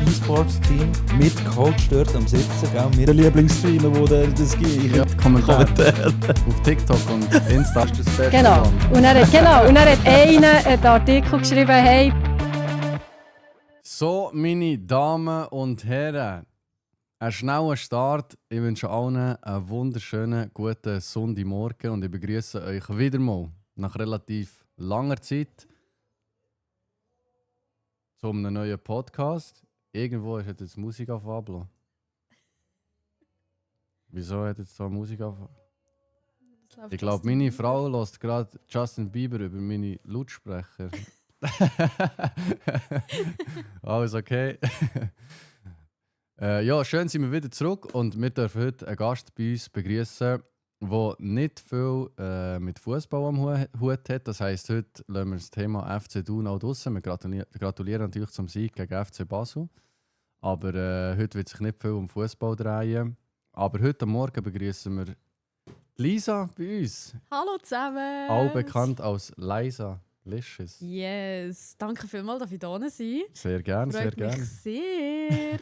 E-Sports-Team mit Coach dort am Sitzen, gell? Mit der Lieblingsstreamer, wo das gibt. Ja, Kommentare auf TikTok und Insta ist das Beste. Genau. Und er hat einen Artikel geschrieben, hey. So, meine Damen und Herren, einen schnellen Start. Ich wünsche allen einen wunderschönen, guten Sonntagmorgen und ich begrüße euch wieder mal nach relativ langer Zeit zu einem neuen Podcast. Irgendwo ist jetzt Musik auf Ablo. Wieso hat jetzt so Musik auf? Ich glaube, meine Frau hört gerade Justin Bieber über meine Lautsprecher. Alles okay. Ja, schön sind wir wieder zurück und wir dürfen heute einen Gast bei uns begrüßen, der nicht viel mit Fußball am Hut hat. Das heisst, heute lassen wir das Thema FC Thun auch draussen. Wir gratulieren natürlich zum Sieg gegen FC Basel. Aber heute wird sich nicht viel um Fußball drehen. Aber heute Morgen begrüßen wir Lisa bei uns. Hallo zusammen! Auch bekannt als Liza Licious. Yes, danke vielmals, dass ich hier sein. Sehr gerne, sehr Freut gerne. mich sehr.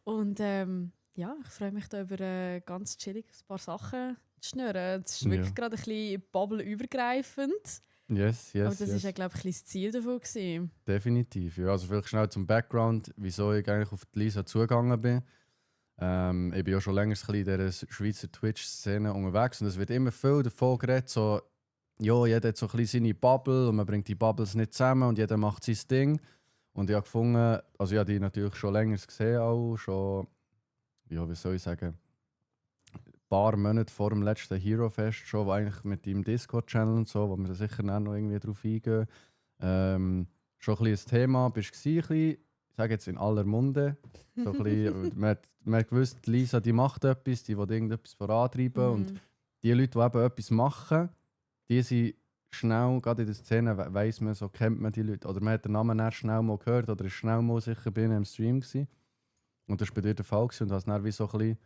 Und ja, ich freue mich da über ganz chillig ein paar Sachen zu schnüren. Es ist wirklich gerade ein bisschen bubbleübergreifend. Yes. Aber das war ja, glaube ich, das Ziel davon gewesen. Definitiv. Ja, also vielleicht schnell zum Background, wieso ich eigentlich auf die Lisa zugegangen bin. Ich bin ja schon länger in dieser Schweizer Twitch-Szene unterwegs und es wird immer viel davon geredet, so, ja, jeder hat so ein bisschen seine Bubble und man bringt die Bubbles nicht zusammen und jeder macht sein Ding. Und ich habe gefunden, also ich habe die natürlich schon länger gesehen, auch schon, ja, wie soll ich sagen, ein paar Monate vor dem letzten Hero Fest schon, wo eigentlich mit deinem Discord-Channel und so, wo wir sicher noch irgendwie drauf eingehen, schon ein bisschen ein Thema bist du gewesen, ich sage jetzt in aller Munde. So ein bisschen, man hat gewusst, Lisa die macht etwas, die will irgendetwas vorantreiben. Und die Leute, die eben etwas machen, die sind schnell, gerade in der Szene, weiss man, so kennt man die Leute. Oder man hat den Namen erst schnell mal gehört oder ist schnell mal sicher bei ihnen im Stream gewesen. Und das war bei dir der Fall gewesen. Und hast dann wie so ein bisschen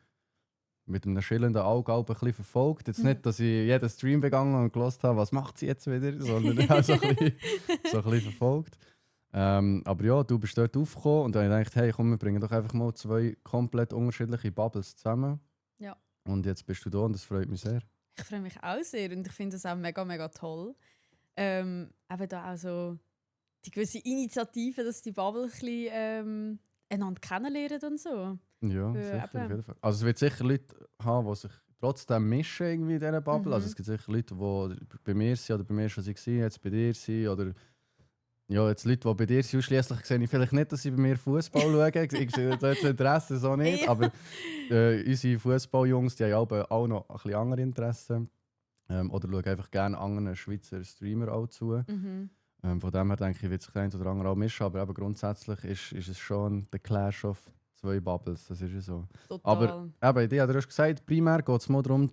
mit einem schillenden Auge ein bisschen verfolgt. Jetzt nicht, dass ich jeden Stream begangen und gehört habe, was macht sie jetzt wieder, sondern auch so ein bisschen verfolgt. Aber ja, du bist dort aufgekommen und dann habe ich gedacht, hey, komm, wir bringen doch einfach mal zwei komplett unterschiedliche Bubbles zusammen. Ja. Und jetzt bist du da und das freut mich sehr. Ich freue mich auch sehr und ich finde das auch mega, mega toll. Eben da auch so die gewisse Initiative, dass die Bubble ein bisschen einander kennenlernen und so. Ja, sicher, auf jeden Fall. Also es wird sicher Leute haben, die sich trotzdem mischen irgendwie in dieser Bubble. Also es gibt sicher Leute, die bei mir sind oder bei mir schon waren, jetzt bei dir sind oder ja, jetzt Leute, die bei dir sind, schliesslich sehe ich vielleicht nicht, dass sie bei mir Fußball schauen. Ich sehe das Interesse so nicht. Ja. Aber unsere Fußballjungs, die haben auch noch ein bisschen andere Interessen. Oder schauen einfach gerne anderen Schweizer Streamer auch zu. Von dem her denke ich, wird sich der eine oder andere auch mischen. Aber eben grundsätzlich ist es schon der Clash of zwei Bubbles. Das ist ja so. Total. Aber eben, du hast gesagt, primär geht es mal darum,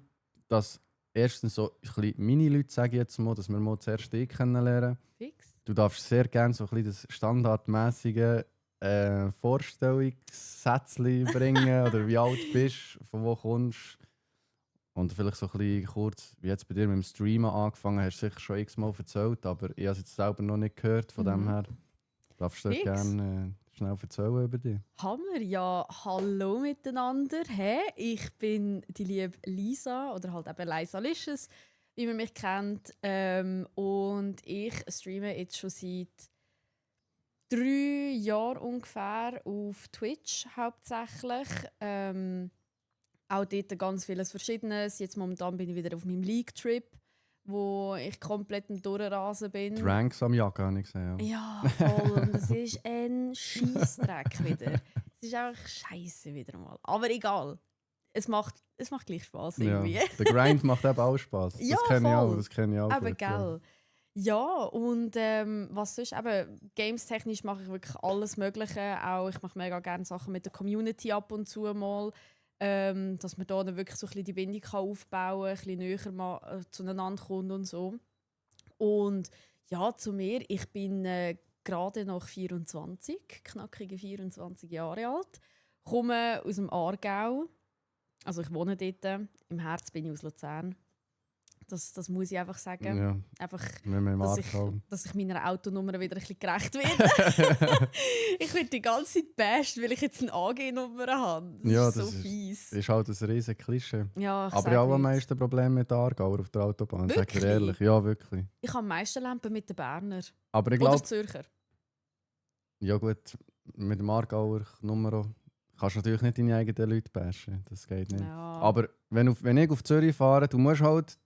dass erstens so ein bisschen meine Leute, sage ich jetzt mal, dass wir mal zuerst dich kennenlernen. Fix. Du darfst sehr gerne so ein bisschen das standardmäßige Vorstellungssätzchen bringen oder wie alt du bist, von wo kommst. Und vielleicht so ein bisschen kurz, wie jetzt bei dir mit dem Streamen angefangen hast, sicher schon x-mal erzählt, aber ich habe es jetzt selber noch nicht gehört. Von dem her darfst du dir gerne schnell erzählen über dich. Hammer, ja, hallo miteinander. Hey, ich bin die liebe Lisa oder halt eben Liza Licious, wie man mich kennt. Und ich streame jetzt schon seit 3 Jahren ungefähr auf Twitch hauptsächlich. Auch dort ganz vieles Verschiedenes. Jetzt momentan bin ich wieder auf meinem League-Trip, wo ich komplett am Durchrasen bin. Die Ranks am Jagen habe ich gesehen. Ja, voll. Und es ist ein Scheissdreck wieder. Es ist einfach scheiße wieder mal. Aber egal. Es macht gleich Spass irgendwie. Ja, der Grind macht eben auch Spass. Ja, das kenne ich auch. Aber gut, gell. Ja, und was sonst? Eben, games-technisch mache ich wirklich alles Mögliche. Auch ich mache mega gerne Sachen mit der Community ab und zu mal. Dass man da dann wirklich so ein bisschen die Bindung kann aufbauen kann, ein bisschen näher zueinander kommt und so. Und ja, zu mir, ich bin gerade noch 24, knackige 24 Jahre alt, komme aus dem Aargau. Also ich wohne dort, im Herz bin ich aus Luzern. Das muss ich einfach sagen. Ja, Einfach, wir haben dass ich meiner Autonummer wieder ein bisschen gerecht werde. Ich werde die ganze Zeit basht, weil ich jetzt eine AG-Nummer habe. Das ist so fies. Ist halt ein riesen Klischee. Ja, Aber ich habe am meisten Probleme mit Aargauer auf der Autobahn, sag ich dir ehrlich. Ja, wirklich. Ich habe am meisten Lampen mit den Berner. Aber ich Oder glaube, Zürcher. ja gut, mit dem Aargauer Nummer kannst du natürlich nicht deine eigenen Leute bashen. Das geht nicht. Ja. Aber wenn ich auf Zürich fahre, du musst halt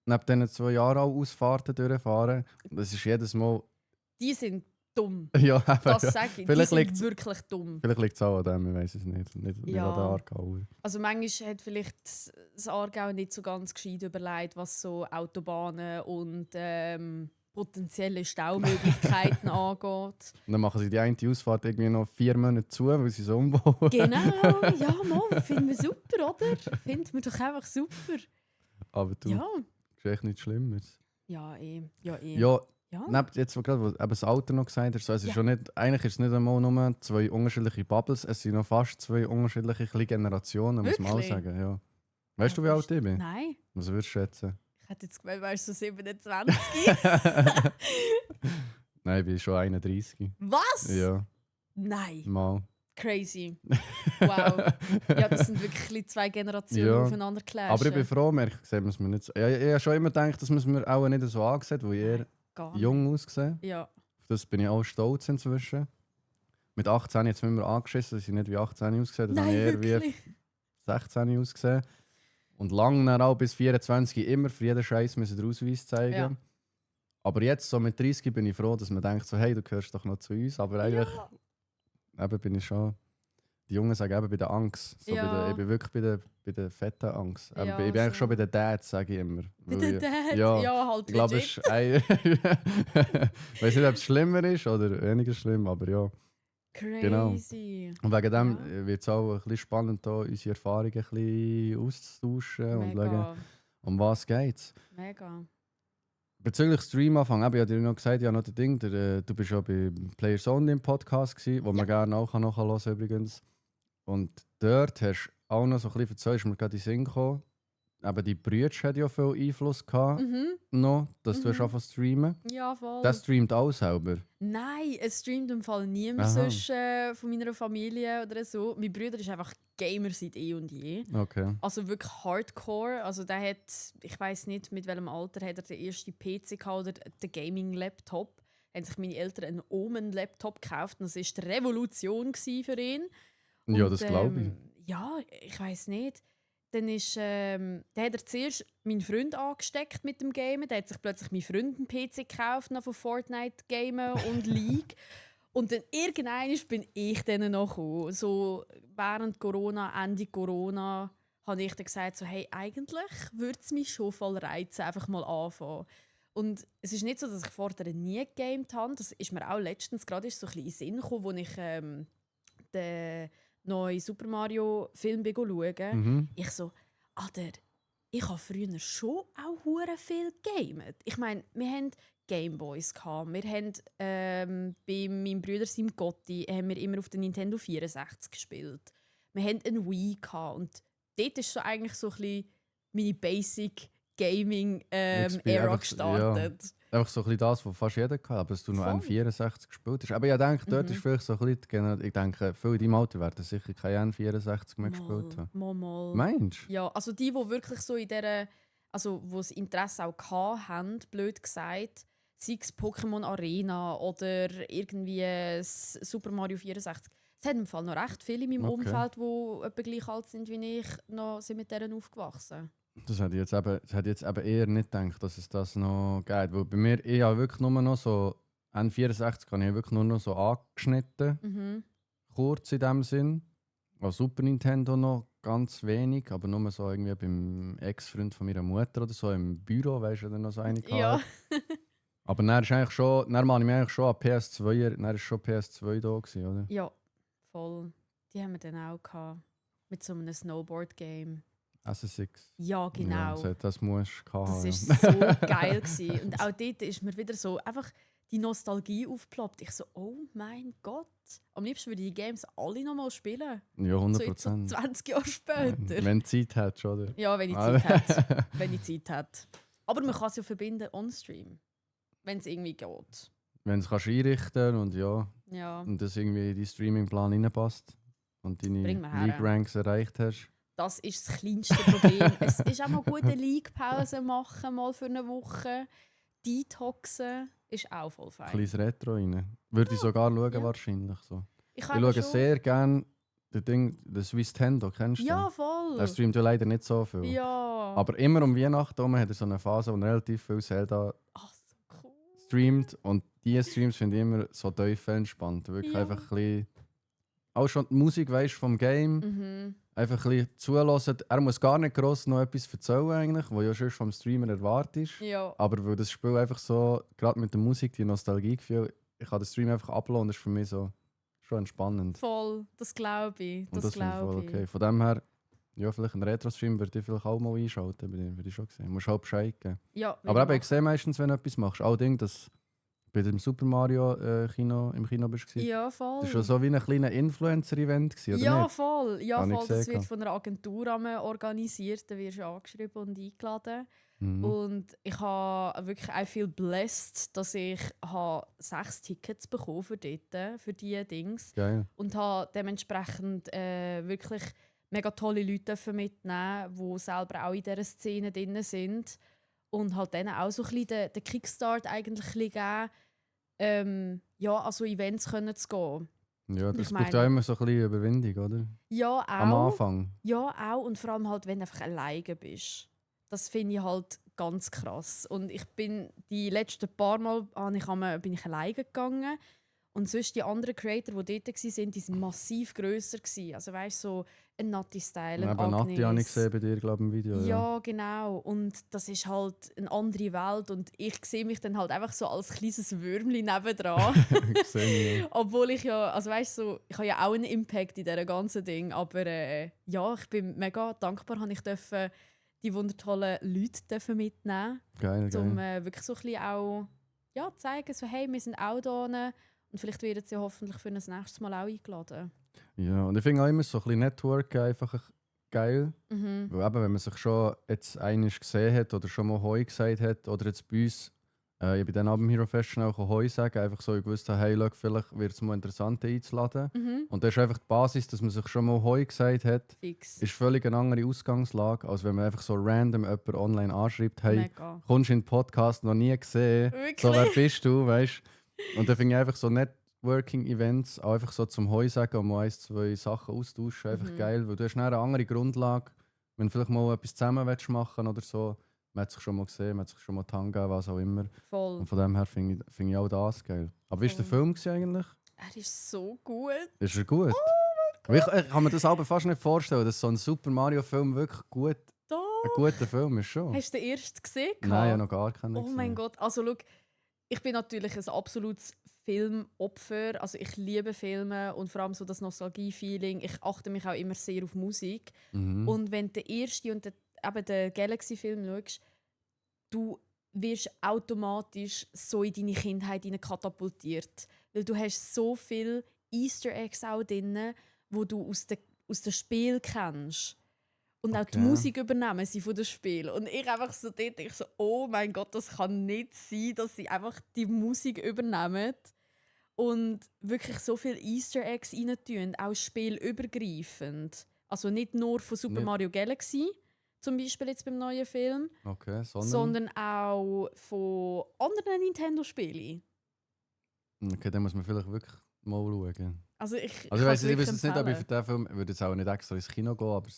neben diesen 2 Jahren auch Ausfahrten durchfahren. Das ist jedes Mal... Die sind dumm. Ja, eben, Das ja. sage ich. Vielleicht Die sind liegt's- wirklich dumm. Vielleicht liegt es auch an dem, ich weiß es nicht. Nicht Ja. an den Aargauer. Also manchmal hat vielleicht das Aargau nicht so ganz gescheit überlegt, was so Autobahnen und potenzielle Staumöglichkeiten angeht. Und dann machen sie die eine Ausfahrt irgendwie noch 4 Monate zu, weil sie so umbauen. Genau, ja, mal, finden wir super, oder? Finden wir doch einfach super. Aber du, Ja, ist echt nichts Schlimmes. ja, eh. Ja, Ja. neben jetzt, wo gerade eben das Alter noch gesagt hast, so, es ist Ja. schon nicht, eigentlich ist es nicht einmal nur 2 unterschiedliche Bubbles, es sind noch fast 2 unterschiedliche kleine Generationen, muss man auch Wirklich? sagen. Ja. Weißt du, wie alt ich bin? Nein, Was würdest du schätzen? ich hätte jetzt gemeint, wärst du so 27. Nein, ich bin schon 31. Was? Ja, Nein, mal. crazy. Wow. Ja, das sind wirklich 2 Generationen Ja. aufeinander clashen. Aber ich bin froh, merke ich, sehen wir es mir nicht so. Ich habe schon immer gedacht, dass man es mir auch nicht so angesehen, weil ich eher Gar nicht. jung aussehe. Ja. Auf das bin ich auch stolz inzwischen. Mit 18 jetzt mir angeschissen, dass ich nicht wie 18 ausgesehen habe. Dann habe ich Nein, eher wie wirklich. 16 ausgesehen. Und lange dann auch bis 24 immer für jeden Scheiß müssen den Ausweis zeigen. Ja. Aber jetzt, so mit 30, bin ich froh, dass man denkt, so, hey, du gehörst doch noch zu uns. Aber eigentlich eben bin ich schon. Die Jungen sagen eben bei der Angst. So Ja. ich bin wirklich bei der fetten Angst. Ja, ich bin eigentlich so. schon bei den Dads, sage ich immer. Mit Weil den Dad? ich- Ja, Ja, halt ich glaube, legit. es ist ich weiß nicht, ob es schlimmer ist oder weniger schlimm, aber ja. genau. Crazy. Und wegen dem Ja. wird es auch ein bisschen spannend, hier unsere Erfahrungen ein bisschen auszutauschen und schauen, Mega. um was geht. Mega. Bezüglich Stream-Anfang, ich habe dir noch gesagt, ja noch das Ding, du bist ja bei Players Only im Podcast gewesen, wo man gerne auch nachhören kann übrigens. Und dort hast du auch noch so ein bisschen erzählt, ist mir gerade in den Sinn gekommen, eben die Brüder hat ja viel Einfluss gehabt, noch, dass du Mhm. hast angefangen zu streamen. Ja, voll. Der streamt auch selber. Nein, es streamt im Fall niemand Aha. sonst von meiner Familie oder so. Mein Bruder ist einfach Gamer seit eh und je. Okay. Also wirklich Hardcore. Also der hat, ich weiß nicht mit welchem Alter hat er den ersten PC gehabt oder den Gaming-Laptop. Haben sich meine Eltern einen Omen-Laptop gekauft und das war die Revolution gewesen für ihn. Ja, Und, das glaube ich. Ja, ich weiß nicht. Dann ist, dann hat er zuerst meinen Freund angesteckt mit dem Gamen. Dann hat sich plötzlich mein Freund einen PC gekauft noch von Fortnite Gamen und League. Und dann irgendwann bin ich dann noch gekommen. So während Corona, Ende Corona, habe ich dann gesagt, so, hey, eigentlich würde es mich schon voll reizen, einfach mal anfangen. Und es ist nicht so, dass ich vorher nie gegamed habe. Das ist mir auch letztens gerade so ein bisschen in den Sinn gekommen, als ich den neuen Super Mario Film schauen. Mhm. Ich so, Alter, ich habe früher schon auch hure viel gegamet. Ich meine, wir haben Gameboys gehabt. Wir haben bei meinem Bruder seinem Gotti haben wir immer auf der Nintendo 64 gespielt. Wir haben eine Wii gehabt und dort ist so eigentlich so ein bisschen meine Basic Gaming Era einfach- gestartet. Einfach so ein bisschen das, was fast jeder kann, aber dass du noch Voll. N64 gespielt hast. Aber ich denke, dort ist vielleicht so ein bisschen, ich denke, viele in deinem Alter werden sicher kein N64 mehr gespielt haben. Mal. Meinst du? Ja, also die wirklich so in dieser, also wo das Interesse auch hatten, blöd gesagt, sei es Pokémon Arena oder irgendwie Super Mario 64. Es hat im Fall noch recht viele in meinem Okay. Umfeld, die etwa gleich alt sind wie ich, noch sind mit denen aufgewachsen. Das hätte ich jetzt eben eher nicht gedacht, dass es das noch geht. Weil bei mir, ich habe wirklich nur noch so, N64 habe ich wirklich nur noch so angeschnitten, Mhm. kurz in dem Sinn. Auch Super Nintendo noch ganz wenig, aber nur so irgendwie beim Ex-Freund von meiner Mutter oder so im Büro, weißt du, dann noch so eine Ja. gehabt. Aber dann ist eigentlich schon, dann meine ich mich eigentlich schon an PS2, dann war schon PS2 da gewesen, oder? Ja, voll. Die haben wir dann auch gehabt. Mit so einem Snowboard-Game. SSX. Ja, genau. Ja, das musst du haben. Das ja. war so geil. Gewesen. Und auch dort ist mir wieder so einfach die Nostalgie aufgeploppt. Ich so, oh mein Gott. Am liebsten würde ich die Games alle nochmal spielen. Ja, So jetzt so 100%. 20 Jahre später. Wenn du Zeit hättest, oder? Ja, wenn ich Zeit hätte. Wenn ich Zeit hätte. Aber man kann es ja verbinden on-stream, wenn es irgendwie geht. Wenn du es einrichten und ja, Ja, und das irgendwie in deinen Streamingplan reinpasst und deine Bring mir her. League-Ranks erreicht hast. das ist das kleinste Problem. Es ist auch mal gut, eine League-Pause machen, mal für eine Woche. Detoxen ist auch voll Ein fein. kleines Retro rein. Würde ich sogar schauen, ja. wahrscheinlich. So. Ich Ich habe schaue schon- sehr gerne den Swiss Tendo, kennst du Ja, den? voll. Er streamt ja leider nicht so viel. Ja. Aber immer um Weihnachten herum hat er so eine Phase, wo er relativ viel Zelda Ach, so cool. streamt. Und diese Streams finde ich immer so tief entspannt. Wirklich Ja. einfach ein bisschen... Auch schon die Musik, weißt, vom Game. Mhm. Einfach ein bisschen zuhören. Er muss gar nicht gross noch etwas erzählen, eigentlich, was ja schon vom Streamer erwartest. Ja, Aber weil das Spiel einfach so, gerade mit der Musik, die Nostalgiegefühl, ich kann den Stream einfach uploaden, das ist für mich so schon entspannend. voll. Das glaube ich. Und Das das finde ich voll glaube ich. okay. Von dem her, ja, vielleicht ein Retro-Stream würde ich vielleicht auch mal einschalten, bei dir, würde ich schon sehen. Du musst halt Bescheid geben. Ja, Aber eben, ich sehe meistens, wenn du etwas machst, auch Ding, dass du bei dem Super Mario im Kino bist. Ja, voll. Das war schon so wie ein kleiner Influencer-Event, oder Ja, nicht? voll. Ja, Habe ich voll. Das gesehen, wird von einer Agentur organisiert. Da wirst du angeschrieben und eingeladen. Mhm. Und ich habe wirklich auch viel blessed, dass ich 6 Tickets bekommen für dort, für diese Dings. Geil. Und habe dementsprechend wirklich mega tolle Leute dürfen mitnehmen, die selber auch in dieser Szene drin sind. Und halt denen auch so ein bisschen den Kickstart eigentlich ein bisschen geben, ja, an so Events können zu gehen. Ja, Ich das meine- braucht auch immer so ein bisschen Überwindung, oder? Ja, auch. Am Anfang. Ja, auch. Und vor allem halt, wenn du einfach alleine bist. Das finde ich halt ganz krass. Und ich bin die letzten paar Mal bin ich alleine gegangen. Und sonst die anderen Creator, die dort waren, die waren massiv grösser. Also weißt du, so ein Natti-Style, ein Eben Nati habe ich Agnes. gesehen bei dir, glaube ich, im Video. Ja, genau. Und das ist halt eine andere Welt. Und ich sehe mich dann halt einfach so als kleines Würmchen nebendran. Gesehen, ja. Obwohl ich ja, also weißt du, so, ich habe ja auch einen Impact in diesem ganzen Ding. Aber ja, ich bin mega dankbar, dass ich die wundervollen Leute mitnehmen Geil, durfte, um geil. wirklich so ein bisschen auch ja, zeigen, so, hey, wir sind auch da. Und vielleicht werden sie ja hoffentlich für ein nächstes Mal auch eingeladen. Ja, und ich finde auch immer so ein bisschen Network einfach geil. Mhm. Weil eben, wenn man sich schon jetzt einmal gesehen hat oder schon mal Hoi gesagt hat, oder jetzt bei uns, ich bin dann ab dem Hero Fashion auch Hoi sagen, einfach so, ich wusste, hey, schau, vielleicht wird es mal interessant einzuladen. Mhm. Und das ist einfach die Basis, dass man sich schon mal Hoi gesagt hat, Fix. ist völlig eine andere Ausgangslage, als wenn man einfach so random jemanden online anschreibt, hey, Mega. kommst du in den Podcast, noch nie gesehen, Wirklich? so wer bist du, weißt du? Und dann finde ich einfach so Networking-Events auch einfach so zum Heu sagen und mal 1-2 Sachen austauschen, einfach Mhm. geil, weil du hast dann eine andere Grundlage, wenn du vielleicht mal etwas zusammen willst machen oder so. Man hat sich schon mal gesehen, man hat sich schon mal Tanga, was auch immer. Voll. Und von dem her finde ich auch das geil. Aber wie war der Voll. Film gewesen eigentlich? Er ist so gut. Ist er gut? Weil ich kann mir das aber fast nicht vorstellen, dass so ein Super Mario-Film wirklich gut, Da. ein guter Film ist schon. Hast du den ersten gesehen? Nein, ich habe noch gar keinen Oh mein gesehen. Gott. Also schau, ich bin natürlich ein absolutes Filmopfer. Also ich liebe Filme und vor allem so das Nostalgie-Feeling. Ich achte mich auch immer sehr auf Musik. Mhm. Und wenn du den ersten und eben den Galaxy-Film schaust, du wirst automatisch so in deine Kindheit katapultiert. Weil du hast so viele Easter Eggs auch drin, wo du aus dem Spiel kennst. Und auch die Okay. Musik übernehmen sie von dem Spiel. Und ich einfach so dort, ich so, oh mein Gott, das kann nicht sein, dass sie einfach die Musik übernehmen und wirklich so viele Easter Eggs reintun, auch spielübergreifend. Also nicht nur von Super Nicht- Mario Galaxy, zum Beispiel jetzt beim neuen Film, Okay, sondern auch von anderen Nintendo-Spielen. Okay, dann muss man vielleicht wirklich mal schauen. Also ich Also ich kann's weiß ich wirklich weiß jetzt nicht, ob ich für empfehlen. den Film, ich würde jetzt auch nicht extra ins Kino gehen, aber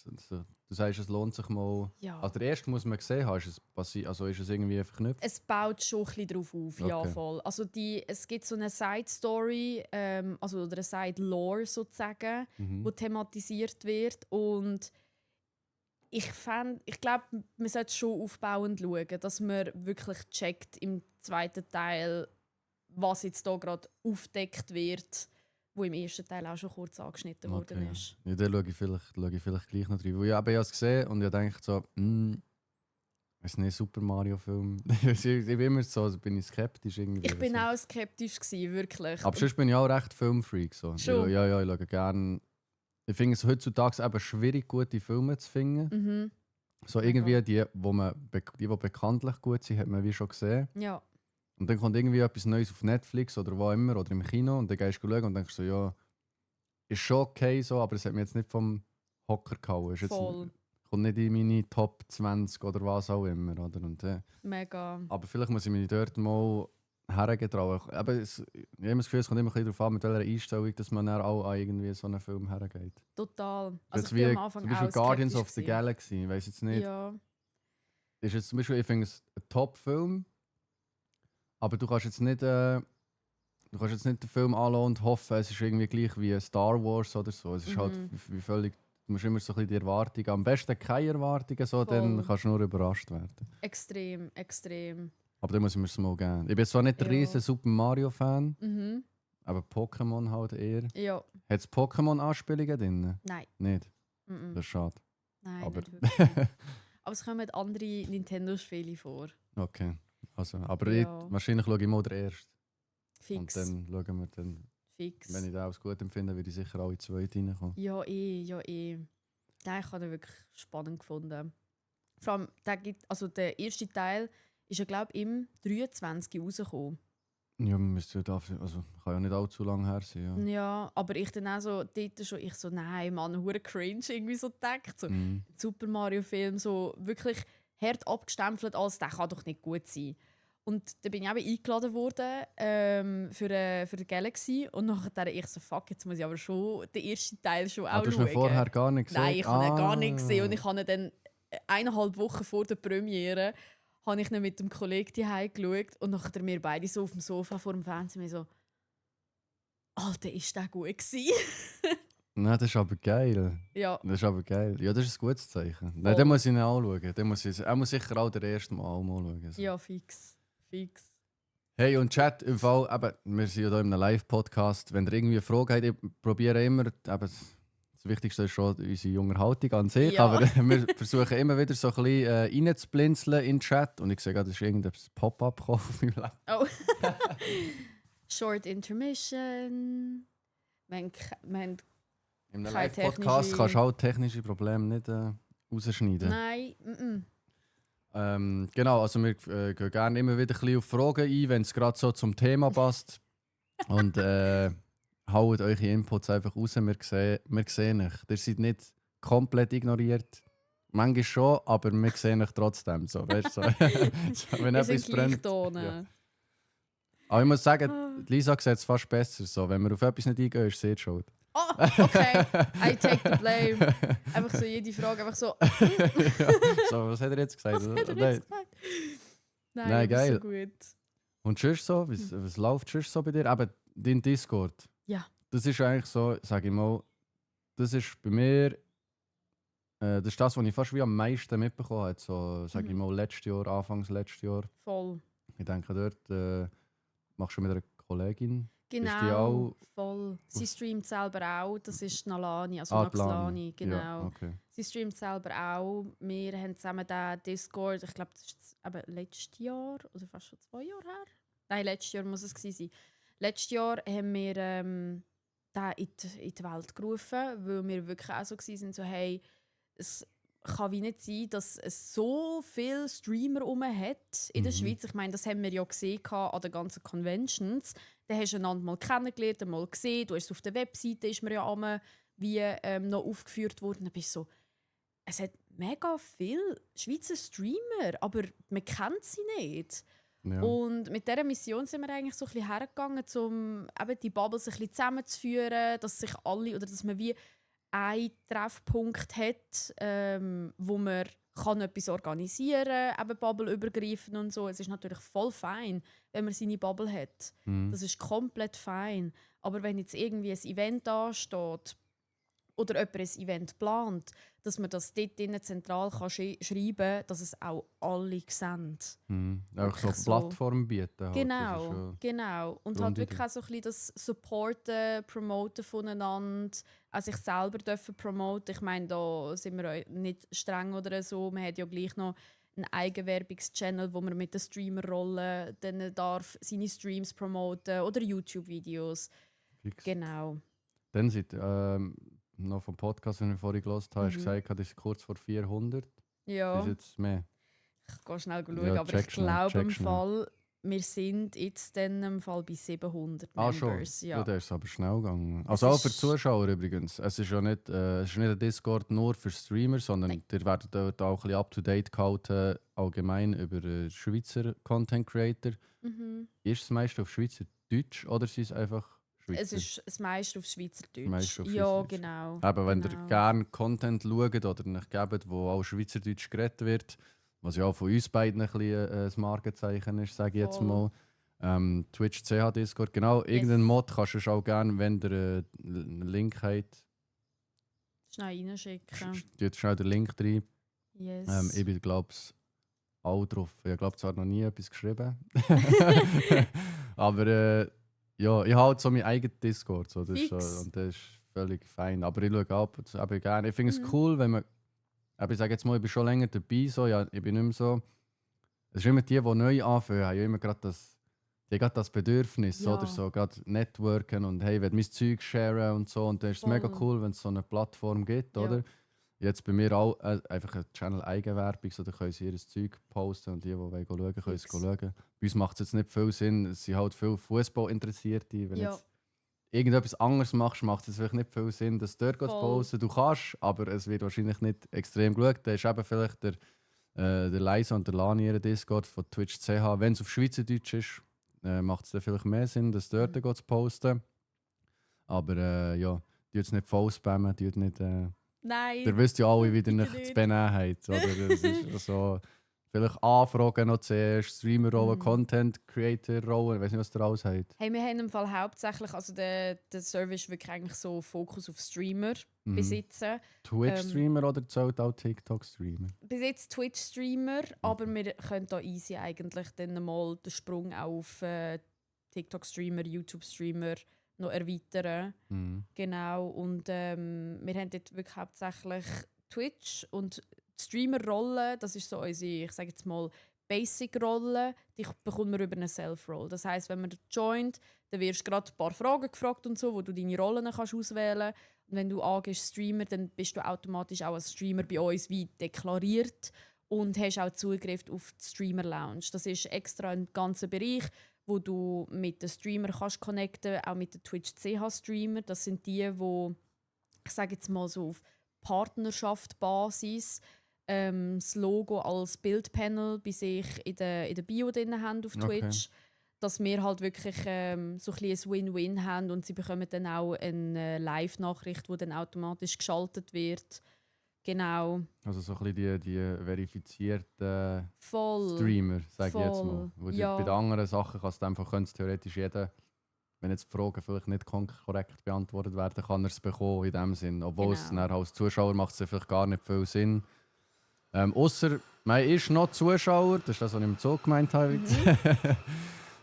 du sagst, es lohnt sich mal. Ja. Also der erste muss man gesehen haben, also ist es irgendwie verknüpft? Es baut schon ein bisschen drauf auf, ja Okay. voll. Also es gibt so eine Side-Story, also oder eine Side-Lore sozusagen, Mhm. wo thematisiert wird und ich glaube, man sollte schon aufbauend schauen, dass man wirklich checkt im zweiten Teil, was jetzt da gerade aufdeckt wird, wo im ersten Teil auch schon kurz angeschnitten worden Okay. ist. Ja, dann schaue ich vielleicht gleich noch rein. Weil ich habe es gesehen und ich denke so, ist nicht Super Mario Film. Ich bin immer so, also bin ich skeptisch irgendwie. Ich bin so. auch skeptisch gewesen, wirklich. Aber sonst bin ich auch recht Filmfreak. So. Schon? Ja, ich schaue gerne. Ich finde es heutzutage eben schwierig, gute Filme zu finden. Mhm. So Mega. irgendwie die bekanntlich gut sind, hat man wie schon gesehen. Ja, Und dann kommt irgendwie etwas Neues auf Netflix oder wo immer oder im Kino und dann gehst du schauen und denkst so, ja, ist schon okay so, aber es hat mich jetzt nicht vom Hocker gehauen. Ist jetzt, voll. kommt nicht in meine Top 20 oder was auch immer. Oder? Und, Mega. aber vielleicht muss ich mich dort mal hergetrauen. Aber ich habe das Gefühl, es kommt immer ein bisschen darauf an, mit welcher Einstellung dass man dann auch an irgendwie so einen Film hergeht. Total. Also ich jetzt bin wie am Anfang zum Beispiel auch Guardians skeptisch of the gewesen. Galaxy, ich weiß jetzt nicht. Ja, Ist jetzt zum Beispiel, ich finde es ein Top-Film, aber du kannst jetzt nicht den Film anschauen und hoffen, es ist irgendwie gleich wie Star Wars oder so. Es ist halt wie völlig, du musst immer so ein bisschen die Erwartungen, am besten keine Erwartungen, so, dann Voll. kannst du nur überrascht werden. extrem, extrem. Aber dann muss ich mir es mal geben. Ich bin zwar nicht der Ja. riesen Super Mario-Fan, Mhm. aber Pokémon halt eher. Ja, Hat es Pokémon-Anspielungen drin? nein. Nicht? Mhm. Das ist schade. Nein, aber- nicht wirklich. Aber es kommen andere Nintendo-Spiele vor. Okay. Also, aber Ja. wahrscheinlich schaue ich mal den ersten. Fix. Und dann schauen wir dann. Fix. Wenn ich den als gut empfinde, würde ich sicher alle zwei reinkommen. Ja, ja. Den habe ich wirklich spannend gefunden. Vor allem, der erste Teil ist ja, glaube ich, im 23 rausgekommen. Ja, man müsste ja dafür, also kann ja nicht allzu lang her sein. Ja. Ja, aber ich dann auch so, ich so, nein, Mann, hure cringe irgendwie so gedacht. So, Mhm. Super Mario-Film, so wirklich hart abgestempelt, als der kann doch nicht gut sein. Und dann bin ich eben eingeladen worden für die Galaxy und nachher ich so, fuck, jetzt muss ich aber schon den ersten Teil schon auch Du hast schauen. ihn vorher gar nicht gesehen? Nein, ich habe ihn gar nicht gesehen und ich habe ihn dann 1,5 Wochen vor der Premiere habe ich ihn mit dem Kollegen daheim geschaut und nachher wir beide so auf dem Sofa vor dem Fernsehen mir so, Alter, ist der gut gewesen? Nein, das ist aber geil. Ja, Das ist aber geil. Ja, das ist ein gutes Zeichen. Nein, Voll. den muss ich ihn anschauen. Er muss sicher auch der erste Mal auch mal schauen. So. ja, fix. Hey, und Chat, im Fall, eben, wir sind ja hier in einem Live-Podcast. Wenn ihr irgendwie eine Frage habt, ich probiere immer, eben, das Wichtigste ist schon unsere Unterhaltung an sich, Ja. aber wir versuchen immer wieder so ein bisschen reinzublinzeln in den Chat. Und ich sehe gerade, es ist irgendein Pop-up gekommen auf meinem Laptop. Oh. Short Intermission. Wir haben In einem Keine Live-Podcast technische- kannst du auch technische Probleme nicht rausschneiden. Nein, Genau, also wir gehen gerne immer wieder ein bisschen auf Fragen ein, wenn es gerade so zum Thema passt. Und haut eure Inputs einfach raus, wir sehen euch. Ihr seid nicht komplett ignoriert. Manchmal schon, aber wir sehen euch trotzdem. So, weißt, du, so. So, wenn wir etwas sind gleich brennt. da. Ja. Aber ich muss sagen, Ah. Lisa sieht es fast besser. So. Wenn wir auf etwas nicht eingehen, ist sie jetzt schuld. Oh, okay. I take the blame. Einfach so jede Frage, einfach so. So, was hat er jetzt gesagt? Was hat er Nein. jetzt gesagt? Nein, Nein, aber geil. so gut. Und tschüss so, was läuft tschüss so bei dir? Eben, dein Discord. Ja. Das ist eigentlich so, sage ich mal, das ist bei mir, das ist das, was ich fast wie am meisten mitbekommen habe. So, sage ich Mhm. mal, letztes Jahr, Anfangs letztes Jahr. Voll. Ich denke, dort machst du mit einer Kollegin. die Genau. auch- Voll. Sie streamt selber auch. Das ist Nalani, also die Naxlani. Genau. Ja, okay. Sie streamt selber auch. Wir haben zusammen den Discord, ich glaube, das ist jetzt eben letztes Jahr oder fast schon 2 Jahre her. Nein, letztes Jahr muss es gewesen sein. Letztes Jahr haben wir den in die Welt gerufen, weil wir wirklich auch so waren, so hey, es kann wie nicht sein, dass es so viele Streamer hat in der Mhm. Schweiz. Ich meine, das haben wir ja gesehen an den ganzen Conventions. Da hast du einander mal kennengelernt, mal gesehen. Du hast es auf der Webseite, ist mir ja einmal wie noch aufgeführt worden. Dann bist du so, es hat mega viele Schweizer Streamer, aber man kennt sie nicht. Ja. Und mit dieser Mission sind wir eigentlich so ein bisschen hergegangen, um eben die Bubbles ein bisschen zusammenzuführen, dass sich alle, oder dass man wie einen Treffpunkt hat, wo man kann etwas organisieren kann, eben bubbleübergreifend und so. Es ist natürlich voll fein, wenn man seine Bubble hat. Mhm. Das ist komplett fein. Aber wenn jetzt irgendwie ein Event ansteht oder jemand ein Event plant, dass man das dort drinnen zentral kann schreiben kann, dass es auch alle sehen. Mhm. Auch so Wirklich so. Plattformen bieten. Halt. Genau, Das ist ja- genau. Und Grundidee. halt wirklich auch so ein bisschen das Supporten, Promoten voneinander, auch sich selber dürfen promoten. Ich meine, da sind wir auch nicht streng oder so. Man hat ja gleich noch einen Eigenwerbungschannel, wo man mit den Streamer-Rollen dann darf seine Streams promoten oder YouTube-Videos. Fix. Genau. Dann noch vom Podcast, den wir vorhin gelesen haben, hast du Mhm. gesagt, das ist kurz vor 400. Ja, Ist jetzt mehr? ich gehe schnell schauen, Ja, aber ich check schnell, glaube check im schnell. Fall, wir sind jetzt dann im Fall bei 700 Ah, schon. Members. Ja, Ja. der ist aber schnell gegangen. Es Also auch für ist- Zuschauer übrigens. Es ist ja nicht, es ist nicht ein Discord nur für Streamer, sondern Nein. ihr werdet dort auch ein bisschen up-to-date gehalten, allgemein über Schweizer Content Creator. Mhm. Ist es meist auf Schweizerdeutsch oder sind es einfach Schweizer? Es ist das meiste auf Schweizerdeutsch. meiste auf Ja, Schweizerdeutsch. genau. Eben, wenn genau. ihr gerne Content schaut oder nicht gebt, wo auch Schweizerdeutsch geredet wird, was ja auch von uns beiden ein bisschen ein Markenzeichen ist, sage ich jetzt Voll. mal. Twitch CH Discord, genau. Irgendeinen Mod kannst du auch gerne, wenn ihr einen Link habt, Schnell reinschicken. tut schnell den Link rein. Yes. Ich bin, glaube ich, auch drauf. Ich glaube zwar noch nie etwas geschrieben. Aber ja, ich habe halt so meinen eigenen Discord. So, das ist so, Fix. und das ist völlig fein. Aber ich schaue ab und zu eben gerne. Ich finde es Mhm. cool, wenn man. Aber ich sage jetzt mal, ich bin schon länger dabei. So, ja, ich bin nicht mehr so. Es ist immer die neu anfangen, haben ja immer gerade das Bedürfnis Ja. oder so, gerade networken und hey, ich will mein Zeug sharen und so. Und dann ist es mega Voll. cool, wenn es so eine Plattform gibt, Ja. oder? Jetzt bei mir auch einfach ein Channel Eigenwerbung, so da können sie ihr Zeug posten und die wollen schauen, können es Fix. schauen. Bei uns macht es jetzt nicht viel Sinn, es sind halt viele Fußball-Interessierte. Wenn Ja. jetzt irgendetwas anderes machst, macht es vielleicht nicht viel Sinn, das dort zu Voll. posten. Du kannst, aber es wird wahrscheinlich nicht extrem geschaut. Da ist eben vielleicht der Leisa und der Lani ihren Discord von Twitch CH. Wenn es auf Schweizerdeutsch ist, macht es dann vielleicht mehr Sinn, das dort zu posten. Aber ja, tut es nicht voll spammen, tut nicht... Nein. Ihr wisst ja alle, wie ihr Bitte euch zu nicht. benehmen habt. Oder? Das ist so, vielleicht Anfragen noch zuerst, Streamer-Rollen, Mhm. Content-Creator-Rollen, ich weiß nicht, was ihr alles habt. Hey, wir haben im Fall hauptsächlich, also der Service ist wirklich eigentlich so Fokus auf Streamer Mhm. besitzen. Twitch-Streamer oder zählt auch TikTok-Streamer? Bis jetzt Twitch-Streamer, aber wir können da easy eigentlich dann mal den Sprung auf TikTok-Streamer, YouTube-Streamer noch erweitern. Mhm. Genau, und wir haben dort wirklich hauptsächlich Twitch und die Streamer-Rolle, das ist so unsere, ich sage jetzt mal, Basic-Rolle, die bekommt man über eine Self-Roll. Das heisst, wenn man joint, dann wirst du gerade ein paar Fragen gefragt und so, wo du deine Rollen kannst auswählen kannst. Und wenn du angehst Streamer, dann bist du automatisch auch als Streamer bei uns wie deklariert und hast auch Zugriff auf die Streamer-Lounge. Das ist extra ein ganzer Bereich, wo du mit den Streamer kannst connecten, auch mit den Twitch-CH-Streamer. Das sind die, ich sage jetzt mal so auf Partnerschaft-Basis das Logo als Bildpanel bei sich in der Bio drin haben auf Twitch. Dass wir halt wirklich so ein bisschen ein Win-Win haben und sie bekommen dann auch eine Live-Nachricht, die dann automatisch geschaltet wird. Genau. Also so ein bisschen die verifizierten Voll. Streamer, sage ich jetzt Voll. mal. Wo Ja. Bei den anderen Sachen kannst du einfach theoretisch jeder, wenn jetzt die Fragen vielleicht nicht korrekt beantwortet werden, kann er es bekommen in dem Sinn. Obwohl es Genau. dann als Zuschauer macht es vielleicht gar nicht viel Sinn. Ausser man ist noch Zuschauer, das ist das, was ich im Zug gemeint habe.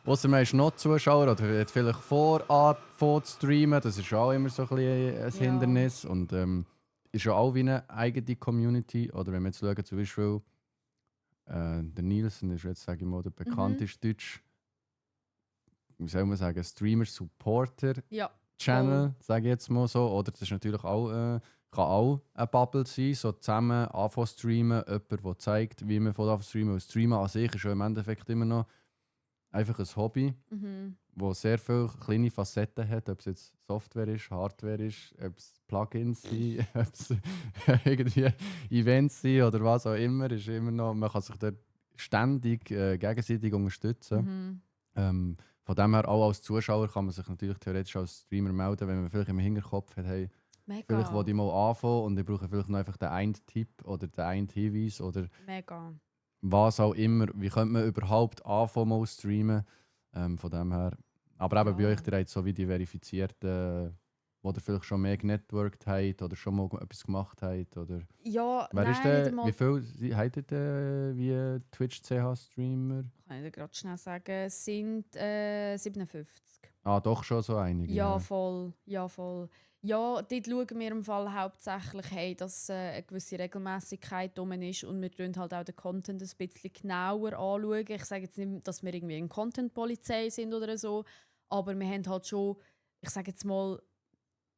Ausser man ist noch Zuschauer oder hat vielleicht vor zu streamen, das ist auch immer so ein bisschen ein Ja. Hindernis. Und ist ja auch wie eine eigene Community. Oder wenn wir jetzt schauen, zum Beispiel der Nielsen ist jetzt, sage ich mal, der bekannteste Deutsch, wie soll man sagen, Streamer-Supporter-Channel, Ja. sage ich jetzt mal so. Oder das ist natürlich auch, kann auch eine Bubble sein, so zusammen anfangen zu streamen, jemand, der zeigt, wie man von streamen. Und Streamen an sich ist ja im Endeffekt immer noch einfach ein Hobby, Mhm. wo sehr viele kleine Facetten hat, ob es jetzt Software ist, Hardware ist, ob es Plugins sind, ob es irgendwie Events sind oder was auch immer, ist immer noch, man kann sich dort ständig gegenseitig unterstützen. Mhm. Von dem her, auch als Zuschauer kann man sich natürlich theoretisch als Streamer melden, wenn man vielleicht im Hinterkopf hat, hey, Mega. vielleicht will ich mal anfangen und ich brauche vielleicht noch einfach den einen Tipp oder den einen Hinweis oder Mega. was auch immer. Wie könnte man überhaupt anfangen mal streamen? Von dem her. Aber eben bei Ja. euch, ihr habt so wie die verifizierten, die ihr vielleicht schon mehr genetworked habt oder schon mal etwas gemacht habt. Oder Ja, wer nein, ist der, nicht einmal. wie viel habt ihr wie Twitch-CH-Streamer? Kann ich dir gerade schnell sagen, es sind 57. Ah, doch schon so einige. Ja, voll. Ja, voll. Ja, dort schauen wir im Fall hauptsächlich, hey, dass eine gewisse Regelmäßigkeit drum ist und wir schauen halt auch den Content ein bisschen genauer anschauen. Ich sage jetzt nicht, dass wir irgendwie eine Content-Polizei sind oder so, aber wir haben halt schon, ich sage jetzt mal,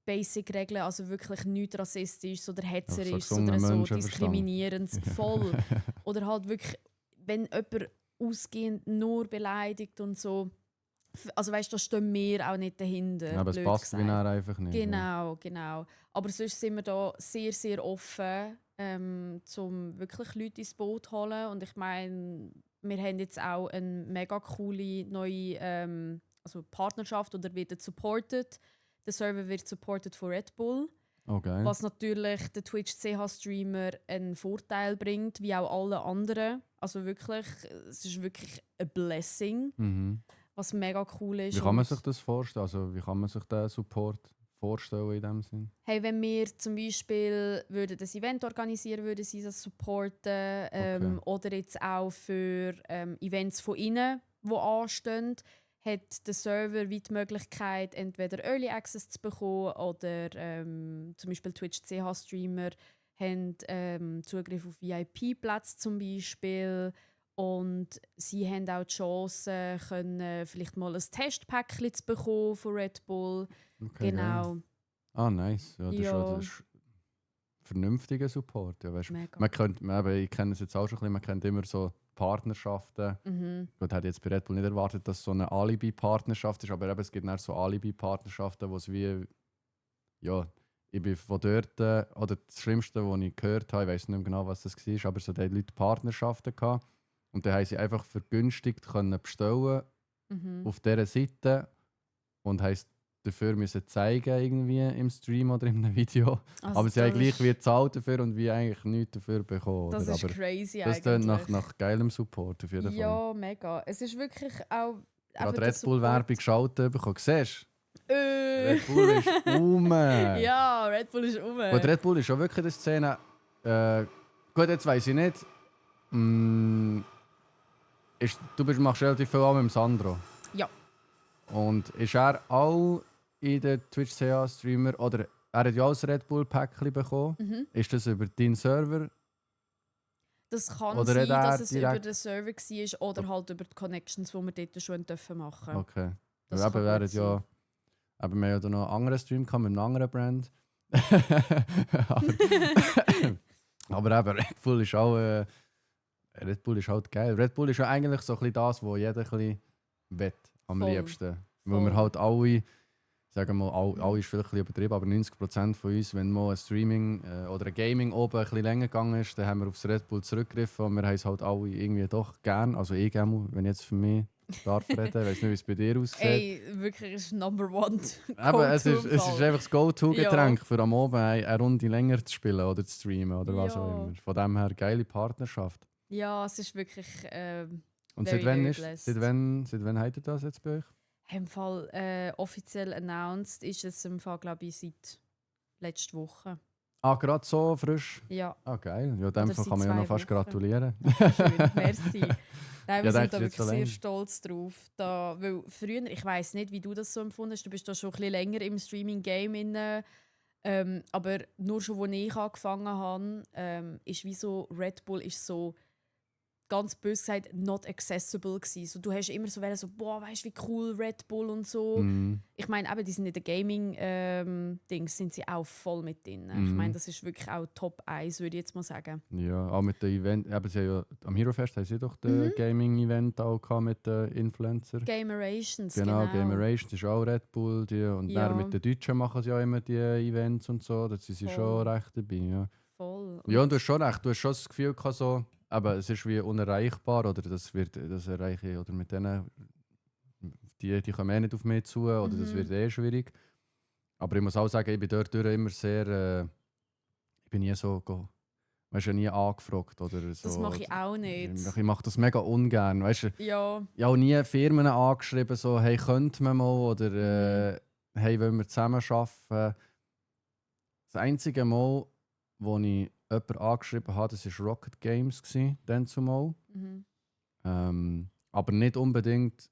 Basic-Regeln, also wirklich nichts rassistisch oder hetzerisch gesunden oder so Menschenverstand. diskriminierend, voll. Oder halt wirklich, wenn jemand ausgehend nur beleidigt und so, also weißt du, da stehen wir auch nicht dahinter. Ja, aber es blöd passt gesagt. wie dann einfach nicht. Ja. Genau. Aber sonst sind wir da sehr, sehr offen, um wirklich Leute ins Boot zu holen. Und ich meine, wir haben jetzt auch eine mega coole neue also Partnerschaft oder wird supported. Der Server wird supported von Red Bull. Okay. Was natürlich den Twitch-CH-Streamer einen Vorteil bringt, wie auch alle anderen. Also wirklich, es ist wirklich ein Blessing, Mhm. was mega cool ist. Wie kann man Und sich das vorstellen? Also, wie kann man sich den Support vorstellen in dem Sinn? hey, wenn wir zum Beispiel das Event organisieren würden, sie das supporten. Okay. Oder jetzt auch für Events von innen, die anstehen, hat der Server wie die Möglichkeit, entweder Early Access zu bekommen oder zum Beispiel Twitch-CH-Streamer haben Zugriff auf VIP-Plätze zum Beispiel. Und sie haben auch die Chance, können vielleicht mal ein Testpäckchen zu bekommen von Red Bull. Okay, Genau. geil. Ah, nice. Ja, Ja. das ist vernünftiger Support. Ja, weißt, Mega. ich kenne es jetzt auch schon ein bisschen, man kennt immer so Partnerschaften. Mhm. Gut, hätte jetzt bei Red Bull nicht erwartet, dass es so eine Alibi-Partnerschaft ist, aber eben, es gibt dann so Alibi-Partnerschaften, wo es wie, ja, ich bin von dort, oder das Schlimmste, was ich gehört habe, ich weiß nicht mehr genau, was das war, aber so die Leute Partnerschaften gehabt und dann haben sie einfach vergünstigt können bestellen Mhm. auf dieser Seite und heisst dafür müssen zeigen irgendwie im Stream oder in einem Video. Also Aber sie haben das gleich ist- wie gezahlt dafür und wie eigentlich nichts dafür bekommen. Das oder? ist Aber crazy das klingt eigentlich. nach geilem Support auf jeden Fall. Ja, mega. Es ist wirklich auch... Gerade Red Bull Werbung geschaltet bekommen. Siehst du? Äh. Red Bull ist um. Ja, Red Bull ist um. Gut, Red Bull ist schon wirklich in der Szene. Gut, jetzt weiss ich nicht. Machst relativ viel auch mit dem Sandro. Ja. Und ist er auch in den Twitch-CH-Streamer oder er hat ja auch ein Red Bull-Päckchen bekommen. Mhm. Ist das über deinen Server? Das kann Oder sein, hat er dass es über direkt- den Server war oder halt über die Connections, die wir dort schon dürfen machen. Okay. Das Weil kann eben, er gut hat ja, aber wir haben ja da noch einen anderen Stream gehabt mit einem anderen Brand. aber eben, Red Bull ist auch Red Bull ist halt geil. Red Bull ist ja eigentlich so ein bisschen das, was jeder ein bisschen will, am Voll. liebsten. Weil Voll. wir halt alle, sagen wir mal, alle ist vielleicht ein bisschen übertrieben, aber 90% von uns, wenn mal ein Streaming oder ein Gaming oben ein bisschen länger gegangen ist, dann haben wir aufs Red Bull zurückgegriffen und wir haben es halt alle irgendwie doch gern. Also ich gerne, wenn ich jetzt für mich darf reden, ich weiß nicht, wie es bei dir aussieht. Ey, wirklich ist Number One. Aber es ist Go-to-Fall. einfach das Go-To-Getränk für am Abend eine Runde länger zu spielen oder zu streamen oder was auch Ja. immer. Von dem her geile Partnerschaft. Ja, es ist wirklich... Und Very, seit wann, very ist, blessed. seit wann habt ihr das jetzt bei euch? Im Fall offiziell announced ist es im Fall, glaube ich, seit letzter Woche. Ah, gerade so frisch? Ja, Ah, geil. Ja, in dem Oder Fall seit kann man ja 2 noch fast Wochen. gratulieren. schön, merci. Nein, wir Ja, sind denke da ich jetzt wirklich schon sehr länger. stolz drauf. Da, weil früher, ich weiß nicht, wie du das so empfunden hast, du bist da schon ein bisschen länger im Streaming-Game. Aber nur schon, als ich angefangen habe, ist wie so, Red Bull ist so, ganz böse gesagt, not accessible gewesen. So, du hast immer so, boah, weißt du, wie cool Red Bull und so. Mhm. Ich meine, eben, die sind in den Gaming-Dings sind sie auch voll mit drin. Ich Mhm. meine, das ist wirklich auch Top 1, würde ich jetzt mal sagen. Ja, auch mit dem Event. Eben, sie haben ja, am Hero Fest haben sie doch den Gaming-Event auch gehabt mit den Influencern. Gamerations, Genau, Gamerations ist auch Red Bull. Und Ja. dann mit den Deutschen machen sie ja immer die Events und so. Da sind sie Voll. schon recht dabei. Ja. Voll. Ja, und du hast schon recht. Du hast schon das Gefühl gehabt, so, aber es ist wie unerreichbar oder das erreiche ich oder mit denen, die kommen eh nicht auf mich zu oder das Mhm. wird eh schwierig. Aber ich muss auch sagen, ich bin dort immer sehr, ich bin nie so, weißt du, nie angefragt oder so. Das mache ich auch nicht. Ich mache das mega ungern, weißt du. Ja, Ich habe auch nie Firmen angeschrieben, so, hey, könnte man mal oder hey, wollen wir zusammen arbeiten. Das einzige Mal, wo ich jemanden angeschrieben habe, das war Rocket Games, dann zumal. mhm. Aber nicht unbedingt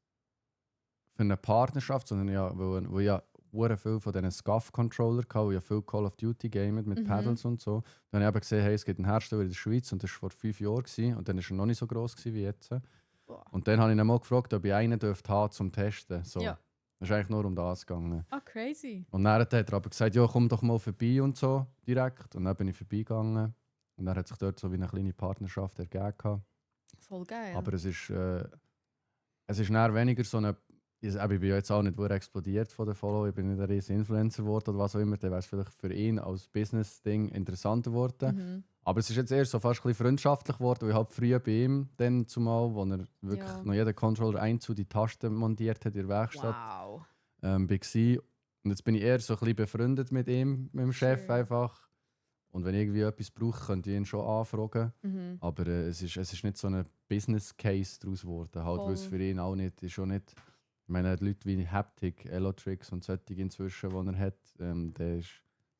für eine Partnerschaft, sondern ja, weil ich ja sehr viel von diesen SCUF-Controller hatte, und ja viel Call of Duty gamet mit Mhm. Paddles und so. Dann habe ich eben gesehen, hey, es gibt einen Hersteller in der Schweiz und das war vor 5 Jahren gewesen, und dann war er noch nicht so gross gewesen wie jetzt. Boah. Und dann habe ich ihn mal gefragt, ob ich einen haben dürfte zum Testen. So. Ja. Es ist eigentlich nur um das gegangen. Ah, crazy. Und dann hat er aber gesagt, ja, komm doch mal vorbei und so, direkt. Und dann bin ich vorbeigegangen. Und dann hat sich dort so wie eine kleine Partnerschaft ergeben. Voll geil. Aber es ist dann weniger so eine... Ich bin ja jetzt auch nicht explodiert von den Follow, ich bin nicht ein riesen Influencer geworden oder was auch immer, dann wäre es vielleicht für ihn als Business-Ding interessanter geworden. Aber es ist jetzt eher so fast ein bisschen freundschaftlich geworden, weil ich halt früher bei ihm dann zumal, wo er wirklich noch jeden Controller einzu die Taste montiert hat in der Werkstatt, Wow. war. Und jetzt bin ich eher so ein bisschen befreundet mit ihm, mit dem Chef einfach. Und wenn ich irgendwie etwas brauche, könnte ich ihn schon anfragen. Aber es ist nicht so ein Business-Case daraus geworden, halt, weil es für ihn auch nicht, ist schon nicht... Ich meine, er hat Leute wie Haptic, Elotrix und solche inzwischen, die er hat. Der ist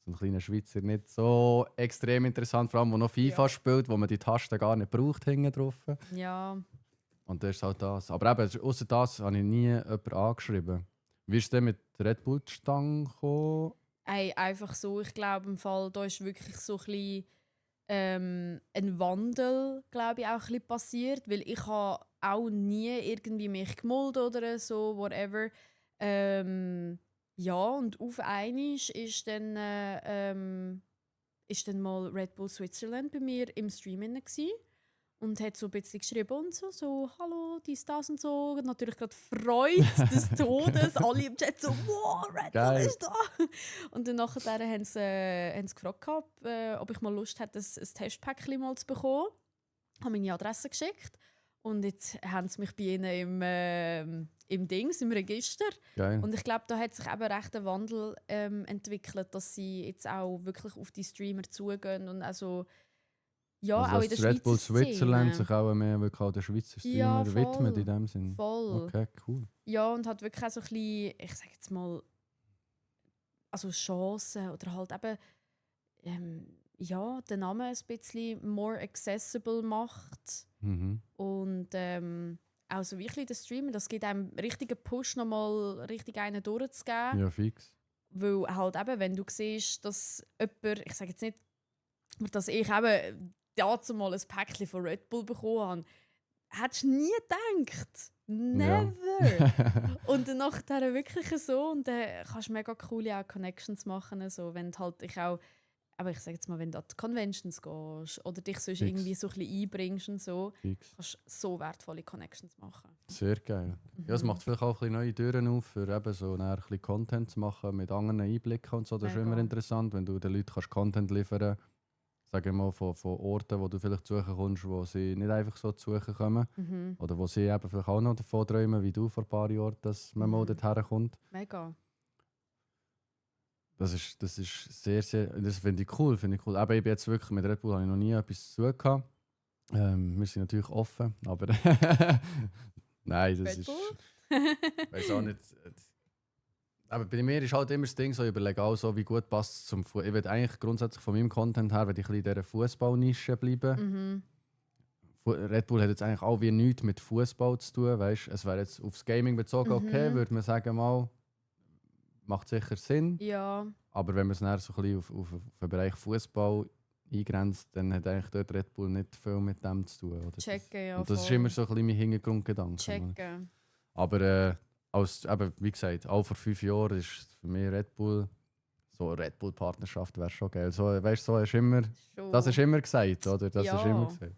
so ein kleiner Schweizer nicht so extrem interessant, vor allem, der noch FIFA spielt, wo man die Tasten gar nicht braucht, hinten drauf. Ja. Und das ist halt das. Aber eben, außer das habe ich nie jemanden angeschrieben. Wie ist denn mit Red Bull zustande gekommen? Ey, einfach so, ich glaube im Fall, da ist wirklich so ein bisschen, ein Wandel, glaube ich, auch ein bisschen passiert, weil ich habe auch nie irgendwie mich gemolden oder so, whatever. Ja, und auf einmal ist dann mal Red Bull Switzerland bei mir im Stream gsi und hat so ein bisschen geschrieben und so «Hallo, dies, das und so». Und natürlich gerade Freude des Todes, alle im Chat so «Wow, Red Bull ist da!» Und dann nachher haben sie gefragt, ob ich mal Lust hätte, ein Testpäckchen mal zu bekommen. Ich habe meine Adresse geschickt und jetzt haben sie mich bei ihnen im Register. Geil. Und ich glaube, da hat sich eben recht ein Wandel entwickelt, dass sie jetzt auch wirklich auf die Streamer zugehen und also ja, also auch in der Red Schweizer Bull Switzerland Szene. sich auch mehr wirklich auch der Schweizer Streamer Ja, voll. widmet in dem Sinn. Voll. Okay, cool. Ja, und hat wirklich auch so ein bisschen, ich sage jetzt mal, also Chancen oder halt eben ja, den Namen ein bisschen more accessible macht. Und auch so wirklich den Streamer, das gibt einem richtigen Push, nochmal richtig einen durchzugeben. Ja, fix. Weil halt eben, wenn du siehst, dass jemand, ich sage jetzt nicht, dass ich eben dazu mal ein Päckchen von Red Bull bekommen habe, hättest du nie gedacht. Never! Und dann nachher wirklich so, und dann kannst du mega coole auch Connections machen, so, wenn halt aber ich sage jetzt mal, wenn du an die Conventions gehst oder dich sonst irgendwie so ein bisschen einbringst und so, kannst du so wertvolle Connections machen. Sehr geil. Ja, es macht vielleicht auch ein bisschen neue Türen auf, für eben so ein bisschen Content zu machen mit anderen Einblicken und so. Das ist immer interessant, wenn du den Leuten kannst Content liefern kannst, sage ich mal, von Orten, wo du vielleicht zu suchen kommst, wo sie nicht einfach so zu suchen kommen. Oder wo sie eben vielleicht auch noch davon träumen, wie du vor ein paar Jahren, dass man mal dorthin kommt. Mega. Das ist sehr, sehr, das finde ich cool. Aber ich bin jetzt wirklich, mit Red Bull habe ich noch nie etwas zu tun gehabt. Wir sind natürlich offen, aber nein, das Red ist... Bull? Ich weiß auch nicht. Aber bei mir ist halt immer das Ding so, ich überlege auch so, wie gut passt es zum Fußball. Ich will eigentlich grundsätzlich von meinem Content her, will ich ein bisschen in dieser Fußballnische bleiben. Red Bull hat jetzt eigentlich auch wie nichts mit Fußball zu tun, weißt? Es wäre jetzt aufs Gaming bezogen, okay, würde man sagen mal, macht sicher Sinn. Ja. Aber wenn man es dann so ein bisschen auf den Bereich Fußball eingrenzt, dann hat eigentlich dort Red Bull nicht viel mit dem zu tun. Oder? Checken, ja. Und das voll. ist immer so ein bisschen mein Hintergrundgedanke. Checken. Aber wie gesagt, auch vor 5 Jahren ist für mich Red Bull, so eine Red Bull-Partnerschaft wäre schon geil. So, weißt, so ist immer, das ist immer gesagt, oder? Das ist immer gesagt.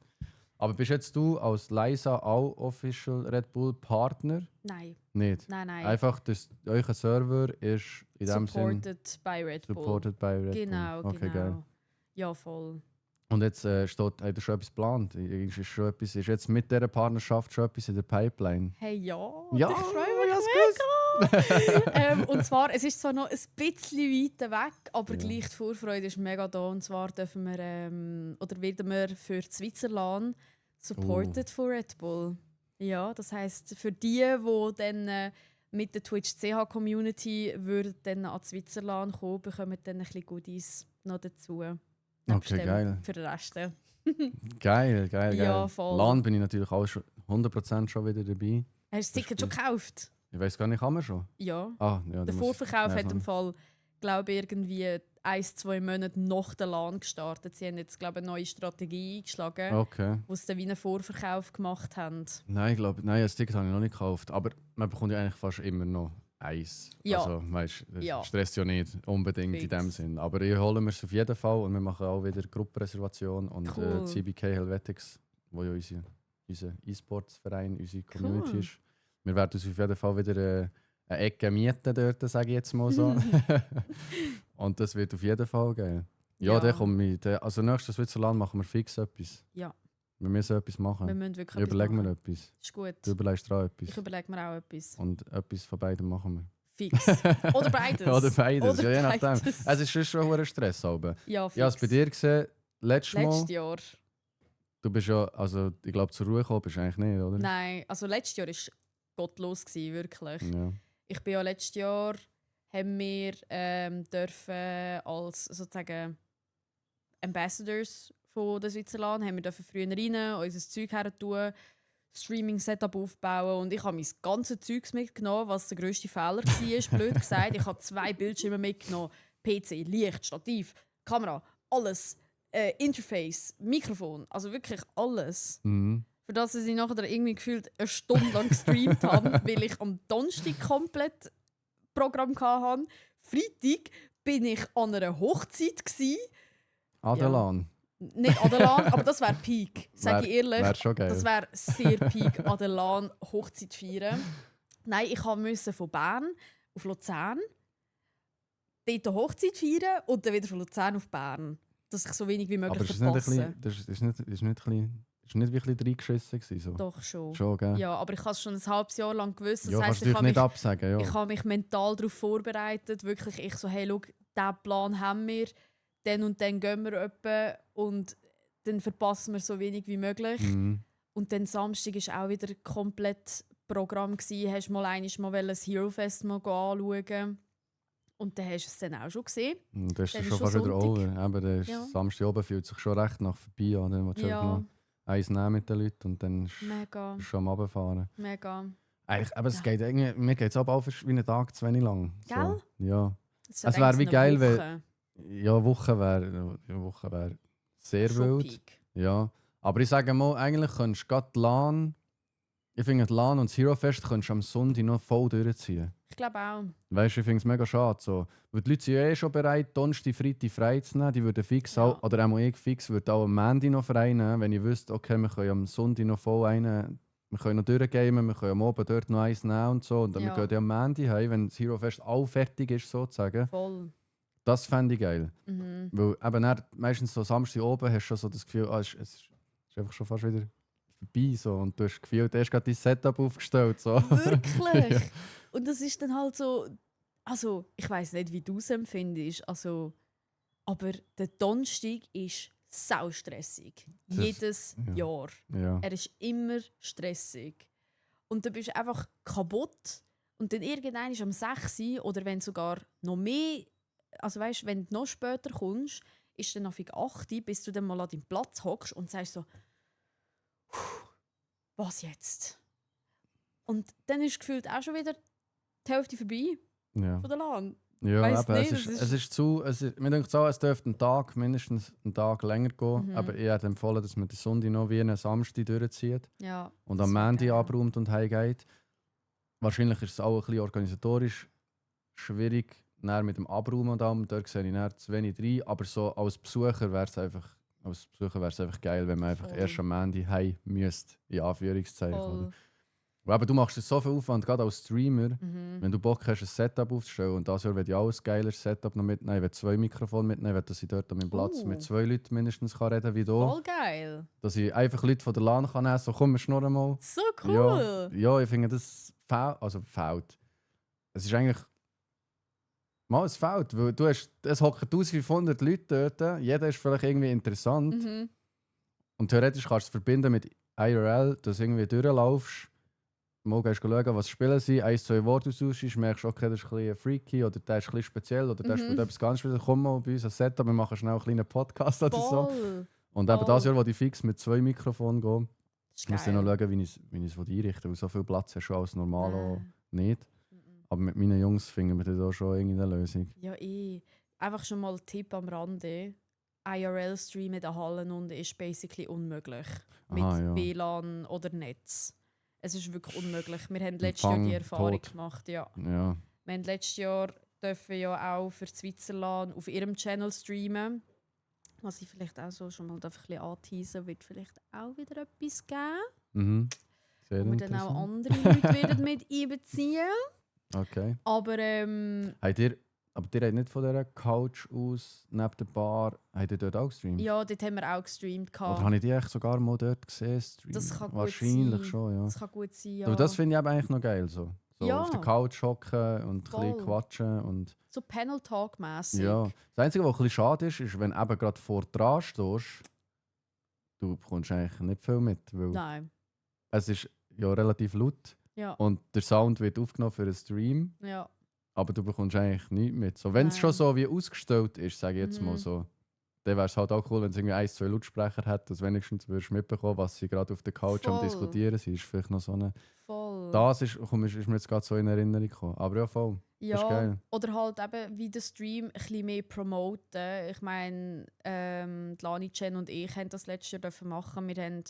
Aber bist jetzt du als Liza auch Official Red Bull Partner? Nein. Nicht? Nein. Einfach, dass euer Server ist in dem Sinn Supported by Red Bull. supported by Red Genau, Bull. Okay, genau. geil. Ja, voll. Und jetzt habt ihr schon etwas geplant? Ist jetzt mit dieser Partnerschaft schon etwas in der Pipeline? Hey, ja. Ja, ich freue mich mega. Und zwar, es ist zwar noch ein bisschen weiter weg, aber gleich die Vorfreude ist mega da. Und zwar dürfen wir, werden wir für die Schweizerland supported von Red Bull. Ja, das heisst, für die dann mit der Twitch CH Community würden dann an die Schweizerland kommen, bekommen dann ein bisschen Goodies noch dazu. Okay, geil. Für den Rest. Geil. Ja, voll. LAN bin ich natürlich auch schon 100% schon wieder dabei. Hast du das Ticket schon gekauft? Ich weiß gar nicht, kann man schon? Ja. Ja, Der Vorverkauf hat im Fall, glaube ich, irgendwie 1-2 Monate nach der LAN gestartet. Sie haben jetzt, glaube ich, eine neue Strategie eingeschlagen, okay. wo sie dann wie einen Vorverkauf gemacht haben. Nein, das Ticket habe ich noch nicht gekauft. Aber man bekommt ja eigentlich fast immer noch Eis. Ja. Also, weißt, das Ja. stresst ja nicht unbedingt Fix. in dem Sinn. Aber ich hole mir es auf jeden Fall und wir machen auch wieder Gruppenreservation und Cool. CBK Helvetics, wo ja unser E-Sports-Verein, unsere Community Cool. ist. Wir werden uns auf jeden Fall wieder eine Ecke mieten dort, sage ich jetzt mal so. Und das wird auf jeden Fall geil. Ja, Ja. dann komme ich. Also nächstes Switzerland machen wir fix etwas. Ja. Wir müssen etwas machen. Wir müssen wirklich Ich überlege mir machen. etwas. Ist gut. Du überlegst dir auch Ich etwas. überlege mir auch etwas. Und etwas von beiden machen wir. Fix. Oder beides. Oder beides, Oder ja, je nachdem. beides. Es ist schon ein Stress. Aber. Ja, fix. Ich habe es bei dir gesehen, letztes Mal. Letztes Jahr. Du bist ja, also ich glaube, zur Ruhe gekommen bist du eigentlich nicht, oder? Nein, also letztes Jahr war gottlos, wirklich. Ja. Ich bin ja letztes Jahr, haben wir dürfen als sozusagen Ambassadors von der Switzerland, haben wir dürfen früher rein, unser Zeug her tun, Streaming-Setup aufbauen und ich habe mein ganzes Zeugs mitgenommen, was der grösste Fehler war, blöd gesagt. Ich habe 2 Bildschirme mitgenommen, PC, Licht, Stativ, Kamera, alles, Interface, Mikrofon, also wirklich alles. Mhm. Für das dass ich nachher irgendwie gefühlt eine Stunde lang gestreamt habe, weil ich am Donnerstag komplett Programm hatte. Freitag bin ich an einer Hochzeit gsi. Adelan. Nicht Adelan, aber das wäre Peak, sage ich ehrlich. Wäre schon geil. Das wäre sehr Peak, Adelan Hochzeit feiern. Nein, ich musste von Bern auf Luzern, dort eine Hochzeit feiern und dann wieder von Luzern auf Bern. Dass ich so wenig wie möglich Aber ist nicht, verpasse. ist nicht wie ein bisschen reingeschissen gewesen, so? Doch schon. Schon, gell? Ja, aber ich habe es schon ein halbes Jahr lang gewusst. Das Ja, heisst, kannst du natürlich nicht absagen, ja. ich habe mich mental darauf vorbereitet. Wirklich, ich so, hey, schau, diesen Plan haben wir. Dann und dann gehen wir etwa und dann verpassen wir so wenig wie möglich. Mhm. Und dann Samstag war auch wieder komplett Programm. Hast mal das Hero Fest mal anschauen. Und dann hast du es dann auch schon gesehen. Und das Dann ist ist schon schon fast wieder Sonntag. over. Eben, der Ja. Samstag oben fühlt sich schon recht nach vorbei an. Dann willst du einfach Ja, noch eins nehmen mit den Leuten und dann mega, schon am Runterfahren. mega. Eigentlich, aber es Ja. geht irgendwie, mir geht es aber auch wie einen Tag zu wenig lang. So. Gell? Ja. Es Es wäre wie geil, wenn- wenn Ja, Woche wäre sehr wild. Peak. Ja. Aber ich sage mal, eigentlich könntest du gerade die LAN, ich finde die LAN und das Hero Fest könntest du am Sonntag noch voll durchziehen. Ich glaube auch. Weißt du, ich finde es mega schade. So. Weil die Leute sind ja schon bereit, Donnerstag, Freitag frei zu nehmen. Die würden fix Ja. auch, oder auch ich fix, würde auch am Montag noch frei nehmen, wenn ich wüsste, okay, wir können am Sonntag noch voll einen, wir können noch durchgehen, wir können am Abend dort noch eins nehmen und so. Und dann Ja. wir gehen ja am Montag heim, wenn das Hero Fest auch fertig ist, sozusagen. Voll. Das fände ich geil. Mhm. Weil eben dann, meistens so Samstag oben hast du schon so das Gefühl, es ist einfach schon fast wieder vorbei. So. Und du hast das Gefühl, du hast gerade dein Setup aufgestellt. So. Wirklich. Und das ist dann halt so. Also, ich weiß nicht, wie du es empfindest. Also, aber der Donnerstag ist sau stressig. Das- Jedes ja. Jahr. Ja. Er ist immer stressig. Und dann bist du einfach kaputt. Und dann irgendwann ist am 6 Uhr oder wenn sogar noch mehr, also weißt, wenn du noch später kommst, ist dann auf 8 Uhr, bis du dann mal an deinem Platz hockst und sagst so, «Puh, was jetzt?» Und dann ist gefühlt auch schon wieder die Hälfte vorbei Ja. von der LAN. Ja, Weiss eben, nicht, es ist zu. Mir denkt auch, es dürfte mindestens einen Tag länger gehen. Mhm. Aber ich hätte empfohlen, dass man den Sonntag noch wie einen Samstag durchzieht Ja, und das am wär Montag geil. abräumt und heimgeht. Wahrscheinlich ist es auch ein bisschen organisatorisch schwierig, dann mit dem Abräumen und allem. Dort sehe ich dann zu wenig rein. Aber so als Besucher wäre es einfach, geil, wenn man einfach Voll. erst am Montag heim müsste, in Anführungszeichen. Voll. Oder? Aber du machst so viel Aufwand, gerade als Streamer. Mhm. Wenn du Bock hast, ein Setup aufzustellen, und das Jahr werde ich auch ein geiles Setup noch mitnehmen, ich werde 2 Mikrofone mitnehmen, dass ich dort an meinem Platz mit 2 Leuten mindestens kann reden wie du. Voll geil. Dass ich einfach Leute von der LAN kann nehmen, so komm, wir schnurren mal. So cool. Ja, ich finde das fehlt. Es ist eigentlich... Mal, es fehlt, weil es hocken 1500 Leute dort, jeder ist vielleicht irgendwie interessant. Mhm. Und theoretisch kannst du es verbinden mit IRL, dass du irgendwie durchlaufst. Mal gehst du schauen, was spielen sie, 1-2 Worte austauschst, merkst du, okay, das ist ein bisschen freaky oder der ist ein bisschen speziell oder der spielt etwas ganz Spezielles. Komm mal bei uns als Setup, wir machen schnell einen kleinen Podcast oder so. Voll. Und eben voll. das Jahr, wo ich fix mit 2 Mikrofonen gehe, Das ist muss ich noch geil. schauen, wie ich es einrichten will, weil so viel Platz hast du als Normalo Äh. nicht. Aber mit meinen Jungs finden wir da schon irgendeine Lösung. Ja, einfach schon mal ein Tipp am Rande. IRL-Stream in den Hallen und ist basically unmöglich. Mit Aha, ja. WLAN oder Netz. Es ist wirklich unmöglich. Wir haben letztes Jahr die Empfang Erfahrung tot. gemacht. Ja. Ja, Wir haben letztes Jahr dürfen ja auch für Switzerland auf ihrem Channel streamen. Was ich vielleicht auch so schon mal ein bisschen anteasen, wird vielleicht auch wieder etwas geben. Mhm. Sehr Wo wir dann auch interessant. andere Leute werden mit einbeziehen. Okay. Aber Habt ihr habt nicht von dieser Couch aus, neben der Bar, habt ihr dort auch gestreamt? ja, dort haben wir auch gestreamt. Oder habe ich die echt sogar mal dort gesehen? Streamen? Das kann gut Wahrscheinlich sein. schon, ja. Das kann gut sein, ja. Aber das finde ich eben eigentlich noch geil. So Ja. auf der Couch hocken und ein bisschen Voll. quatschen. Und So Panel-Talk-mässig. ja. Das Einzige, was ein bisschen schade ist, ist, wenn du eben gerade vor dran stehst, du bekommst eigentlich nicht viel mit. Weil Nein. es ist ja relativ laut Ja. und der Sound wird aufgenommen für einen Stream, Ja. aber du bekommst eigentlich nichts mit. So, wenn es Nein. schon so wie ausgestellt ist, sage ich jetzt mal Mhm. so, dann wäre es halt auch cool, wenn es irgendwie 1, 2 Lautsprecher hat, dass wenigstens würdest du mitbekommen, was sie gerade auf der Couch am Voll. Diskutieren sind. Ist vielleicht noch so eine... Voll. Das ist mir jetzt gerade so in Erinnerung gekommen. Aber ja, voll. Das ist Ja, geil. oder halt eben wie der Stream ein bisschen mehr promoten. Ich meine, die Lani, Jen und ich haben das letztes Jahr dürfen machen. Wir haben,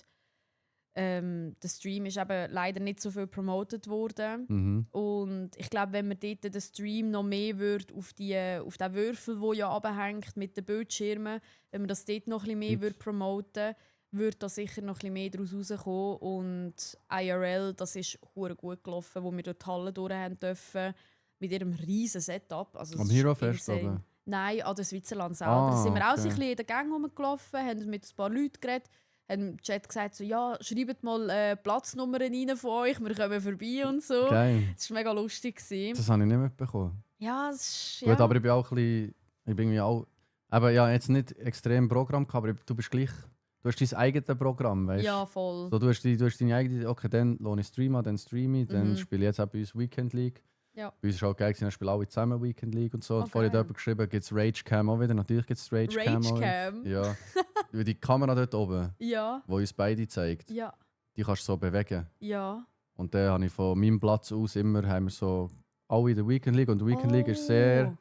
der Stream ist eben leider nicht so viel promotet worden. Mhm. Und ich glaube, wenn man dort den Stream noch mehr würde auf den Würfel, der ja abhängt mit den Bildschirmen, wenn man das dort noch ein bisschen mehr würde promoten, würde da sicher noch ein bisschen mehr daraus rauskommen. Und IRL, das ist hure gut gelaufen, wo wir durch die Halle durch haben dürfen, mit ihrem riesen Setup. Also, Am es ist Hero Fest insane. oben? Nein, an der Switzerland selber. Ah, Da sind wir auch so ein okay. bisschen in den Gang rumgelaufen, haben mit ein paar Leuten geredet, haben im Chat gesagt, so, ja, schreibt mal Platznummern rein von euch, wir kommen vorbei und so. Geil. Das war mega lustig. Das habe ich nicht mitbekommen. Ja, das ist... Gut, aber ich bin auch ein bisschen... Ich bin irgendwie auch... Aber ja, jetzt nicht extrem Programm gehabt, aber du bist gleich... Du hast dein eigenes Programm, weißt du? ja, voll. So, du hast deine eigene... Okay, dann lohne ich Streamer, dann streame ich, dann Mhm. spiele ich jetzt auch bei uns Weekend League. Ja. Bei uns ist auch geil, dann spielen alle zusammen Weekend League und so. Oh, Vorhin hat geil. jemand geschrieben, gibt es Ragecam auch wieder? Natürlich gibt es Ragecam auch wieder. Ragecam. Ja. Weil die Kamera dort oben, Ja, die uns beide zeigt, ja, die kannst du so bewegen. ja. Und dann habe ich von meinem Platz aus immer haben wir so alle in der Weekend League. Und die Weekend League ist sehr... Oh.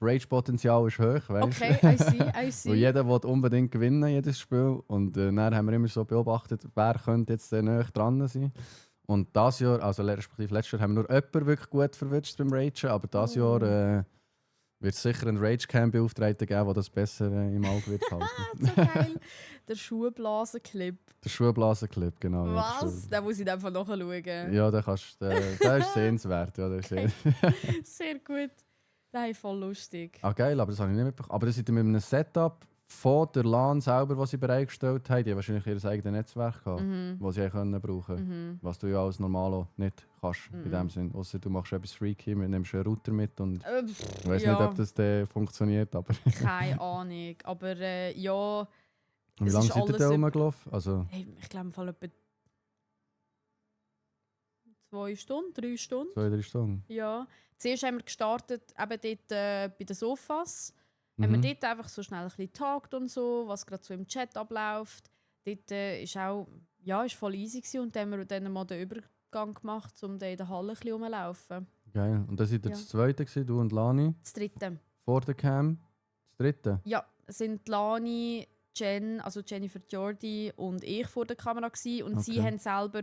Das Rage-Potenzial ist hoch, weißt Okay, I see, I Weil see. jeder will unbedingt gewinnen, jedes Spiel. Und dann haben wir immer so beobachtet, wer könnte jetzt näher dran sein. Und dieses Jahr, also respektive letztes Jahr, haben wir nur jemanden wirklich gut verwünscht beim Ragen. Aber dieses Jahr wird es sicher einen Rage-Cam-Beauftragten geben, der das besser im Auge wird halten. So geil. Der Schuhblasen-Clip. Der Schuhblasen-Clip, genau. ja, der Was? Den muss ich einfach nachschauen. Ja, der ist sehenswert. Ja, der ist Okay. sehenswert. Sehr gut. Nein, voll lustig. Ah, geil, aber das habe ich nicht mitbekommen. Aber das sind mit einem Setup von der LAN selber, das sie bereitgestellt haben. Die haben wahrscheinlich ihr eigenes Netzwerk gehabt, das sie können brauchen können. Was du ja als Normalo nicht kannst, in dem Sinn. Außer du machst etwas freaky, nimmst einen Router mit und ich weiß ja, nicht, ob das funktioniert. Aber keine Ahnung. Aber ja, wie es lange ist seid ihr alles da über- rumgelaufen? Also hey, ich glaube im Fall etwa 2 Stunden, 3 Stunden. 2, 3 Stunden. Ja. Zuerst haben wir gestartet eben dort bei den Sofas. Mhm. Haben wir dort einfach so schnell ein bisschen getagt und so, was gerade so im Chat abläuft. Dort ist auch, ja, ist voll easy gewesen. Und dann haben wir dann mal den Übergang gemacht, um dann in der Halle ein bisschen rumzulaufen. Geil. Und dann seid ihr Ja. das Zweite gewesen, du und Lani, Das dritte. vor der Cam. Das Dritte? Ja, es sind Lani, Jen, also Jennifer Jordi und ich vor der Kamera gewesen. Und sie Okay. haben selber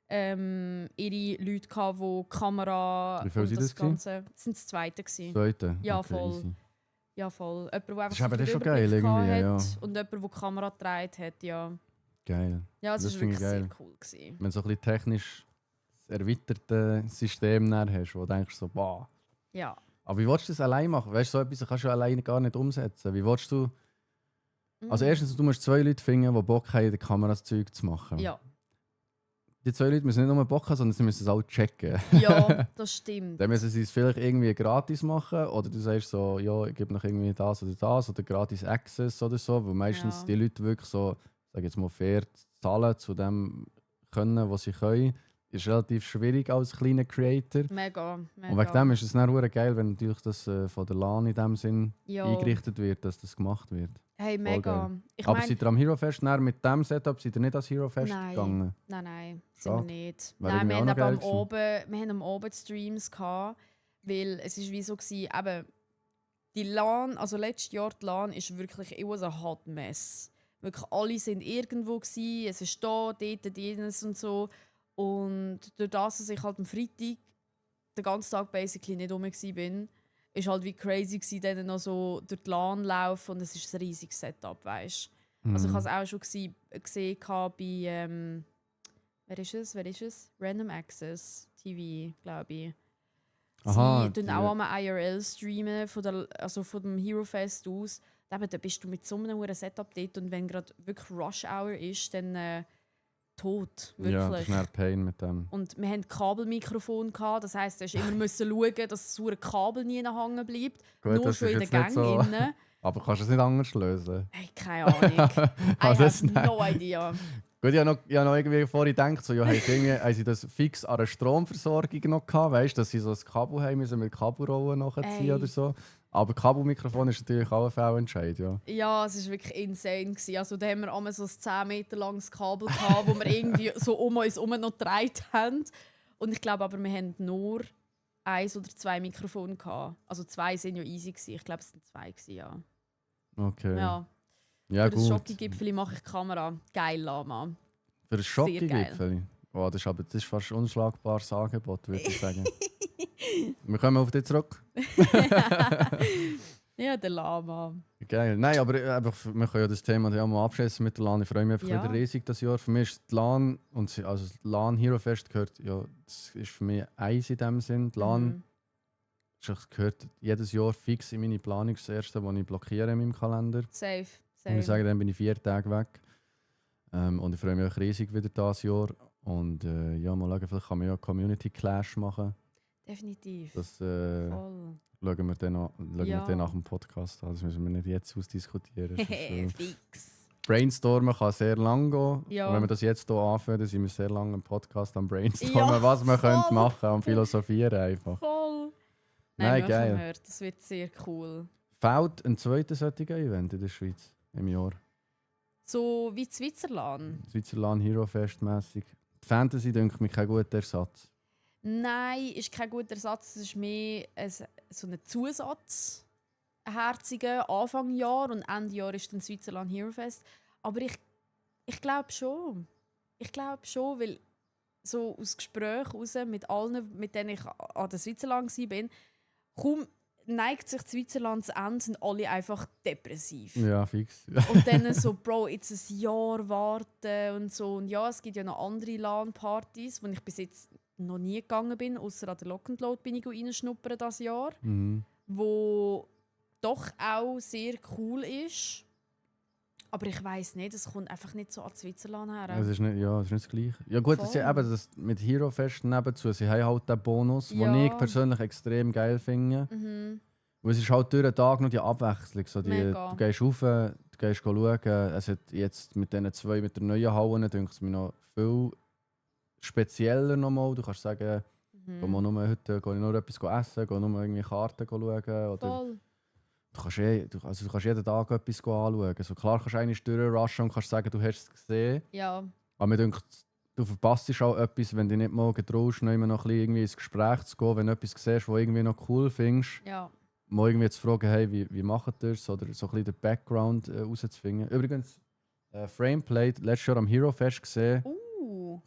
ihre Leute gehabt, die die Kamera Wie viele und sind das das gewesen? Ganze... Das sind das Zweite gewesen. Zweite? Ja, Okay, voll. easy. Ja, voll. Jemand, der einfach ist aber den das schon Überblick geil, gehabt irgendwie, hat ja. und jemand, der die Kamera getragen hat, ja. Geil. Ja, es Das war finde wirklich ich sehr geil. cool gewesen. Wenn du so ein bisschen technisch das erweiterte System dann hast, wo du denkst so, boah. Ja. Aber wie willst du das allein machen? Weißt du, so etwas kannst du alleine gar nicht umsetzen. Wie willst du... Also erstens, du musst 2 Leute finden, die Bock haben, in der Kamera das Zeug zu machen. Ja. Die 2 Leute müssen nicht nur Bock haben, sondern sie müssen es auch checken. Ja, das stimmt. Dann müssen sie es vielleicht irgendwie gratis machen oder du sagst so, ja, ich gebe noch irgendwie das oder gratis Access oder so, weil meistens Ja. die Leute wirklich so, sag jetzt mal fair zahlen zu dem können, was sie können, ist relativ schwierig als kleiner Creator. Mega, mega. Und wegen dem ist es dann verdammt geil, wenn natürlich das von der LAN in dem Sinn ja. eingerichtet wird, dass das gemacht wird. Hey, mega. Ich Aber meine, seid ihr am Hero Fest dann mit dem Setup seid ihr nicht als Hero Fest Nein. gegangen? nein, sind wir Schade. nicht. Wäre Nein, wir irgendwie haben, auch aber noch geil wir haben am Abend Streams gehabt, weil es ist wie so gewesen, eben, die LAN, also letztes Jahr die LAN ist wirklich, it was a hot mess. Wirklich alle sind irgendwo gewesen, es ist da, dort, jenes und so. Und durch das, dass ich halt am Freitag den ganzen Tag basically nicht rum war, ist halt wie crazy gewesen, dann noch so durch die LAN laufen und es ist ein riesiges Setup, weißt. Also ich habe es auch schon gesehen bei wer ist es? Random Access TV, glaube ich. Sie tun auch einmal IRL streamen von dem Hero Fest aus. Da bist du mit so einem Setup dort und wenn gerade wirklich Rush Hour ist, dann tot. Wirklich. Ja, das ist ein Pain mit dem. Und wir hatten Kabelmikrofon, das heisst, du musst immer schauen, dass das Kabel nie hängen bleibt. Gut, nur das schon ist in der jetzt Gang nicht so. innen. Aber kannst du es nicht anders lösen? Hey, keine Ahnung. I have no idea. Gut, ich habe noch irgendwie vorhin gedacht, so, ja, haben sie das fix an einer Stromversorgung noch gehabt, weißt, dass sie so ein Kabel haben müssen mit Kabelrollen nachziehen oder so. Aber Kabelmikrofon ist natürlich auch ein Fehlentscheid, ja. Ja, es war wirklich insane gewesen. Also da haben wir einmal so ein 10 Meter langes Kabel gehabt, wo wir irgendwie so um uns herum noch gedreht haben. Und ich glaube aber, wir haben nur 1 oder 2 Mikrofone gehabt. Also 2 sind ja easy gewesen. Ich glaube, es waren 2 gewesen, ja. Okay. Ja. Ja, Für gut. das Schocki-Gipfeli mache ich die Kamera. Geil, Lama. Für das Schocki-Gipfeli? Oh, das ist fast ein unschlagbares Angebot, würde ich sagen. Wir kommen auf dich zurück. Ja, der Lama. Geil. Nein, aber einfach, wir können ja das Thema ja mal abschließen mit der LAN. Ich freue mich einfach wieder riesig das Jahr. Für mich ist die LAN, also das LAN Hero Fest gehört, ja, das ist für mich eins in dem Sinn. Die LAN gehört jedes Jahr fix in meine Planung. Das erste, was ich blockiere in meinem Kalender. Safe. Ich muss sagen, dann bin ich 4 Tage weg. Und ich freue mich auch riesig wieder dieses Jahr. Und ja, mal schauen, vielleicht kann man ja Community Clash machen. Definitiv. Das Voll. schauen wir dann nach dem Podcast an. Das müssen wir nicht jetzt ausdiskutieren. Fix. Brainstormen kann sehr lang gehen. Ja. Und wenn wir das jetzt hier anfangen, dann sind wir sehr lange im Podcast am Brainstormen, Ja, was wir voll. können machen am Philosophieren einfach. Voll. Nein, geil. Gehört. Das wird sehr cool. Fehlt ein zweites solches Event in der Schweiz im Jahr? So wie Switzerland? Switzerland Hero Fest mässig. Die Fantasy denke mir kein guter Ersatz. Nein, ist kein guter Ersatz. Es ist mehr so ein Zusatz. Ein herziger Anfangjahr und Ende Jahr ist dann Switzerland Hero Fest. Aber ich glaube schon. Ich glaube schon, weil so aus Gesprächen raus mit allen, mit denen ich an der Switzerland war, kaum neigt sich Switzerland zu Ende, sind alle einfach depressiv. Ja, fix. Und dann so, Bro, jetzt ein Jahr warten und so. Und ja, es gibt ja noch andere LAN-Partys, wo ich bis jetzt noch nie gegangen bin, außer an der Lock and Load bin ich reinschnuppern dieses Jahr. Wo doch auch sehr cool ist. Aber ich weiss nicht, es kommt einfach nicht so an Switzerland her. Es ist nicht, ja, es ist nicht das Gleiche. Ja gut, das ist ja eben das mit Hero Fest nebenzu. Sie haben halt den Bonus, den ich persönlich extrem geil finde. Weil es ist halt durch den Tag noch die Abwechslung. So du gehst rauf, du gehst schauen. Es hat jetzt mit diesen 2 mit der neuen Halle, denke ich, mir noch viel spezieller nochmal. Du kannst sagen, heute gehe ich nur etwas essen, gehe nur irgendwie Karten schauen. Oder Voll. du kannst jeden Tag etwas anschauen. So, klar kannst du eigentlich durchrushen und kannst sagen, du hast es gesehen. Ja. Aber mir denkt, du verpasst auch etwas, wenn du nicht mal getraust, noch ein bisschen irgendwie ins Gespräch zu gehen, wenn du etwas siehst, was du irgendwie noch cool findest. Ja. Mal irgendwie zu fragen, hey, wie macht ihr das? Oder so ein bisschen den Background rauszufinden. Übrigens, Frameplate, letztes Jahr am Hero Fest gesehen.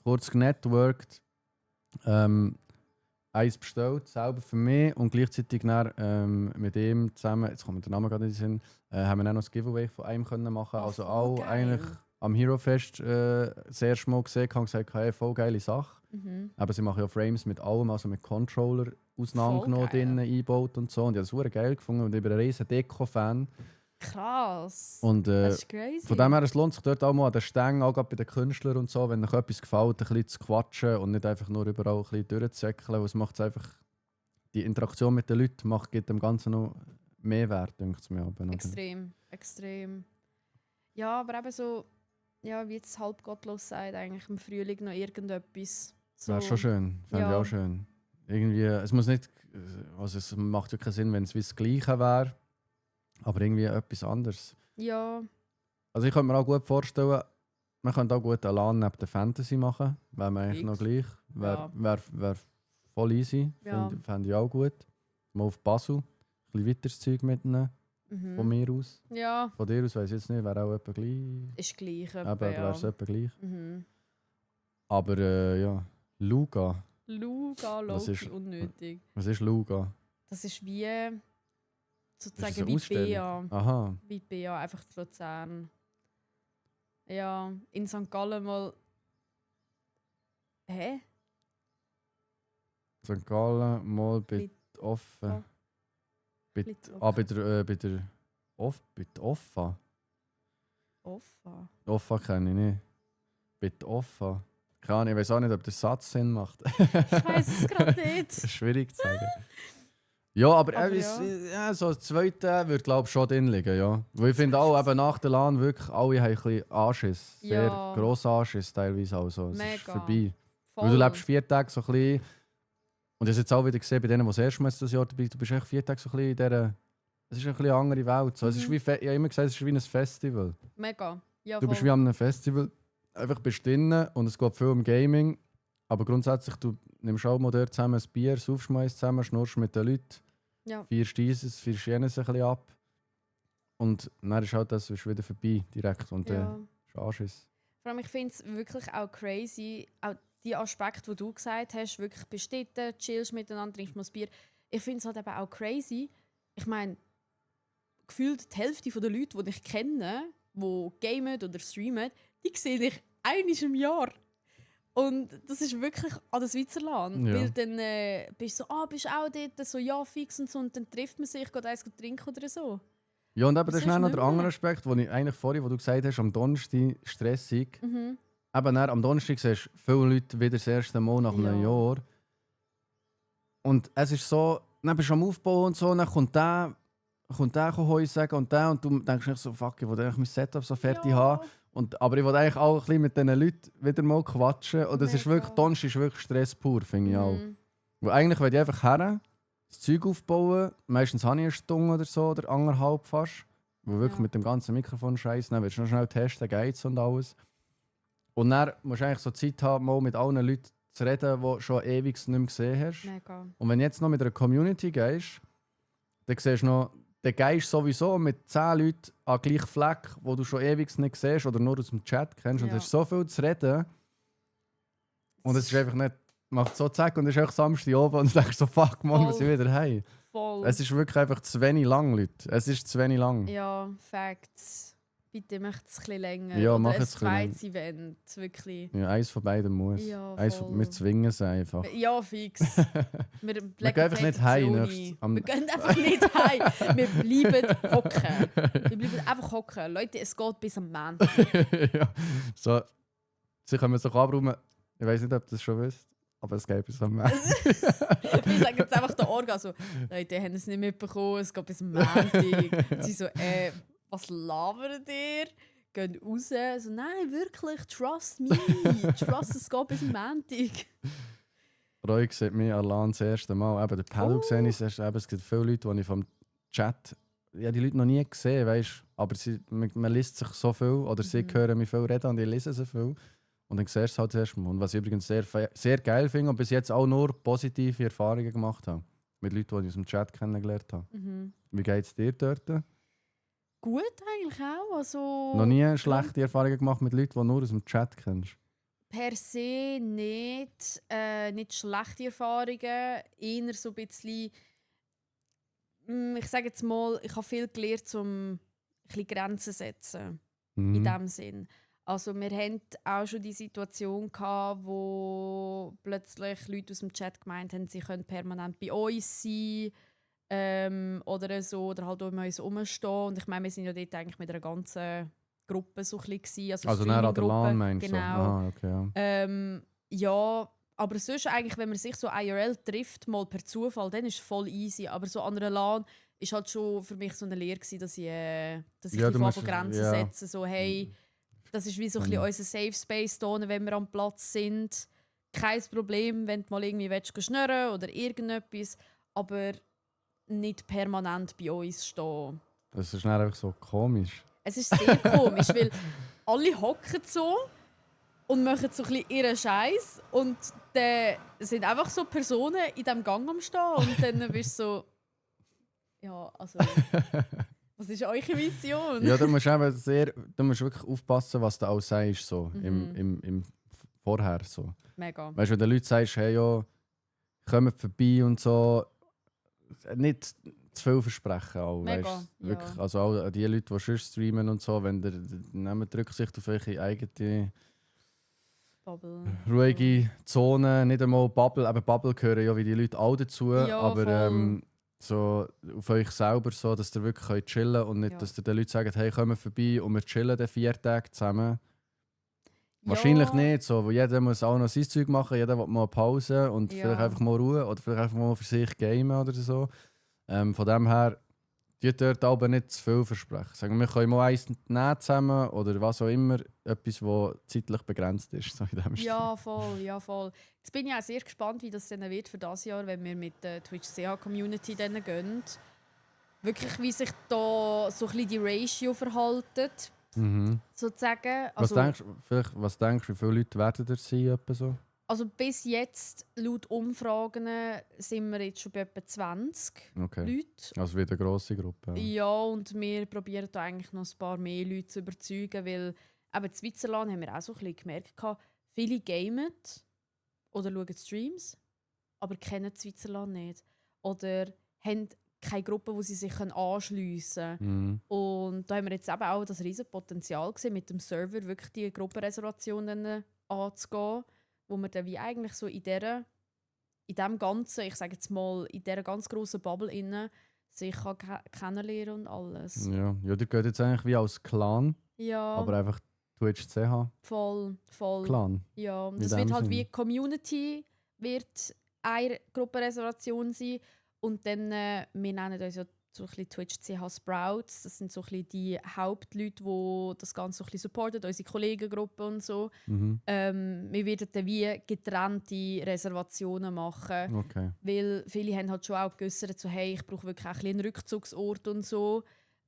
Kurz genetworked. Eins bestellt, selber für mich. Und gleichzeitig dann, mit ihm zusammen, jetzt kommt mir der Name gerade nicht in den Sinn, haben wir dann noch das Giveaway von einem können machen. Also auch geil. eigentlich am Hero Fest das erste Mal gesehen und gesagt, hey, voll geile Sache. Aber sie machen ja Frames mit allem, also mit Controller auseinandergenommen, drinnen eingebaut und so. Und ich habe das super geil gefunden und ich bin ein riesen Deko-Fan. Krass. Und das ist crazy. von dem her, es lohnt sich dort auch mal an den Stängen, auch bei den Künstlern und so, wenn euch etwas gefällt, ein bisschen zu quatschen und nicht einfach nur überall ein bisschen durchzuzäckeln. Es macht einfach, die Interaktion mit den Leuten gibt dem Ganzen noch mehr Wert, denke ich mir. Extrem, extrem. Ja, aber eben so, ja, wie jetzt halb gottlos sagt, eigentlich im Frühling noch irgendetwas. So. Wäre schon schön, fände ich auch schön. Irgendwie, es muss nicht, also es macht ja keinen Sinn, wenn es wie das Gleiche wäre, aber irgendwie etwas anderes. Ja. Also ich könnte mir auch gut vorstellen, man könnte auch gut allein neben der Fantasy machen, wäre mir eigentlich noch gleich. Wäre voll easy, fände ich auch gut. Mal auf Basel, ein bisschen weiteres Zeug mitnehmen, von mir aus. Ja. Von dir aus weiss ich jetzt nicht, wäre auch etwa gleich. Ist gleich. Aber wäre es etwa gleich. Mhm. Aber ja, Luga. Luga, Was ist- Loki, unnötig. Was ist Luga? Das ist wie Ist das sozusagen eine wie Ausstellung? Bea. Aha. Wie Bea, einfach zu Luzern. Ja, in St. Gallen mal. Hä? St. Gallen, mal bei Blit- offen. Oh. Bei, Blitzlock. bei der Offa. Offa. Offa kenne ich nicht. Bei der Offa. Keine Ahnung, ich weiß auch nicht, ob der Satz Sinn macht. Ich weiß es gerade Das nicht. ist schwierig zu sagen. Ja, aber, Aber ja, so das Zweite würde glaube ich schon drin liegen, ja. Weil ich finde auch, eben nach der LAN wirklich, alle haben ein bisschen Anschiss. Sehr Ja. grosser Anschiss teilweise auch so. Es ist Mega. vorbei. Voll. Weil du lebst 4 Tage so ein bisschen... Und ich habe jetzt auch wieder gesehen, bei denen, die das erste Mal das Jahr dabei sind, du bist echt 4 Tage so ein bisschen in dieser... Es ist ein bisschen eine andere Welt. So. Es ist wie, ich habe immer gesagt, es ist wie ein Festival. Mega. Ja, Du bist voll. wie an einem Festival, einfach bist drinnen und es geht viel um Gaming. Aber grundsätzlich, du nimmst auch mal dort zusammen ein Bier, saufst mal eins zusammen, schnurrst mit den Leuten, Ja. feierst dieses, feierst jenes ein bisschen ab. Und dann ist halt das ist wieder vorbei, direkt. Und Ja. dann ist Anschiss. Vor allem, ich finde es wirklich auch crazy, auch die Aspekte, die du gesagt hast, wirklich bist dort, chillst miteinander, trinkst mal ein Bier. Ich finde es halt eben auch crazy. Ich meine, gefühlt die Hälfte der Leute, die ich kenne, die gamen oder streamen, die sehe ich einmal im Jahr. Und das ist wirklich an der Switzerland. Ja. Weil dann bist du so, bist du auch dort, so ja, fix und so, und dann trifft man sich, geht eins trinken oder so. Ja, und eben, Das das ist ist dann noch nicht der mehr. andere Aspekt, wo ich eigentlich vorhin, wo du gesagt hast, am Donnerstag stressig. Mhm. Eben dann, am Donnerstag siehst du viele Leute wieder das erste Mal nach einem Ja. Jahr. Und es ist so, dann bist du am Aufbauen und so, dann kommt der Heu sagen und der und du denkst nicht so, fuck, ich will eigentlich mein Setup so fertig haben. Aber ich will eigentlich auch ein bisschen mit diesen Leuten wieder mal quatschen. Und es ist Mega. wirklich, Donnerstag ist wirklich Stress pur, finde ich auch. Mhm. Weil eigentlich will ich einfach her, das Zeug aufbauen. Meistens habe ich eine Stunde oder so, oder 1,5 fast. Weil wirklich Ja. mit dem ganzen Mikrofon-Scheiß, dann willst du noch schnell testen, geht's und alles. Und dann musst du eigentlich so Zeit haben, mal mit allen Leuten zu reden, die du schon ewig nicht mehr gesehen hast. Mega. Und wenn du jetzt noch mit einer Community gehst, dann siehst du noch, dann gehst du sowieso mit 10 Leuten an den gleichen Fleck, wo du schon ewig nicht siehst oder nur aus dem Chat kennst. Und Ja. es ist so viel zu reden. Und es ist einfach nicht, macht so zack und es ist einfach Samstag oben und du denkst so, fuck, morgen muss ich Voll. wieder heim. Voll. Es ist wirklich einfach zu wenig lang, Leute. Es ist zu wenig lang. Ja, Facts. Bitte macht es ein bisschen länger. Ja, Oder mach ein es ein bisschen zweites Event, wirklich. Ja, eins von beiden muss. Ja, Wir voll. zwingen es einfach. Ja, fix. Wir Wir legen gehen einfach nicht heim. Präsentation nächstes- ein. Wir gehen einfach nicht heim. Wir bleiben hocken. Wir bleiben einfach hocken. Leute, es geht bis am Montag. Ja. So, sie können sich abräumen. Ich weiß nicht, ob ihr das schon wisst, aber es geht bis am Ende. Wir sagen jetzt einfach den Orga so, Leute, haben es nicht mitbekommen, es geht bis am Montag. Sie so, was labert ihr? Gehen raus. So, nein, wirklich, trust me. Trust, es geht bis am Montag. Roy sieht mich allein das erste Mal. Eben, der Pedro Oh. sehe ich das erste Mal. Eben, es gibt viele Leute, die ich vom Chat... Ich habe die Leute noch nie gesehen, weißt, aber man liest sich so viel oder sie hören mich viel reden und ich lese so viel. Und dann siehst du es halt das erste Mal. Und was ich übrigens sehr geil finde und bis jetzt auch nur positive Erfahrungen gemacht habe. Mit Leuten, die ich aus dem Chat kennengelernt habe. Mhm. Wie geht es dir dort? Gut eigentlich auch. Also, Noch nie schlechte Erfahrungen gemacht mit Leuten, die du nur aus dem Chat kennst? per se nicht, nicht schlechte Erfahrungen. Eher so ein bisschen, ich sage jetzt mal, ich habe viel gelernt, um ein bisschen Grenzen zu setzen. In Mhm. diesem Sinn. Also wir hatten auch schon die Situation gehabt, wo plötzlich Leute aus dem Chat gemeint haben, sie können permanent bei uns sein oder so, oder halt um uns herumstehen. Und ich meine, wir sind ja dort eigentlich mit einer ganzen Gruppe so ein bisschen, Also näher an der Streaming-Gruppe. LAN meinst du? Genau. Ah, okay, ja. Ja, aber sonst eigentlich, wenn man sich so IRL trifft, mal per Zufall, dann ist es voll easy. Aber so an einer LAN ist halt schon für mich so eine Lehre gewesen, dass ich Ja, ein du bisschen musst- von Grenzen ja. setze. So, hey, das ist wie so ein bisschen unser Safe Space hier, wenn wir am Platz sind. Kein Problem, wenn du mal irgendwie willst, schnurren oder irgendetwas, aber nicht permanent bei uns stehen. Das ist dann einfach so komisch. Es ist sehr komisch, weil alle hocken so und machen so ein bisschen ihren Scheiß und dann sind einfach so Personen in diesem Gang am Stehen und dann bist du so, ja, also, was ist eure Vision? Ja, da musst du eben da musst du wirklich aufpassen, was du auch sagst, so, im Vorher. So. Mega. Weißt du, wenn den Leuten sagst, hey, ja, kommt vorbei und so. Nicht zu viel versprechen. Auch, Mega, weißt, ja. wirklich, also auch die Leute, die schon streamen und so, wenn nehmt Rücksicht auf eure eigene Bubble. ruhige Zone, nicht einmal Bubble. Aber Bubble gehören ja wie die Leute auch dazu. Ja, aber voll. so auf euch selber, so, dass ihr wirklich könnt chillen könnt und nicht, Ja. dass ihr den Leuten sagt, hey, komm vorbei und wir chillen dann 4 Tage zusammen. Wahrscheinlich nicht, so, weil jeder muss auch noch sein Zeug machen, jeder will mal eine Pause und Ja. vielleicht einfach mal Ruhe oder vielleicht einfach mal für sich gamen oder so. Von dem her, die dort aber nicht zu viel versprechen. Sagen wir können mal eins nehmen zusammen oder was auch immer, etwas, das zeitlich begrenzt ist. So in dem Stil. Ja, voll, ja, voll. Jetzt bin ich auch sehr gespannt, wie das dann wird für das Jahr, wenn wir mit der Twitch-CH-Community dann gehen. Wirklich, wie sich da so ein bisschen die Ratio verhaltet, Mhm. sozusagen. Was denkst du, wie viele Leute werden da sein? Etwa so? Also bis jetzt, laut Umfragen, sind wir jetzt schon bei etwa 20 Okay. Leute. Also wieder eine grosse Gruppe. Ja. Ja, und wir probieren da eigentlich noch ein paar mehr Leute zu überzeugen, weil eben in Switzerland haben wir auch so ein bisschen gemerkt, viele gamen oder schauen Streams, aber kennen Switzerland nicht. Oder haben keine Gruppe, wo sie sich anschliessen können. Mhm. Und da haben wir jetzt eben auch das riesen Potenzial gesehen, mit dem Server wirklich die Gruppenreservationen anzugehen, wo man dann wie eigentlich so in dem ganzen, ich sage jetzt mal, in dieser ganz grossen Bubble innen sich kann kennenlernen und alles. Ja, ihr geht jetzt eigentlich wie als Clan, Ja, aber einfach Twitch CH voll. Clan. Ja, und In das dem wird halt Sinn. wie Community wird eine Gruppenreservation sein und dann, wir nennen uns ja so ein bisschen Twitch CH Sprouts, das sind so ein bisschen die Hauptleute, die das Ganze so ein bisschen supporten, unsere Kollegengruppe und so. Mhm. Wir werden dann wie getrennte Reservationen machen, Okay. weil viele haben halt schon auch geäussert, so, hey, ich brauche wirklich auch ein bisschen einen Rückzugsort und so,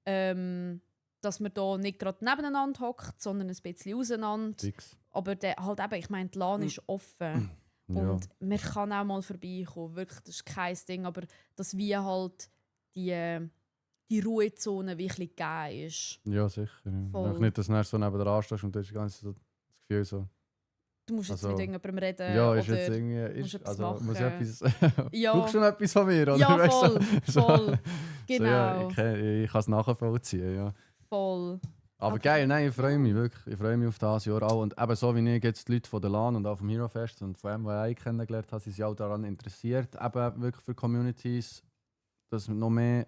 dass man da nicht gerade nebeneinander hockt, sondern ein bisschen auseinander. Fix. Aber halt eben, ich meine, die LAN ist offen Ja. und man kann auch mal vorbeikommen, wirklich, das ist kein Ding, aber dass wie halt die Ruhezone wirklich gegeben ist. Ja, sicher. Ja. Voll. Einfach nicht, dass du so neben dran stehst und du hast die ganze Zeit das Gefühl so. Du musst jetzt Also, mit irgendjemandem reden. Ja, oder ist jetzt irgendwie. musst Ist, etwas also, muss ich machen. etwas. Ja. Brauchst du schon etwas von mir? Oder? Ja, Weißt du, voll, voll. So, ja, Genau. ich kann es nachvollziehen. Ja. Voll. Aber Okay. geil, nein, ich freue mich wirklich. Ich freue mich auf das Jahr auch. Und eben so wie ich jetzt die Leute von der LAN und auch vom Hero Fest und von dem, was ich kennengelernt habe, sind sie auch daran interessiert, eben wirklich für Communities, das noch mehr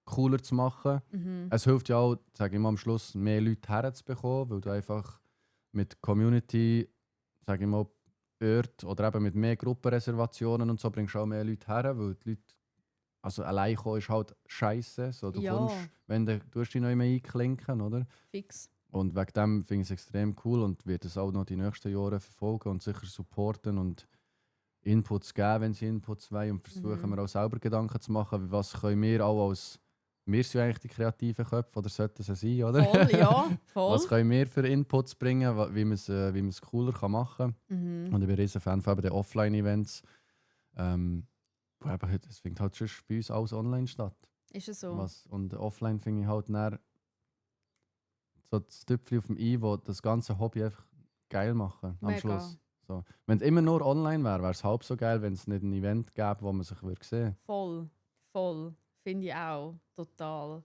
cooler zu machen. Mhm. Es hilft ja auch, sage ich mal, am Schluss mehr Leute herzubekommen, weil du einfach mit Community, sage ich mal, Ort oder eben mit mehr Gruppenreservationen und so bringst du auch mehr Leute her, weil die Leute, also allein kommen ist halt scheiße. So, du Ja. kommst, wenn du dich noch mehr einklinken, oder? Fix. Und wegen dem finde ich es extrem cool und werde es auch noch die nächsten Jahre verfolgen und sicher supporten und Inputs geben, wenn sie Inputs wollen. Und versuchen wir auch selber Gedanken zu machen, was können wir auch als... Wir sind ja eigentlich die kreativen Köpfe, oder sollten sie sein, oder? Voll, ja. Voll. Was können wir für Inputs bringen, wie man es cooler machen kann. Mhm. Und ich bin ein riesen Fan von eben den Offline-Events. Wo eben, das findet halt schon bei uns alles online statt. Ist es so? Und offline finde ich halt dann so das Tüpfchen auf dem I, wo das ganze Hobby einfach geil machen am Mega. Schluss. So. Wenn es immer nur online wäre, wäre es halb so geil, wenn es nicht ein Event gäbe, wo man sich würde sehen. Voll. Voll. Finde ich auch. Total.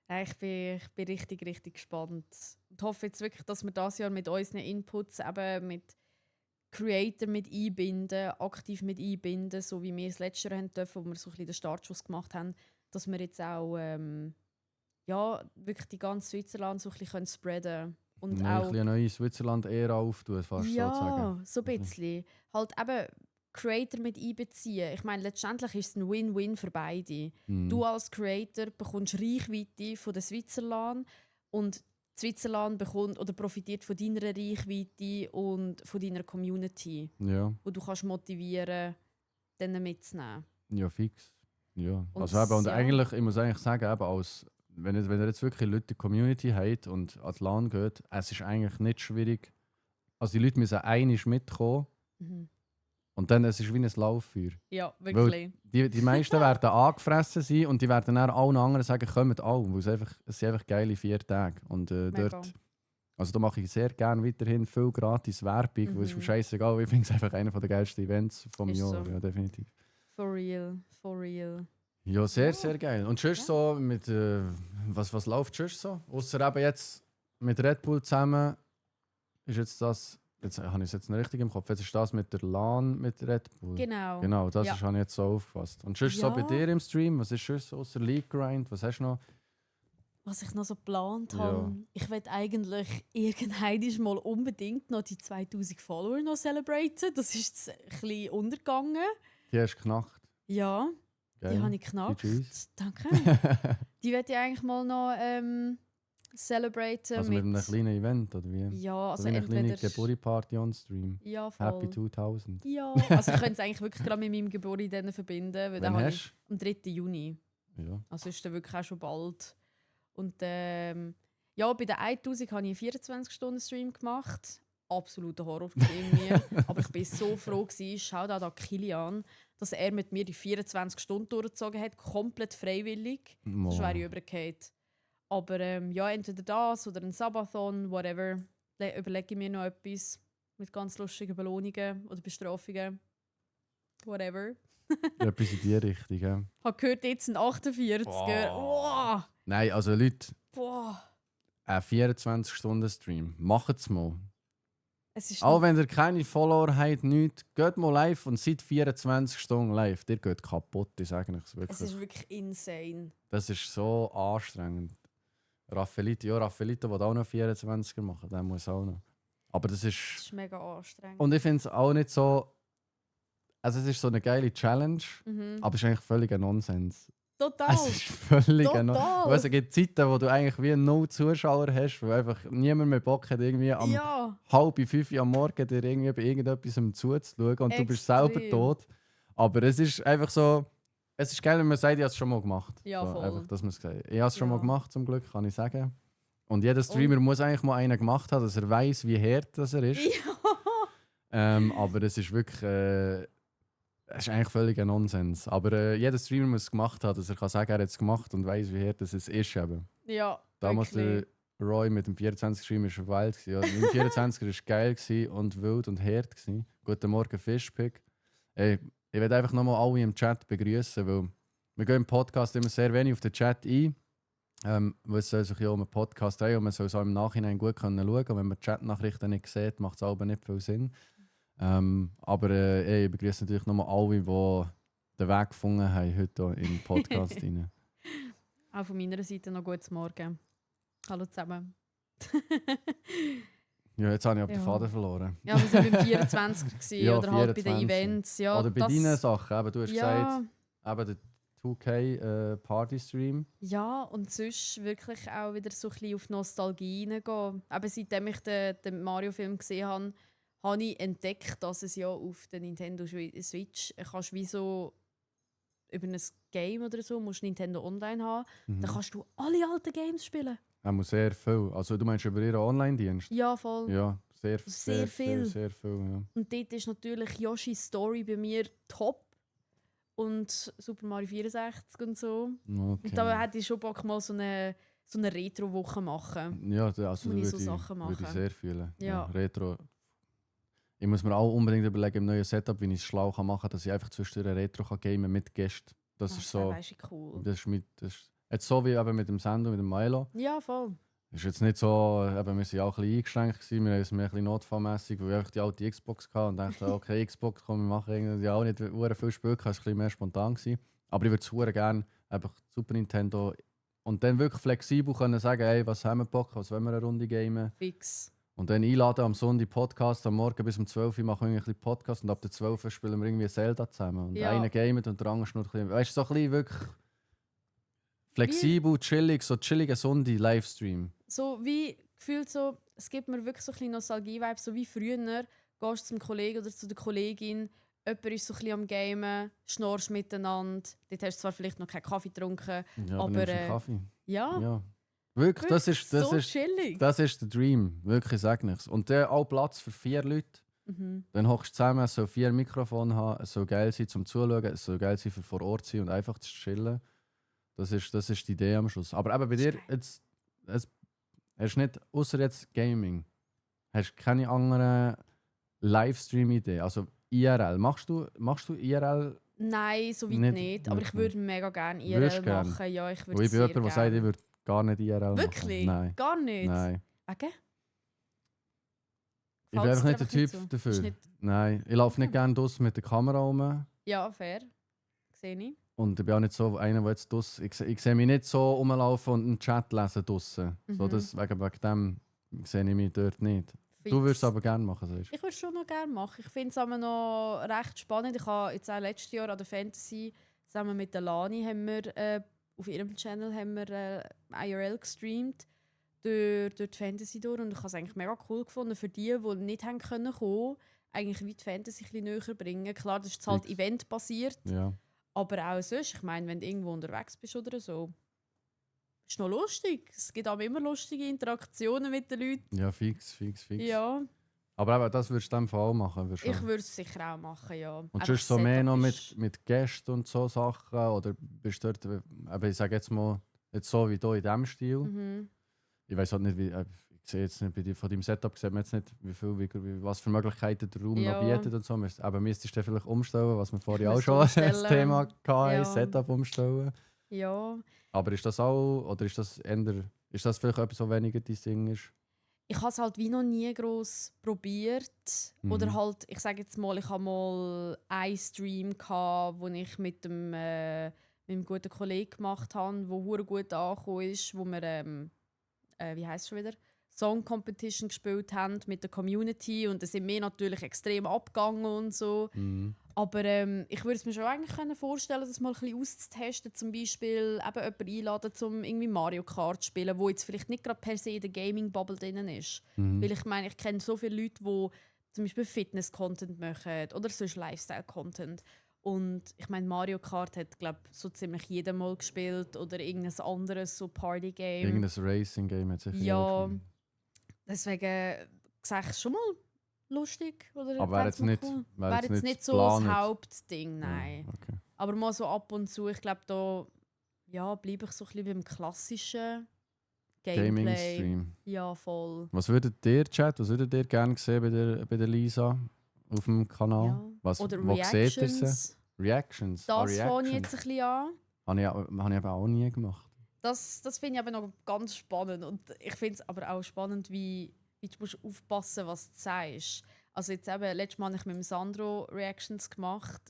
Ja, ich bin richtig, richtig gespannt. Und hoffe jetzt wirklich, dass wir dieses Jahr mit unseren Inputs eben mit Creator mit einbinden, aktiv mit einbinden, so wie wir es letztes Jahr haben dürfen, wo wir so ein bisschen den Startschuss gemacht haben, dass wir jetzt auch ja, wirklich die ganze Switzerland so ein bisschen spreaden können. Und Neu, auch eine neue Switzerland-Ära auftun, fast ja, sozusagen. so ein bisschen. Halt eben Creator mit einbeziehen. Ich meine, letztendlich ist es ein Win-Win für beide. Mhm. Du als Creator bekommst Reichweite von der Switzerland und Switzerland bekommt oder profitiert von deiner Reichweite und von deiner Community, Ja, wo du kannst motivieren, denen mitzunehmen. ja, fix. Ja. Und Also eben, und ja. eigentlich, ich muss eigentlich sagen, eben als, wenn ihr jetzt wirklich Leute in der Community habt und ans LAN geht, es ist eigentlich nicht schwierig. Also die Leute müssen einmal mitkommen Mhm. und dann es ist wie ein Lauffeuer. Ja, Weil wirklich. die meisten werden angefressen sein und die werden dann allen anderen sagen, kommt alle, weil es sind einfach geile 4 Tage. Und Mega. dort, also da mache ich sehr gerne weiterhin viel gratis Werbung, weil es ist mir Mhm. scheißegal, ich finde es einfach einer der geilsten Events vom Ist Jahr, so. ja, definitiv. For real, for real. Ja, sehr, sehr geil. Und tschüss so mit, was läuft tschüss so? Außer eben jetzt mit Red Bull zusammen, ist jetzt das, jetzt habe ich es jetzt nicht richtig im Kopf, jetzt ist das mit der LAN mit Red Bull. Genau. Genau, das Ja. habe ich jetzt so aufgefasst. Und tschüss so bei Ja. dir im Stream, was ist tschüss außer League Grind, was hast du noch? Was ich noch so geplant Ja. habe, ich will eigentlich irgendwann mal unbedingt noch die 2000 Follower noch celebraten. Das ist jetzt ein bisschen untergegangen. Die hast du geknackt. Ja, Geil. die habe ich knackt. GGs. Danke. Die werde ich eigentlich mal noch celebraten Also mit einem kleinen Event oder wie? Ja, also eine kleine entweder... Geburtstagsparty on Stream. Ja, voll. Happy 2000. Ja, also ich könnte es eigentlich wirklich gerade mit meinem Geburtstag dann verbinden, weil Wann den habe hast ich am 3. Juni. Ja. Also ist dann wirklich auch schon bald. Und ja, bei den 1000 habe ich einen 24-Stunden-Stream gemacht. Absoluter Horror irgendwie. Aber ich war so froh, Shoutout an Kilian, dass er mit mir die 24 Stunden durchgezogen hat, komplett freiwillig. Das wäre ich übergefallen. Aber ja, entweder das oder ein Sabathon, whatever. Überlege ich mir noch etwas mit ganz lustigen Belohnungen oder Bestrafungen. Whatever. Etwas in die Richtung. Ja. Ich habe gehört, jetzt ein 48er. Wow. Nein, also Leute, Boah. ein 24-Stunden-Stream, macht es mal. Es ist Auch wenn ihr keine Follower habt, nichts, geht mal live und seid 24 Stunden live. Ihr geht kaputt, ich sage euch es wirklich. ist wirklich insane. Das ist so anstrengend. Raffaelito will auch noch 24er machen, der muss auch noch. Aber das Es ist... ist mega anstrengend. Und ich finde es auch nicht so... Also es ist so eine geile Challenge, aber es ist eigentlich völliger Nonsens. Total. Es ist völlig Total. Es gibt Zeiten, wo du eigentlich wie null Zuschauer hast, wo einfach niemand mehr Bock hat, irgendwie am Ja, 4:30 am Morgen dir irgendwie bei irgendetwas zuzuschauen und du bist selber Extrem. tot. Aber es ist einfach so, es ist geil, wenn man sagt, ich habe es schon mal gemacht. Ja, so, voll. einfach, dass man es sagt. Ich habe es schon mal Ja. gemacht, zum Glück, kann ich sagen. Und jeder Streamer muss eigentlich mal einen gemacht haben, dass er weiß, wie hart das er ist. ja. Aber es ist wirklich... es ist eigentlich völlig ein Nonsens. Aber jeder Streamer muss es gemacht haben, dass er kann sagen, er hat es gemacht und weiß, wie hart das es ist. Eben. Ja, Damals wirklich. der Roy mit dem 24-Stream war wild. Ja, mein 24er war geil und wild und hart. Guten Morgen, Fishpick. Ey, ich werde einfach nochmal alle im Chat begrüßen, weil wir gehen im Podcast immer sehr wenig auf den Chat ein. Weil es soll sich ja um einen Podcast drehen und man soll es auch im Nachhinein gut schauen können. Und wenn man Chat-Nachrichten nicht sieht, macht es aber nicht viel Sinn. Aber ich begrüße natürlich nochmal alle, die den Weg gefunden haben heute hier in den Podcast rein. Auch von meiner Seite noch gutes Morgen. Hallo zusammen. Ja, jetzt habe ich aber den Ja. Faden verloren. Ja, wir waren beim 24 gewesen, Ja, oder halt bei den 24. Events. Ja, Oder bei das- deinen Sachen. Eben, du hast ja, gesagt, eben der 2K Party-Stream. ja, und sonst wirklich auch wieder so ein bisschen auf Nostalgie reingehen. Eben seitdem ich den Mario-Film gesehen habe, habe ich entdeckt, dass es ja auf der Nintendo Switch kannst wie so über ein Game oder so musst Nintendo Online haben. Dann kannst du alle alten Games spielen. Er muss sehr viel. Also du meinst über ihren Online-Dienst? Ja, voll. Ja, sehr, Sehr viel. Sehr viel, ja. Und dort ist natürlich Yoshi's Story bei mir top. Und Super Mario 64 und so. Okay. Und da hätte ich schon Bock, mal so eine Retro-Woche machen. Ja, also Wo ich würde so Sachen würde ich mache. sehr fühlen. Ja. Retro. Ich muss mir auch unbedingt überlegen, im neuen Setup, wie ich es schlau machen kann, dass ich einfach zwischendurch Retro kann gamen mit Gästen. Das ist so. Weißt du, cool. Das ist jetzt so wie eben mit dem Sendo, mit dem Milo. Ja, voll. Ist jetzt nicht so, eben, wir waren auch ein bisschen eingeschränkt gewesen, wir haben es mehr ein bisschen notfallmässig, weil wir einfach die alte Xbox hatten und dachten, okay, Xbox, komm, wir machen irgendwie auch nicht sehr viel Spiel, es war ein bisschen mehr spontan gewesen. Aber ich würde es sehr gerne einfach Super Nintendo und dann wirklich flexibel können sagen, hey, was haben wir Bock, was wollen wir eine Runde gamen? Fix. Und dann einladen am Sonntag Podcast, am Morgen bis um 12 Uhr machen wir ein bisschen Podcast und ab der 12 Uhr spielen wir irgendwie Zelda zusammen. Und Ja. einer gamet und der andere schnurrt ein bisschen. Weißt du, so ein bisschen wirklich flexibel, chillig, so chilliger Sonntag-Livestream. So wie gefühlt so, es gibt mir wirklich so ein bisschen Nostalgie-Vibes, so wie früher, gehst du zum Kollegen oder zu der Kollegin, jemand ist so ein bisschen am Gamen, schnorrst miteinander, dort hast du zwar vielleicht noch keinen Kaffee getrunken, Ja, aber nimmst einen Kaffee. ja, Ja. Wirklich, das ist so chillig. das ist der Dream. Wirklich, sag nichts. Und dann auch Platz für 4 Leute. Dann hockst du zusammen, es soll 4 Mikrofone haben, es soll geil sein zum Zuschauen, es soll geil sein für vor Ort zu sein und einfach zu chillen. Das ist die Idee am Schluss. Aber eben bei dir, jetzt, hast du nicht, außer jetzt Gaming, hast du keine andere Livestream-Idee? Also IRL. Machst du IRL Nein, so weit Nicht- nicht. Aber nicht ich würde mega gerne Würdest IRL gern? machen. Ja, ich Und würde ich bin sehr jemand, der sagt, ich gerne. würde gar nicht IRL Wirklich? machen. Nein. Gar nicht? Nein. Okay. Ich bin Fällt's einfach dir nicht der Typ so? Ist dafür. nicht- Nein. Ich laufe nicht Okay. gerne draussen mit der Kamera rum. Ja, fair. Sehe ich. Und ich bin auch nicht so einer, der jetzt draussen... Ich sehe mich nicht so rumlaufen und einen Chat lesen draussen. So, Mhm. wegen dem sehe ich mich dort nicht. Fix. Du würdest es aber gerne machen, sagst du? Ich würde es schon noch gerne machen. Ich finde es aber noch recht spannend. Ich habe jetzt auch letztes Jahr an der Fantasy zusammen mit der Lani haben wir, auf ihrem Channel haben wir, IRL gestreamt durch die Fantasy durch und ich habe es eigentlich mega cool gefunden für die nicht haben können kommen, eigentlich wie die Fantasy ein bisschen näher bringen. Klar, das ist jetzt halt Fix. eventbasiert, Ja. aber auch sonst, ich meine, wenn du irgendwo unterwegs bist oder so, ist noch lustig. Es gibt auch immer lustige Interaktionen mit den Leuten. Ja, fix. Ja, Aber eben, das würdest du in dem Fall auch machen. würdest du ich auch. würde es sicher auch machen, ja. Und Einfach sonst so mehr noch Setup mit Gästen und so Sachen? Oder bist du dort, aber ich sage jetzt mal, jetzt so wie hier in diesem Stil. Mhm. Ich weiß halt nicht, wie, ich sehe jetzt nicht, von deinem Setup sieht man jetzt nicht, was für Möglichkeiten der Raum Ja. noch bietet und so. Aber müsstest du vielleicht umstellen, was wir vorhin auch müsste schon als umstellen. Thema hatten, Ja. Setup umstellen. Ja, Aber ist das auch, oder ist das vielleicht etwas, was weniger dein Ding ist? ich habe es halt wie noch nie gross probiert. Mhm. Oder halt, ich sage jetzt mal, ich habe mal einen Stream gehabt, wo ich mit einem guten Kollegen gemacht habe, wo hure gut angekommen ist, wo wir wie heisst es schon wieder? Song Competition gespielt haben mit der Community und da sind wir natürlich extrem abgegangen und so. Mhm. Aber ich würde es mir schon eigentlich vorstellen, das mal ein bisschen auszutesten. Zum Beispiel eben jemanden einladen, um irgendwie Mario Kart zu spielen, wo jetzt vielleicht nicht gerade per se in der Gaming-Bubble drin ist. Mhm. Weil ich meine, ich kenne so viele Leute, die zum Beispiel Fitness-Content machen oder sonst Lifestyle-Content. Und ich meine, Mario Kart hat, glaube ich, so ziemlich jeder mal gespielt oder irgendein anderes so Party-Game. Irgendein Racing-Game hat sicher Ja. jeder gespielt. Deswegen sage ich es schon mal lustig. Oder Aber wäre fänd's jetzt mal nicht, cool. wär Wäre jetzt nicht so das geplant. Hauptding, nein. Ja, okay. Aber mal so ab und zu, ich glaube, da ja, bleibe ich so ein bisschen beim klassischen Gameplay. Gaming-Stream. Ja, voll. Was würdet ihr, Chat, was würdet ihr gerne sehen bei der Lisa auf dem Kanal? Ja. Was, Oder wo seht ihr sie? Reactions. Reactions? Das fange ich jetzt ein bisschen an. Habe ich eben auch nie gemacht. Das finde ich aber noch ganz spannend. Und ich finde es aber auch spannend, wie du musst aufpassen, was du sagst. Also jetzt eben, letztes Mal habe ich mit dem Sandro Reactions gemacht,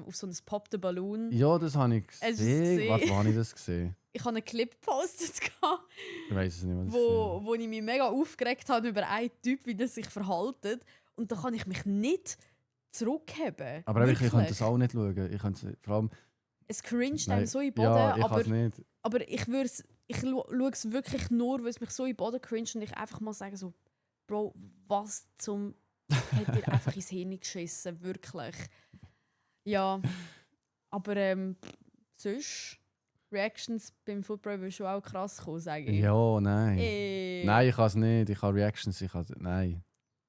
auf so ein Pop the Balloon. Ja, das habe ich Hast du es gesehen. gesehen? Was, wo habe ich das gesehen? Ich habe einen Clip gepostet, Ich weiß es nicht, was wo ich mich mega aufgeregt habe über einen Typ, wie der sich verhält. Und da kann ich mich nicht zurückheben. Aber ich könnte Wirklich. das auch nicht schauen. Ich könnte vor allem... Es cringet Nein, einem so in den Boden, ja, ich kann es nicht. aber ich schaue es wirklich nur, weil es mich so in den Boden cringet und ich einfach mal sage so, Bro, was zum... hat dir einfach ins Hirn geschissen, wirklich. Ja, aber sonst... Reactions beim Football würde schon auch krass kommen, sage ich. Ja, nein. Nein, ich kann es nicht. Ich kann Reactions, nein.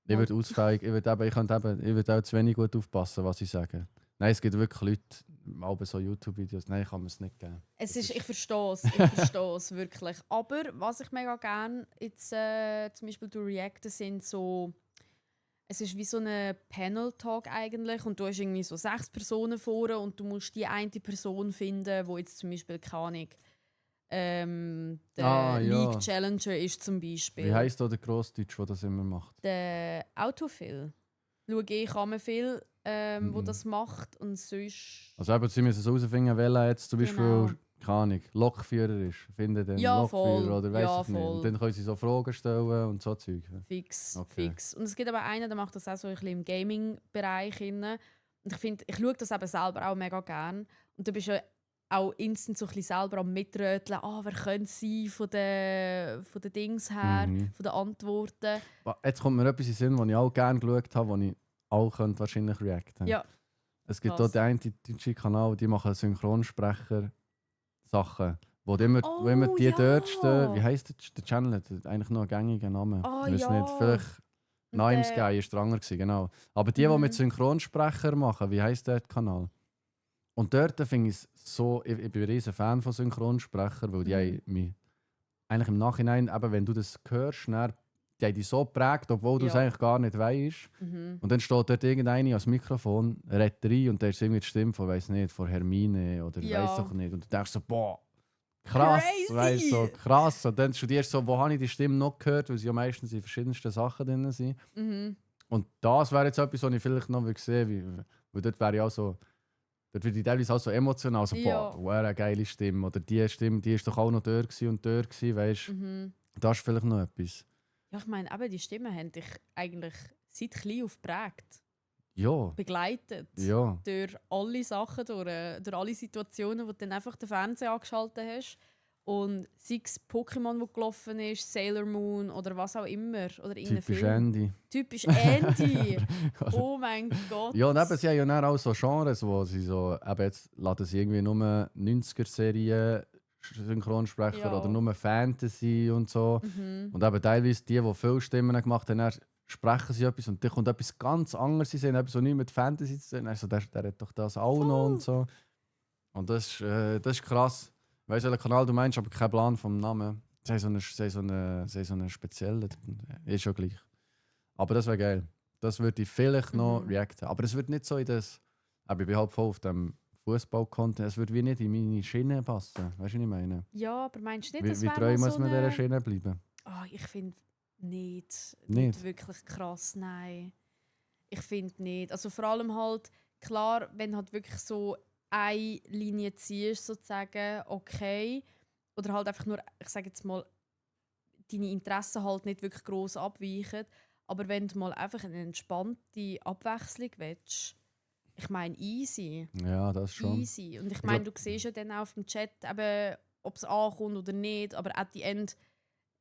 Ich Mal- würde ausfällig, ich würde auch zu wenig gut aufpassen, was ich sage. Nein, es gibt wirklich Leute, auch bei so YouTube-Videos, nein, ich kann mir es nicht geben. Ich verstehe es, wirklich. Aber was ich mega gerne jetzt zum Beispiel durch Reacten sind so... Es ist wie so ein Panel-Talk eigentlich und du hast irgendwie so 6 Personen vorne und du musst die eine Person finden, wo jetzt zum Beispiel, keine Ahnung, der Ja. League Challenger ist zum Beispiel. Wie heisst da der Grossdeutsch, der das immer macht? Der Autofill. Schaue ich an viel, wo das macht und sonst... Also eben, sie müssen herausfinden, welcher jetzt zum Beispiel, Genau. keine Ahnung, Lokführer ist. Finden den Ja, Lokführer voll. oder weiss Ja, ich nicht. voll. Und dann können sie so Fragen stellen und so Zeug. Fix, Okay. fix. Und es gibt aber einen, der macht das auch so ein bisschen im Gaming-Bereich. Und ich finde, ich schaue das eben selber auch mega gern. Und du bist ja auch instant so ein bisschen selber am Mitröteln. Wer könnte es sein von den Dings her, Mhm. von den Antworten. Jetzt kommt mir etwas in den Sinn, das ich auch gerne geschaut habe, wo ich auch könnte wahrscheinlich reacten. Ja. Es gibt Was? dort einen deutschen Kanal, die machen Synchronsprecher-Sachen. Wo immer Oh, die ja. dort stehen. Wie heisst der Channel? Hat eigentlich noch einen gängigen Namen. Oh, Ich weiß ja. nicht, vielleicht Naim Sky war dran, genau. Aber die Mhm. mit Synchronsprecher machen, wie heisst der Kanal? Und dort finde ich es so, ich bin ein riesen Fan von Synchronsprechern, weil die Mhm. haben mich eigentlich im Nachhinein, eben wenn du das hörst, dann die haben dich so geprägt, obwohl du es Ja. eigentlich gar nicht weißt. Mhm. Und dann steht dort irgendeine als Mikrofon, redet rein und da ist irgendwie die Stimme von, weiss nicht, von Hermine oder Ja. weiss doch nicht. Und du denkst so, boah, krass, Crazy! weißt so krass. Und dann studierst du so, wo habe ich die Stimme noch gehört, weil sie ja meistens in verschiedensten Sachen drin sind. Mhm. Und das wäre jetzt etwas, was ich vielleicht noch sehen will, weil dort wäre ich auch so, dort würde ich teilweise auch so emotional, so, Ja. boah, eine geile Stimme. Oder die Stimme, die ist doch auch noch dort gewesen, weißt du. Mhm. Das ist vielleicht noch etwas. Ja, ich meine, eben die Stimmen haben dich eigentlich seit klein auf geprägt, Ja, begleitet. ja. Durch alle Sachen, durch alle Situationen, wo du dann einfach den Fernseher angeschaltet hast. Und sei es Pokémon, wo gelaufen ist, Sailor Moon oder was auch immer. Oder irgendein Typisch Film. Andy. Typisch Andy. Oh mein Gott. Ja, und eben, sie haben ja dann auch so Genres, wo sie so, eben jetzt laden sie irgendwie nur 90er-Serien Synchronsprecher Ja. oder nur Fantasy und so. Mhm. Und eben teilweise die viele Stimmen gemacht haben, dann sprechen sie etwas und dann kommt etwas ganz anderes, sie sehen eben so nichts mit Fantasy zu tun. Also der hat doch das auch noch und so. Und das ist krass. Ich weiss, welchen Kanal du meinst, aber keinen Plan vom Namen. Sie haben so einen speziellen, ist schon gleich. Aber das wäre geil. Das würde ich vielleicht noch reacten. Aber es wird nicht so in das. Aber ich bin halt voll auf dem Fußball-Content. Es würde wie nicht in meine Schiene passen. Weißt du, was ich meine? Ja, aber meinst du nicht, das Wie wäre treu mal muss so man dieser eine... Schiene bleiben? Ah, ich finde nicht Nicht? wirklich krass, nein. Ich finde nicht. Also vor allem halt, klar, wenn du halt wirklich so eine Linie ziehst, sozusagen, okay. Oder halt einfach nur, ich sage jetzt mal, deine Interessen halt nicht wirklich gross abweichen. Aber wenn du mal einfach eine entspannte Abwechslung willst, ich meine, easy. Ja, das schon. Easy. Und ich meine, du siehst ja dann auch auf dem Chat, ob es ankommt oder nicht. Aber at the end,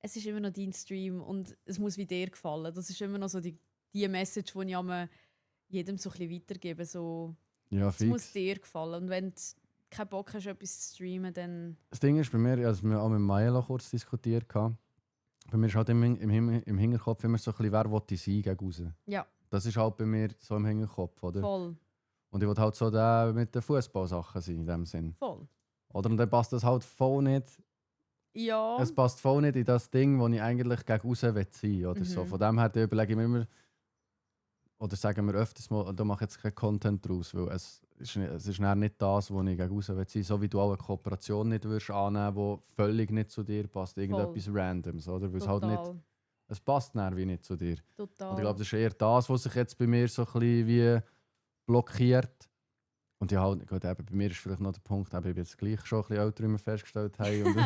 es ist immer noch dein Stream und es muss wie dir gefallen. Das ist immer noch so die Message, die ich jedem so ein bisschen weitergebe. So, Ja, es muss fix. dir gefallen. Und wenn du keinen Bock hast, etwas zu streamen, dann... Das Ding ist bei mir, als wir auch mit Maela kurz diskutiert haben, bei mir ist halt im Hinterkopf immer so ein bisschen, wer will ich sein gegen raus. Ja, Das ist halt bei mir so im Hinterkopf, oder? voll. Und ich will halt so der mit den Fußballsachen sein, in dem Sinn. Voll. Oder? Und dann passt das halt voll nicht. Ja. Es passt voll nicht in das Ding, das ich eigentlich gegen raus sein will. Oder so. Von dem her überlege ich mir immer, oder sagen wir öfters mal, da mache ich jetzt keinen Content draus, weil es ist dann nicht das, was ich gegen raus will sein. So wie du auch eine Kooperation nicht würdest annehmen, die völlig nicht zu dir passt. Irgendetwas Randoms, oder? Weil es halt nicht, Total. es passt dann wie nicht zu dir. Total. Und ich glaube, das ist eher das, was sich jetzt bei mir so ein bisschen wie blockiert. Und ja, halt, gut, eben, bei mir ist vielleicht noch der Punkt, eben, ich bin jetzt gleich schon ein bisschen älter, wie wir festgestellt haben. Und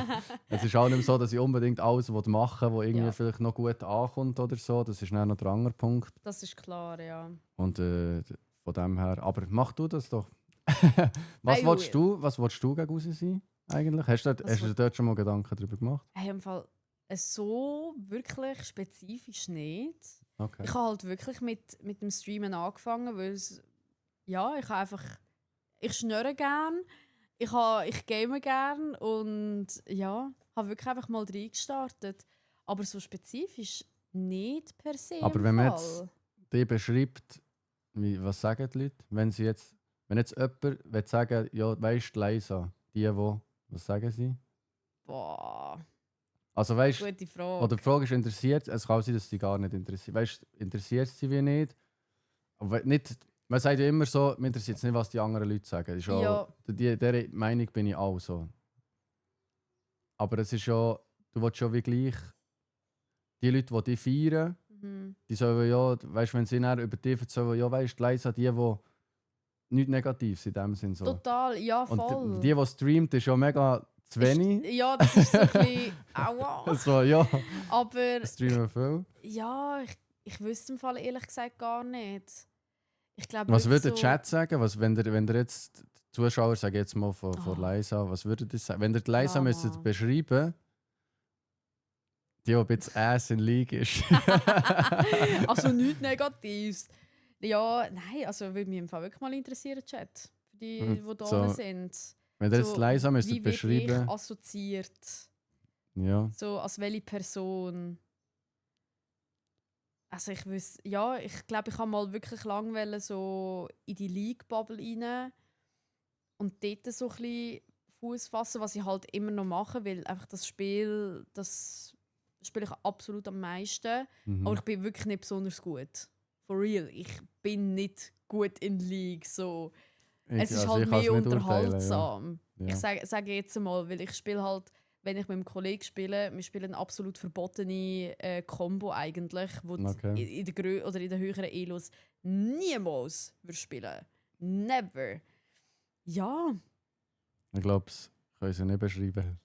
es ist auch nicht mehr so, dass ich unbedingt alles machen will, was irgendwie Ja. vielleicht noch gut ankommt oder so. Das ist dann noch der andere Punkt. Das ist klar, ja. Und von dem her, aber mach du das doch. Hey, Was willst du gegen raus sein eigentlich? Hast du dir dort schon mal Gedanken darüber gemacht? Hey, im Fall so wirklich spezifisch nicht. Okay. Ich habe halt wirklich mit dem Streamen angefangen, weil ich schnurre gern, ich game gern und ja, habe wirklich einfach mal reingestartet. Aber so spezifisch nicht per se. Aber im wenn man Fall. jetzt die beschreibt, was sagen die Leute, wenn jetzt jemand will sagen, ja, weißt du, Leisa, was sagen sie? Boah, Also weißt gute Frage. oder die Frage ist, interessiert es kann sein, dass sie gar nicht interessiert. Weißt du, interessiert sie wie nicht? Aber nicht, man sagt ja immer so, mir interessiert es nicht, was die anderen Leute sagen. Ist auch, Ja. Dieser Meinung bin ich auch so. Aber es ist ja, du willst schon wie gleich, die Leute, die dich feiern, Mhm. die sollen ja, weißt du, wenn sie dann über dich erzählen, ja, weißt du, Leisa, die nichts Negatives in dem Sinn so. Total, ja, Und voll. die streamt, ist ja mega zu wenig. Ja, das ist so ein bisschen... Aua. So, ja, Aber streamen viel. ja, ich wüsste im Fall ehrlich gesagt gar nicht. Ich glaube, Was würde wirklich der Chat sagen? Wenn ihr jetzt die Zuschauer, sagen jetzt mal von Leisa, was würde ihr sagen? Wenn ihr die Leisa Drama. müsstet beschreiben, die ein bisschen Ass in League ist. Also nichts Negatives. Ja, nein, also würde mich im Fall wirklich mal interessieren, Chat. Für die, die da So, sind. Wenn ihr jetzt So, Leisa wie müsstet wird ich beschreiben. assoziiert? Ja. So, als welche Person? Also ich wüsste, ja, ich glaube, ich habe mal wirklich lang wollen, so in die League-Bubble rein und dort so ein bisschen Fuß fassen, was ich halt immer noch mache, weil einfach das Spiel, das spiele ich absolut am meisten. Mhm. Aber ich bin wirklich nicht besonders gut. For real. Ich bin nicht gut in League. So. Es ist halt ich kann's mehr nicht urteilen, unterhaltsam. Ja. Ich sage jetzt mal, weil ich spiele halt, wenn ich mit einem Kollegen spiele, wir spielen eine absolut verbotene Combo eigentlich, wo Okay. in der oder in den höheren Elos niemals würde spielen. Never. Ja. Ich glaube, das können sie nicht beschreiben.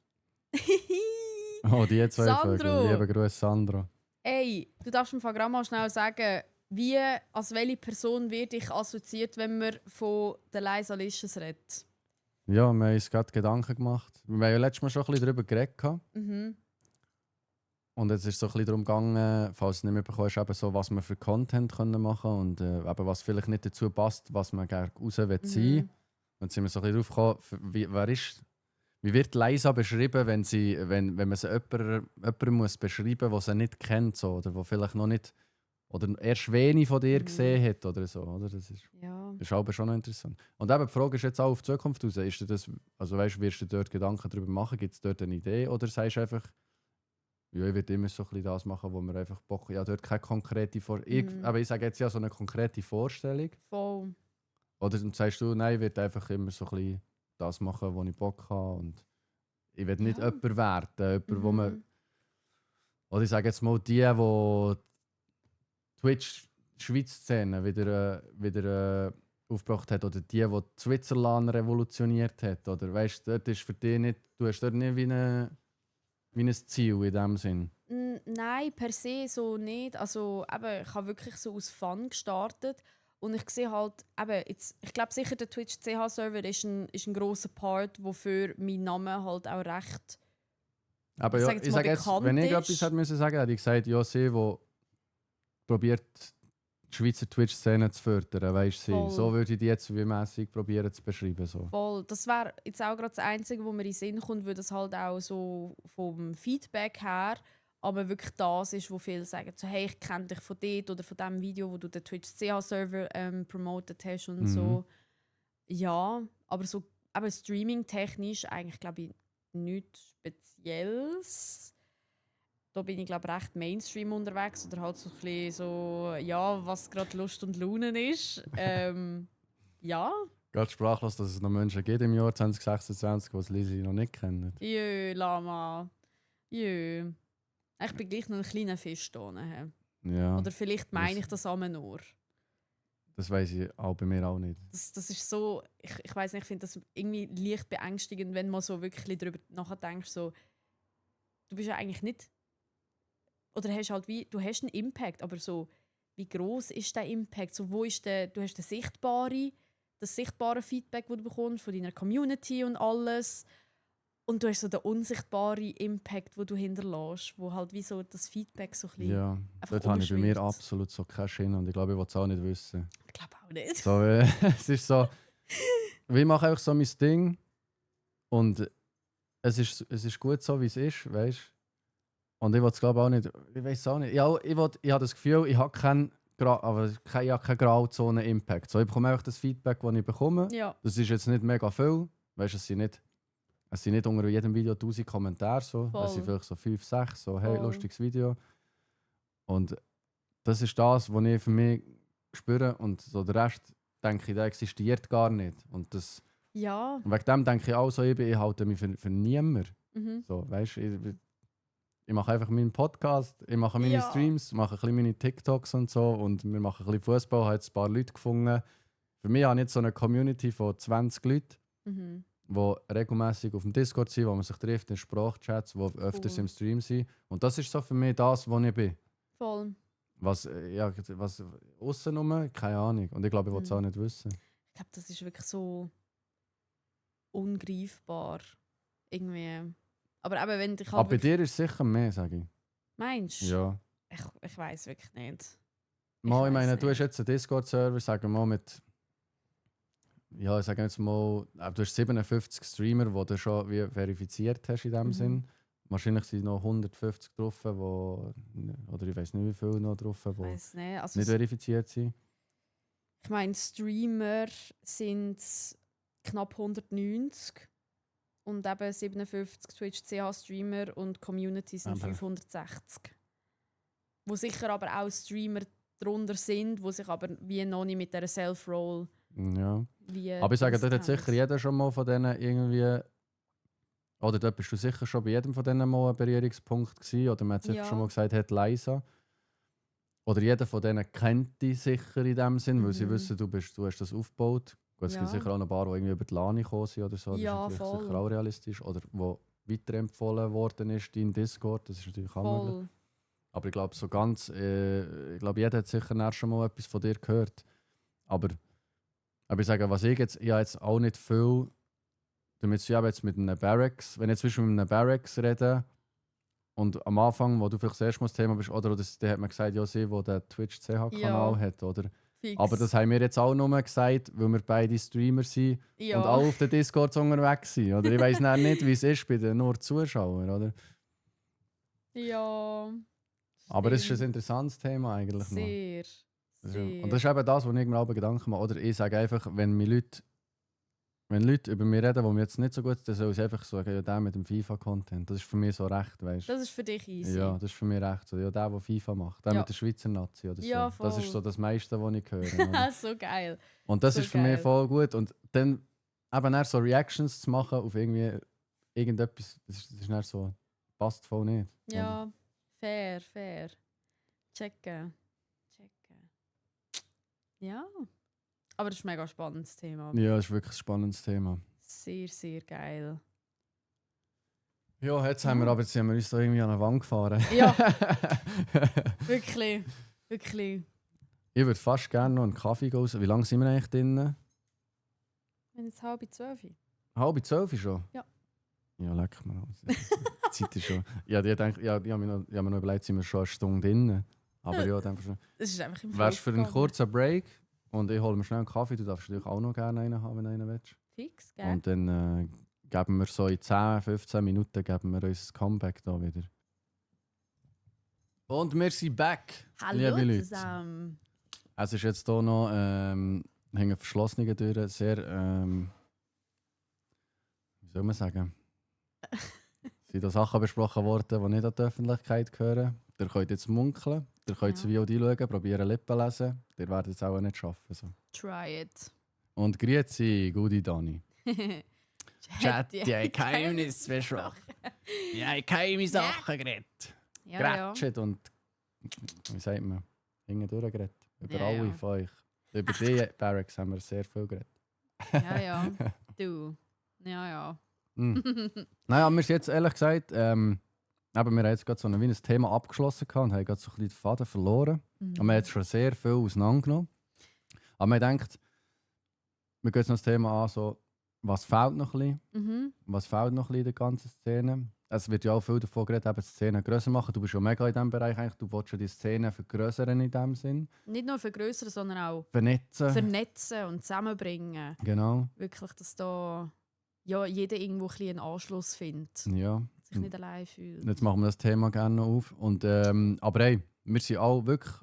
Oh, die zwei Sandro. Vögel. Liebe Grüße, Sandro. Ey, du darfst mir gerade mal schnell sagen, wie, als welche Person wird ich assoziiert, wenn man von der Liza Licious redet? Ja, wir haben uns gerade Gedanken gemacht. Wir haben ja letztes Mal schon ein bisschen darüber geredet. Mhm. Und jetzt ist es so ein bisschen darum gegangen, falls du nicht mitbekommen hast, eben so, was wir für Content können machen und eben, was vielleicht nicht dazu passt, was man gerne raus will sein. Und sind wir so ein bisschen drauf gekommen, wie wird Liza beschrieben, wenn man sie jemandem muss beschreiben muss, der sie nicht kennt so, oder der vielleicht noch nicht oder erst wenig von dir gesehen hat oder so. Oder? Das ist aber schon noch interessant. Und eben, die Frage ist jetzt auch auf die Zukunft raus. Ist dir das, also weißt, wirst du dort Gedanken darüber machen? Gibt es dort eine Idee? Oder sagst du einfach, ja, ich werde immer so ein bisschen das machen, wo wir einfach Bock haben. Ja, dort keine konkrete Vorstellung. Aber ich sage jetzt ja so eine konkrete Vorstellung. Voll. Oder sagst du, nein, ich werde einfach immer so ein bisschen das machen, wo ich Bock habe. Und ich will nicht jemand werden. Jemand, wo man, oder ich sage jetzt mal, die Twitch-Schweiz-Szene wieder aufgebracht hat. Oder die Switzerland revolutioniert hat. Oder weißt du, dort ist für dich nicht, du hast dort nicht wie ein Ziel in dem Sinn. Nein, per se so nicht. Also, eben, ich habe wirklich so aus Fun gestartet. Und ich sehe halt, eben, jetzt, ich glaube sicher, der Twitch CH-Server ist ein grosser Part, wofür mein Name halt auch recht. Aber ja, ich sage jetzt, wenn ich etwas hätte müssen sagen, hätte ich gesagt, ja, sie, die probiert, die Schweizer Twitch-Szene zu fördern, weißt sie. So würde ich die jetzt wie mäßig probieren zu beschreiben. So. Voll. Das wäre jetzt auch gerade das Einzige, wo mir in den Sinn kommt, weil das halt auch so vom Feedback her aber wirklich das ist, wo viele sagen, so, hey, ich kenne dich von dort oder von dem Video, wo du den Twitch-CH-Server promotet hast und so. Ja, aber so aber streaming-technisch eigentlich, glaube ich, nichts Spezielles. Da bin ich, glaube ich, recht Mainstream unterwegs oder halt so ein bisschen so, ja, was gerade Lust und Laune ist. Ja. Gerade sprachlos, dass es noch Menschen gibt im Jahr 2026, die Lizzie noch nicht kennen. Jö, Lama. Jö. Ich bin gleich noch ein kleiner Fisch da. Ja. Oder vielleicht meine ich das einmal nur. Das weiss ich auch bei mir auch nicht. Das ist so, ich weiß nicht, ich finde das irgendwie leicht beängstigend, wenn man so wirklich darüber nachdenkt, so, du bist ja eigentlich nicht, oder hast halt wie, du hast einen Impact, aber so, wie groß ist der Impact? So, wo ist du hast das sichtbare Feedback, das du bekommst von deiner Community und alles. Und du hast so den unsichtbaren Impact, den du hinterlässt, wo halt wie so das Feedback so ein bisschen. Ja, dort habe ich bei mir absolut so keinen Sinn und ich glaube, ich will es auch nicht wissen. Ich glaube auch nicht. So, es ist so, ich mache einfach so mein Ding und es ist gut so, wie es ist, weißt du? Und ich will es glaube auch nicht, ich weiß auch nicht. Ich habe das Gefühl, ich habe keinen Grauzone-Impact. So, ich bekomme einfach das Feedback, das ich bekomme. Ja. Das ist jetzt nicht mega viel, weißt du, es sind nicht unter jedem Video 1000 Kommentare, so. Es sind vielleicht so 5, 6, so hey, lustiges Video. Und das ist das, was ich für mich spüre und so der Rest, denke ich, der existiert gar nicht. Und Ja. wegen dem denke ich auch so, ich halte mich für niemanden. Mhm. So, weißt, ich mache einfach meinen Podcast, ich mache meine Streams, mache ein bisschen meine TikToks und so und wir machen ein bisschen Fußball, habe jetzt ein paar Leute gefunden. Für mich habe ich jetzt so eine Community von 20 Leuten, die regelmäßig auf dem Discord sind, wo man sich trifft, in Sprachchats, die öfters im Stream sind. Und das ist so für mich das, wo ich bin. Voll. Was aussen rum, keine Ahnung. Und ich glaube, ich will es auch nicht wissen. Ich glaube, das ist wirklich so ungreifbar. Irgendwie. Aber eben, wenn ich halt Aber bei dir ist es sicher mehr, sage ich. Meinst du? Ja. Ich weiß wirklich nicht. Ich meine, du hast jetzt einen Discord-Server, sagen wir mal, mit. Ja, ich sage jetzt mal, du hast 57 Streamer, die du schon wie verifiziert hast in dem Sinn. Wahrscheinlich sind noch 150 drauf, oder ich weiß nicht, wie viele noch drauf, die nicht, also nicht verifiziert sind. Ich meine, Streamer sind knapp 190. und eben 57 Twitch-CH-Streamer und Community sind Aber- 560. Wo sicher aber auch Streamer drunter sind, die sich aber wie noch nicht mit dieser Self-Roll Ja. wie Aber ich sage, dort hat auskennen. sicher jeder schon mal von denen irgendwie. Oder dort bist du sicher schon bei jedem von denen mal ein Berührungspunkt gewesen. Oder man hat sicher Ja. schon mal gesagt, hat Leisa. Oder jeder von denen kennt dich sicher in dem Sinn, weil sie Mhm. wissen, du hast das aufgebaut. Gut, es gibt Ja. sicher auch ein paar, die irgendwie über die Lani gekommen sind oder so. Das Ja, ist natürlich voll. sicher auch realistisch. Oder wo weiterempfohlen worden ist, dein Discord. Das ist natürlich auch möglich. Voll. Aber ich glaube, so ganz, ich glaube, jeder hat sicher nachher schon mal etwas von dir gehört. Aber ich sage, was ich habe jetzt auch nicht viel, damit ich jetzt mit einem Barracks, wenn ich zwischen mit einem Barracks rede und am Anfang, wo du vielleicht das erste Mal das Thema bist, oder da hat man gesagt, ja, sie, wo der Twitch-CH-Kanal Ja. hat, oder? Fix. Aber das haben wir jetzt auch nur gesagt, weil wir beide Streamer sind ja. und auch auf den Discords unterwegs sind. Oder ich weiss nicht, wie es ist bei den nur Zuschauern, oder? Ja. Aber es ist ein stimmt. interessantes Thema eigentlich noch. Sehr. Sehr. Und das ist eben das, wo ich mir auch Gedanken mache. Oder ich sage einfach, wenn Leute über mich reden, die mir jetzt nicht so gut sind, dann sollen sie einfach sagen, ja, der mit dem FIFA-Content. Das ist für mich so recht, weißt du? Das ist für dich easy. Ja, das ist für mich recht. So, ja, der FIFA macht. Der Ja. mit der Schweizer Nazi oder so. Ja, Das ist voll. so das meiste, was ich höre. oder? So geil. Und das So ist für geil. mich voll gut. Und dann eben dann so Reactions zu machen auf irgendwie irgendetwas, das ist dann so, passt voll nicht. oder? Ja, fair. Checken. Ja. Aber das ist ein mega spannendes Thema. Ja, das ist wirklich ein spannendes Thema. Sehr, sehr geil. Ja, jetzt haben wir uns da irgendwie an eine Wand gefahren. Ja. Wirklich. Wirklich. Ich würde fast gerne noch einen Kaffee gehen. Wie lange sind wir eigentlich drinnen? Wenn jetzt 11:30. 11:30 schon? Ja. Ja, leck mir aus. Die Zeit ist schon. Ja, ich habe mir noch überlegt, sind wir schon eine Stunde drinnen. Aber ja, dann schon. Das ist einfach im Wärst du für einen Fluss kurzen Break und ich hole mir schnell einen Kaffee. Du darfst natürlich auch noch gerne einen haben, wenn du einen willst. gegangen. Fix, gell? Und dann geben wir so in 10, 15 Minuten geben wir uns das Comeback da wieder. Und wir sind back, Hallo liebe Leute. zusammen. Es ist jetzt hier noch hinter verschlossenen Türen sehr, wie soll man sagen, sind da Sachen besprochen worden, die nicht an die Öffentlichkeit gehören. Ihr könnt jetzt munkeln, ihr könnt Ja. das Video schauen, probieren Lippen lesen. Ihr werdet es auch nicht schaffen. So. Try it. Und grüezi, gute Dani. Chat, ich habe Geheimnis besprochen. Ich habe geheime Sachen geredet. Ja, ja. Grätscht und, wie sagt man, hinten durchgeredet. Über Ja, alle ja. von euch. Über die Barracks haben wir sehr viel geredet. Ja. Du. Ja. Mm. Naja, wir sind jetzt ehrlich gesagt, eben, wir haben jetzt gerade so wie ein Thema abgeschlossen gehabt und haben gerade so ein bisschen den Faden verloren. Und wir haben jetzt schon sehr viel auseinandergenommen. Aber man denkt, wir gehen jetzt noch das Thema an, so, was fehlt noch ein bisschen? Was fehlt noch ein bisschen in der ganzen Szene? Es wird ja auch viel davon geredet, eben die Szene grösser machen. Du bist schon mega in diesem Bereich eigentlich. Du willst ja die Szene vergrößern in dem Sinn. Nicht nur vergrößern, sondern auch Vernetzen. vernetzen und zusammenbringen. Genau. Wirklich, dass da ja, jeder irgendwo ein bisschen einen Anschluss findet. Ja. Sich nicht allein fühlt. Und jetzt machen wir das Thema gerne noch auf. Und, aber hey, wir sind auch wirklich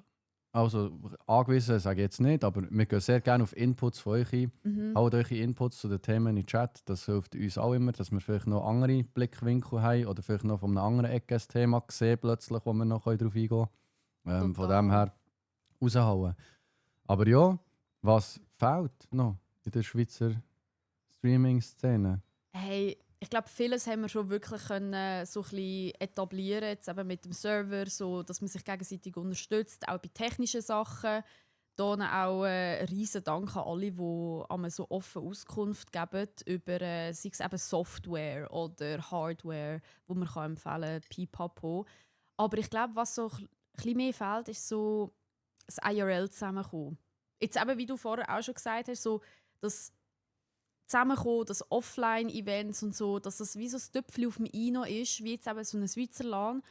angewiesen, sage ich jetzt nicht, aber wir gehen sehr gerne auf Inputs von euch ein. Haut eure Inputs zu den Themen in den Chat. Das hilft uns auch immer, dass wir vielleicht noch andere Blickwinkel haben oder vielleicht noch von einer anderen Ecke ein Thema sehen, plötzlich, wo wir noch darauf eingehen können. Von dem her raushauen. Aber ja, was fehlt noch in der Schweizer Streaming-Szene? Hey, ich glaube, vieles haben wir schon wirklich können, so ein bisschen etablieren, jetzt eben mit dem Server, so, dass man sich gegenseitig unterstützt, auch bei technischen Sachen. Da auch riesen Dank an alle, die einmal so offen Auskunft geben über sei es eben Software oder Hardware, wo man kann empfehlen kann, pipapo. Aber ich glaube, was so ein bisschen mehr fehlt, ist so das IRL zusammenkommen. Jetzt eben, wie du vorher auch schon gesagt hast, so das Zusammenkommen, das Offline-Events und so, dass das wie so ein Töpfchen auf dem i noch ist, wie jetzt eben so ein Schweizer LAN.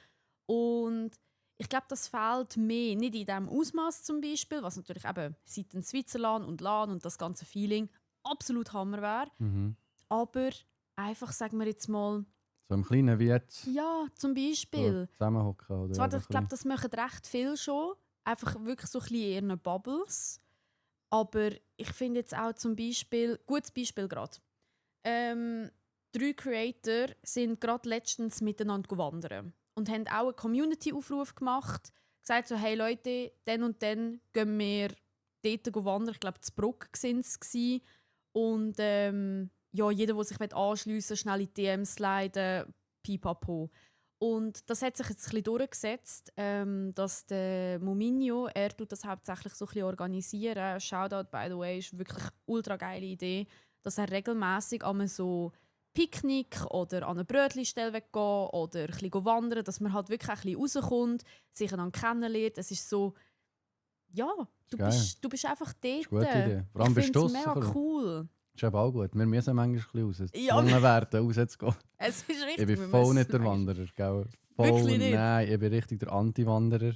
Und ich glaube, das fehlt mehr, nicht in diesem Ausmaß zum Beispiel, was natürlich eben seitens Schweizer LAN und das ganze Feeling absolut Hammer wäre. Aber einfach, sagen wir jetzt mal, So im Kleinen wie jetzt. ja, zum Beispiel. So zusammenhocken. Oder Zwar, einfach ich glaube, das machen recht viel schon. Einfach wirklich so ein bisschen in ihren Bubbles. Aber ich finde jetzt auch zum Beispiel, gutes Beispiel gerade. 3 Creator sind gerade letztens miteinander wandern und haben auch einen Community-Aufruf gemacht, gesagt so, hey Leute, dann und dann gehen wir dort wandern. Ich glaube, in Bruck waren es. Und ja, jeder, der sich anschliessen will, schnell in die DMs sliden, pipapo. Und das hat sich jetzt ein bisschen durchgesetzt, dass der Mominho, er tut das hauptsächlich so ein bisschen organisieren. Shoutout, by the way, ist wirklich eine ultra geile Idee, dass er regelmäßig an so Picknick oder an eine Brötchenstelle gehen oder ein bisschen wandern, dass man halt wirklich ein bisschen rauskommt, sich einander kennenlernt. Es ist so, ja, du bist einfach dort. Das ist eine gute Idee. Vor allem Ich bist du finde es mega cool. Das ist eben auch gut. Wir müssen manchmal ein bisschen raus. Ja. Gezwungen werden, rauszugehen. Es ist richtig. Ich bin wir voll müssen nicht der manchmal- Wanderer. Gell? Voll, Wirklich nicht? nein, ich bin richtig der Anti-Wanderer.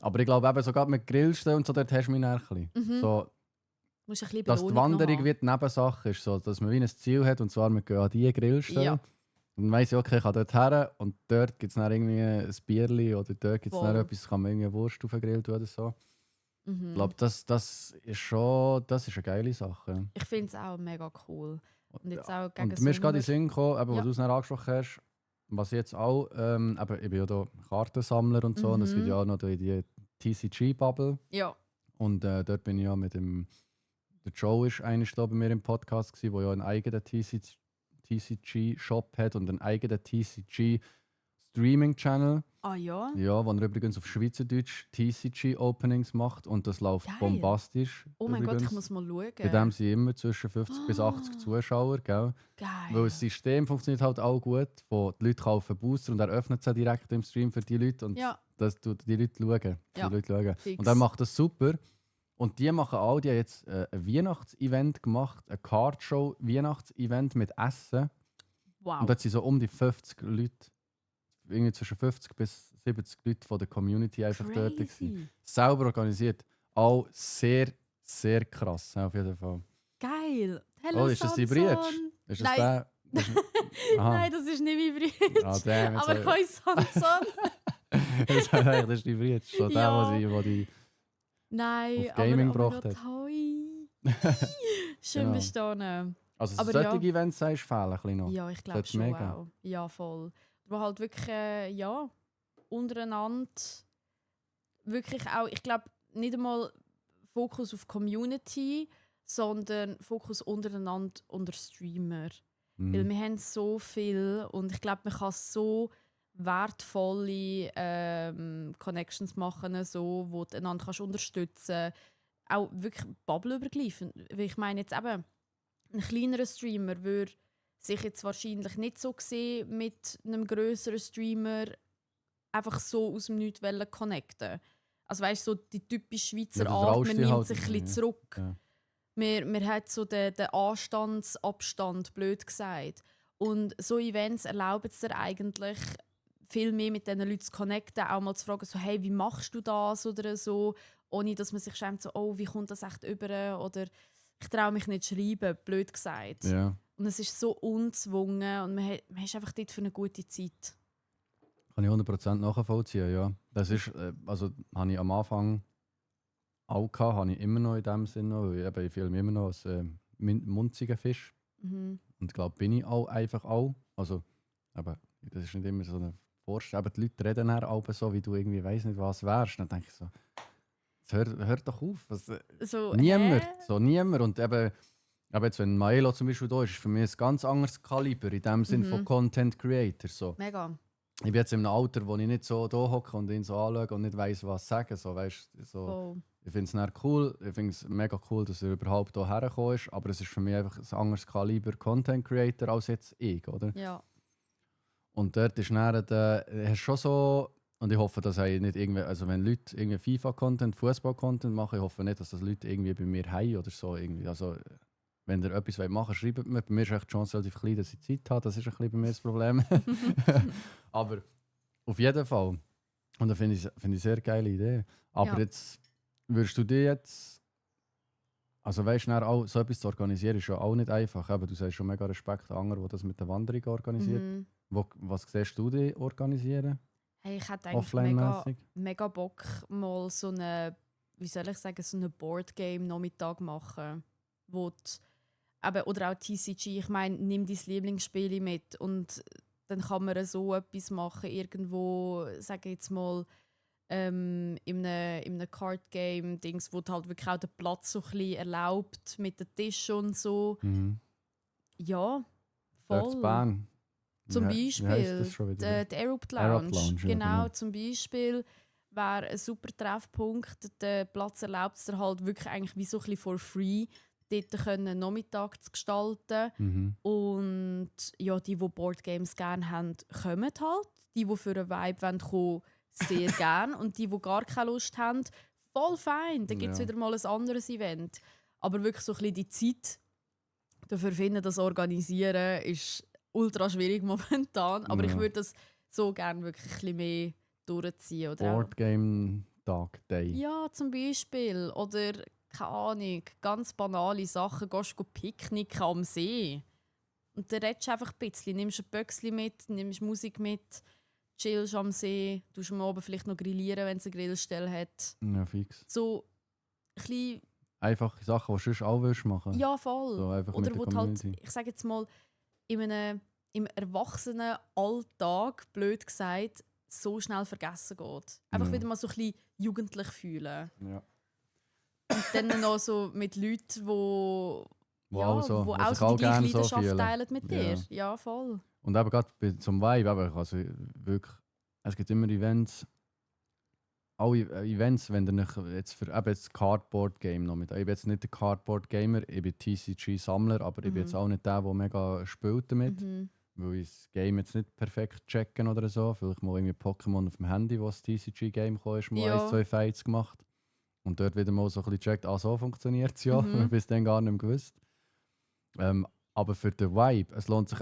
Aber ich glaube, eben sogar mit Grillstellen und so, dort hast du mich ein bisschen. Mhm. So, Du musst ein bisschen dass die Belohnung noch Wanderung haben. wie die Nebensache ist, so, dass man wie ein Ziel hat, und zwar, wir gehen an diese Grillstelle. Ja. Und dann weiss ich, okay, ich kann dort her und dort gibt es dann irgendwie ein Bierli oder dort gibt es dann Voll. etwas, kann man irgendwie eine Wurst auf den Grill tun oder so. Mhm. Ich glaube, das ist schon das ist eine geile Sache. Ich finde es auch mega cool. Und jetzt auch gegen Und mir ist gerade in den Sommer. Sinn gekommen, eben, Ja. was du es dann angesprochen hast, was jetzt auch, eben, ich bin ja da Kartensammler und so, und es gibt Mhm. ja auch noch die TCG-Bubble. Ja. Und dort bin ich ja mit dem, der Joe ist eigentlich da bei mir im Podcast gewesen, der ja einen eigenen TCG-Shop hat und einen eigenen TCG-Streaming-Channel. Ah ja? Ja, wo er übrigens auf Schweizerdeutsch TCG-Openings macht und das läuft Geil. bombastisch. Oh mein Gott, ich übrigens. muss mal schauen. Bei dem sind immer zwischen 50 bis 80 Ah. Zuschauer, gell? Geil. Weil das System funktioniert halt auch gut, wo die Leute kaufen Booster und er öffnet sie direkt im Stream für die Leute und Ja. das tut die Leute schauen. Ja, Die Leute schauen. fix. Und er macht das super. Und die machen auch, die haben jetzt ein Weihnachtsevent gemacht, ein Cardshow-Weihnachtsevent mit Essen. Wow. Und dort sind so um die 50 Leute, irgendwie zwischen 50 bis 70 Leute von der Community einfach dort gewesen. Crazy. Selber organisiert. Auch sehr, sehr krass, auf jeden Fall. Geil. Hello, Oh, ist das die Samson. Bridge? Ist das Nein. der? Das ist- Aha. Nein, das ist nicht mein Bridge. Ah, damn, jetzt Aber hab hoi Samson. das ist die Bridge. So der, Ja. wo die Nein, Auf Gaming aber, oh gebracht mein hat. Gott, hoi. Schön Genau. bestanden. Also Aber solche ja. Events sagst du fehlen ein bisschen noch. Ja, ich glaube Sollte schon mega. auch. Ja, voll. Wo halt wirklich, ja, untereinander wirklich auch, ich glaube, nicht einmal Fokus auf Community, sondern Fokus untereinander unter Streamer. Weil Mhm. wir haben so viel und ich glaube, man kann so wertvolle Connections machen, so, wo du einander kannst unterstützen. Auch wirklich bubbleübergreifend. Weil ich meine jetzt eben, ein kleinerer Streamer würde sich jetzt wahrscheinlich nicht so sehen mit einem grösseren Streamer einfach so aus dem Nichts connecten. Also weißt du, so die typische Schweizer Ja, du Art, traust man dich nimmt halt sich ein nicht, bisschen ja. zurück. Ja. Man hat so den Anstandsabstand, blöd gesagt. Und so Events erlauben es dir eigentlich, viel mehr mit diesen Leuten zu connecten, auch mal zu fragen, so, hey, wie machst du das oder so, ohne dass man sich schämt, so, oh, wie kommt das echt über, oder ich traue mich nicht schreiben, blöd gesagt. Ja, Und es ist so unzwungen und man ist einfach dort für eine gute Zeit. kann ich 100% nachvollziehen, ja. Das ist, also habe ich am Anfang auch gehabt, habe ich immer noch in dem Sinne, weil ich fühle mich immer noch als munziger Fisch. Mhm. Und ich glaube, bin ich auch einfach auch. Also, aber das ist nicht immer so eine Vorstellung. Aber die Leute reden dann auch so, wie du irgendwie weiss nicht, was wärst. Dann denke ich so, jetzt hör doch auf. So, Niemand. hä? So, niemand. Und eben jetzt, wenn Maelo zum Beispiel da ist, ist für mich ein ganz anderes Kaliber in dem Sinn von Mhm. Content Creator. So. Mega. Ich bin jetzt in einem Alter, wo ich nicht so da hocke und ihn so anschaue und nicht weiss, was sagen. So, weißt, so. Voll. Ich finde es dann cool, ich finde es mega cool, dass er überhaupt hierher gekommen ist, aber es ist für mich einfach ein anderes Kaliber Content Creator als jetzt ich, oder? Ja. Und dort ist dann hast schon so, und ich hoffe, dass ich nicht irgendwie, also wenn Leute irgendwie FIFA-Content, Fußball-Content machen, ich hoffe nicht, dass das Leute irgendwie bei mir haben oder so irgendwie. Also wenn ihr etwas machen wollt, schreibt mir. Bei mir ist echt die Chance relativ klein, dass ich Zeit habe, das ist ein bisschen bei mir das Problem. Aber auf jeden Fall. Und da finde ich eine sehr geile Idee. Aber Ja. jetzt würdest du dir jetzt, also weißt du, auch so etwas zu organisieren, ist ja auch nicht einfach. Eben, du sagst schon mega Respekt an andere, die das mit der Wanderung organisiert. Mhm. Was siehst du die organisieren? Hey, ich hätte eigentlich Offline-mässig? mega Bock, mal so eine, wie soll ich sagen, so eine Boardgame-Nachmittag machen, wo du oder auch TCG, ich meine, nimm dein Lieblingsspiel mit und dann kann man so etwas machen, irgendwo, sage ich jetzt mal, in einem Card-Game, Dings, wo halt wirklich auch den Platz so ein bisschen erlaubt, mit den Tischen und so. Ja, Dort in voll. Bern. Zum Wie heisst Beispiel das schon wieder? die Aerope Aerope Lounge. Lounge, ja, Genau, genau. zum Beispiel wäre ein super Treffpunkt. Der Platz erlaubt es dir halt wirklich eigentlich wie so ein bisschen for free, dort können Nachmittag zu gestalten. Und ja, die Boardgames gerne haben, kommen halt. Die für einen Vibe kommen wollen, sehr gerne. Und die gar keine Lust haben, voll fein. Dann gibt es Ja. wieder mal ein anderes Event. Aber wirklich so ein bisschen die Zeit dafür finden, das Organisieren ist ultra schwierig momentan. Aber ich Ja. würde das so gerne wirklich ein bisschen mehr durchziehen. Oder auch, Boardgame-Tag, Day. ja, zum Beispiel. Oder, keine Ahnung, ganz banale Sachen. Gehst du picknicken am See. Und dann redest du einfach ein bisschen. Nimmst ein Böckchen mit, nimmst Musik mit, chillst am See, tust am Abend vielleicht noch grillieren, wenn es eine Grillstelle hat. Ja, fix. So ein bisschen, Einfache Sachen, die du sonst auch willst machen. ja voll. So einfach Oder mit wo der du halt, Community. ich sage jetzt mal, im erwachsenen Alltag, blöd gesagt, so schnell vergessen geht. Einfach Ja. wieder mal so ein bisschen jugendlich fühlen. Ja. Und dann noch so mit Leuten, Wo ja, auch so, wo wo auch sich so auch die gleiche gerne so Leidenschaft fühlen. teilen mit dir. Ja. Ja, voll. Und eben gerade zum Vibe, eben, also wirklich, es gibt immer Events, alle Events, wenn du nicht jetzt für eben das Cardboard-Game noch mit, ich bin jetzt nicht der Cardboard-Gamer, ich bin TCG-Sammler, aber ich bin jetzt auch nicht der mega spielt damit, weil ich das Game jetzt nicht perfekt checken oder so, vielleicht mal irgendwie Pokémon auf dem Handy, wo das TCG-Game kam, ist mal Ja. 1, 2 Fights gemacht und dort wieder mal so ein bisschen checkt, so funktioniert es ja, bis dann gar nicht mehr gewusst. Aber für den Vibe, es lohnt sich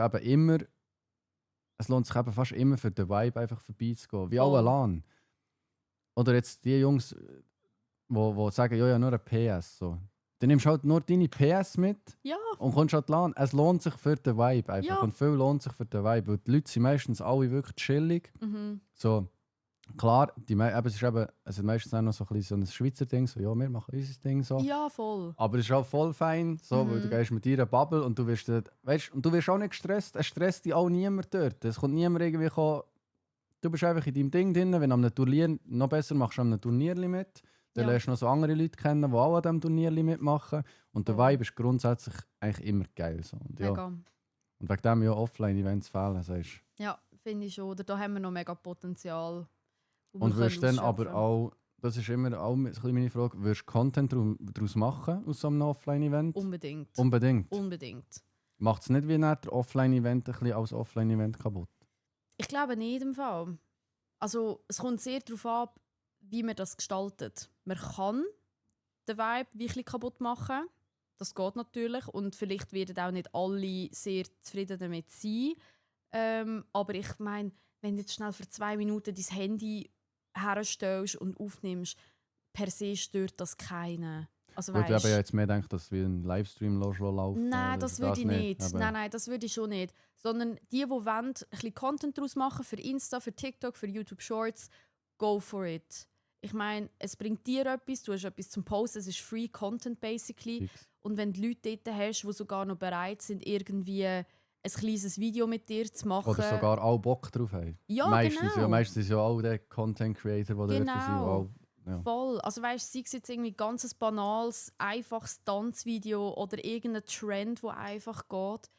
eben fast immer für den Vibe einfach vorbeizugehen. Wie auch Voll. ein LAN. Oder jetzt die Jungs, die sagen, ja, nur ein PS. So. Dann nimmst du halt nur deine PS mit Ja, und kommst halt LAN. Es lohnt sich für den Vibe einfach. Ja. Und viel lohnt sich für den Vibe. Weil die Leute sind meistens alle wirklich chillig. So, klar, es ist eben, es ist meistens auch noch so ein Schweizer Ding, so, ja, wir machen unser Ding so. ja, voll. Aber es ist auch voll fein, so, weil du gehst mit dir in eine Bubble und du wirst dort, weißt, und du wirst auch nicht gestresst. Es stresst dich auch niemand dort. Es kommt niemand irgendwie kommen. Du bist einfach in deinem Ding drin. Wenn du an einem Turnier, noch besser machst du an einem Turnierli mit. Dann Ja. lernst du noch so andere Leute kennen, die auch an diesem Turnierli mitmachen. Und der Voll. Vibe ist grundsätzlich eigentlich immer geil. So. Und, ja. Mega. Und wegen dem ja Offline-Events fehlen, sagst Ja, finde ich schon. Oder da haben wir noch mega Potenzial. wo wir und wirst können dann aber ausschöpfen. auch, das ist immer auch ein bisschen meine Frage, wirst du Content daraus machen aus so einem Offline-Event? Unbedingt. Unbedingt. Unbedingt. Macht es nicht wie nach der Offline-Event ein bisschen als Offline-Event kaputt? Ich glaube nicht im Fall. Also es kommt sehr darauf ab, wie man das gestaltet. Man kann den Vibe wirklich kaputt machen. Das geht natürlich. Und vielleicht werden auch nicht alle sehr zufrieden damit sein. Aber ich meine, wenn du jetzt schnell für 2 Minuten dein Handy herstellst und aufnimmst, per se stört das keinen. Also, Gut, ich weisst, habe ja jetzt mehr gedacht, dass wir einen Livestream läuft. nein, das würde ich nicht. Aber Nein, das würde ich schon nicht. Sondern die wollen, ein bisschen Content daraus machen für Insta, für TikTok, für YouTube Shorts, go for it. Ich meine, es bringt dir etwas, du hast etwas zum Posten, es ist free Content basically. fix. Und wenn du Leute dort hast, die sogar noch bereit sind, irgendwie ein kleines Video mit dir zu machen. Oder sogar auch Bock drauf haben. Ja, meistens, genau. ja, meistens ist ja auch der Content Creator, der dort sind. Genau. Ja. Voll. Also weißt du, sei es jetzt irgendwie ganz banales, einfaches Tanzvideo oder irgendein Trend, der einfach geht.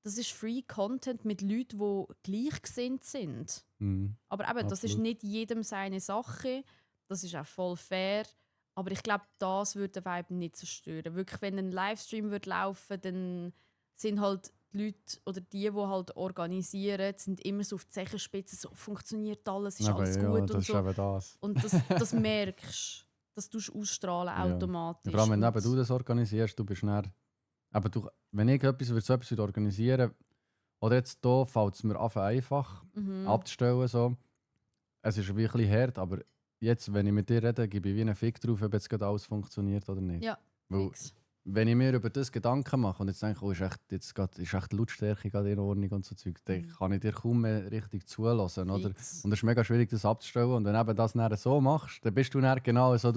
Das ist Free Content mit Leuten, die gleichgesinnt sind. Mhm. Aber eben, das ist Absolut. nicht jedem seine Sache. Das ist auch voll fair. Aber ich glaube, das würde den Vibe nicht zerstören. Wirklich, wenn ein Livestream würde laufen, dann sind halt die Leute oder die halt organisieren, sind immer so auf die Zehenspitze, so funktioniert alles, ist Aber alles ja, gut das und ist so. eben das. Und das merkst du. Das tust du ausstrahlen Ja. automatisch. Vor allem, wenn Und- eben du das organisierst, du bist dann... Aber du, wenn ich so etwas organisieren oder jetzt hier fällt es mir einfach abzustellen. So. Es ist wie ein bisschen hart, aber jetzt, wenn ich mit dir rede, gebe ich wie einen Fick drauf, ob jetzt gerade alles funktioniert oder nicht. Ja, Weil, fix. wenn ich mir über das Gedanken mache und jetzt denke, oh, ist echt die Lautstärke gerade in Ordnung und so Zeug, dann kann ich dir kaum mehr richtig zulassen, oder? Fix. Und es ist mega schwierig, das abzustellen. Und wenn du eben das dann so machst, dann bist du dann genau so,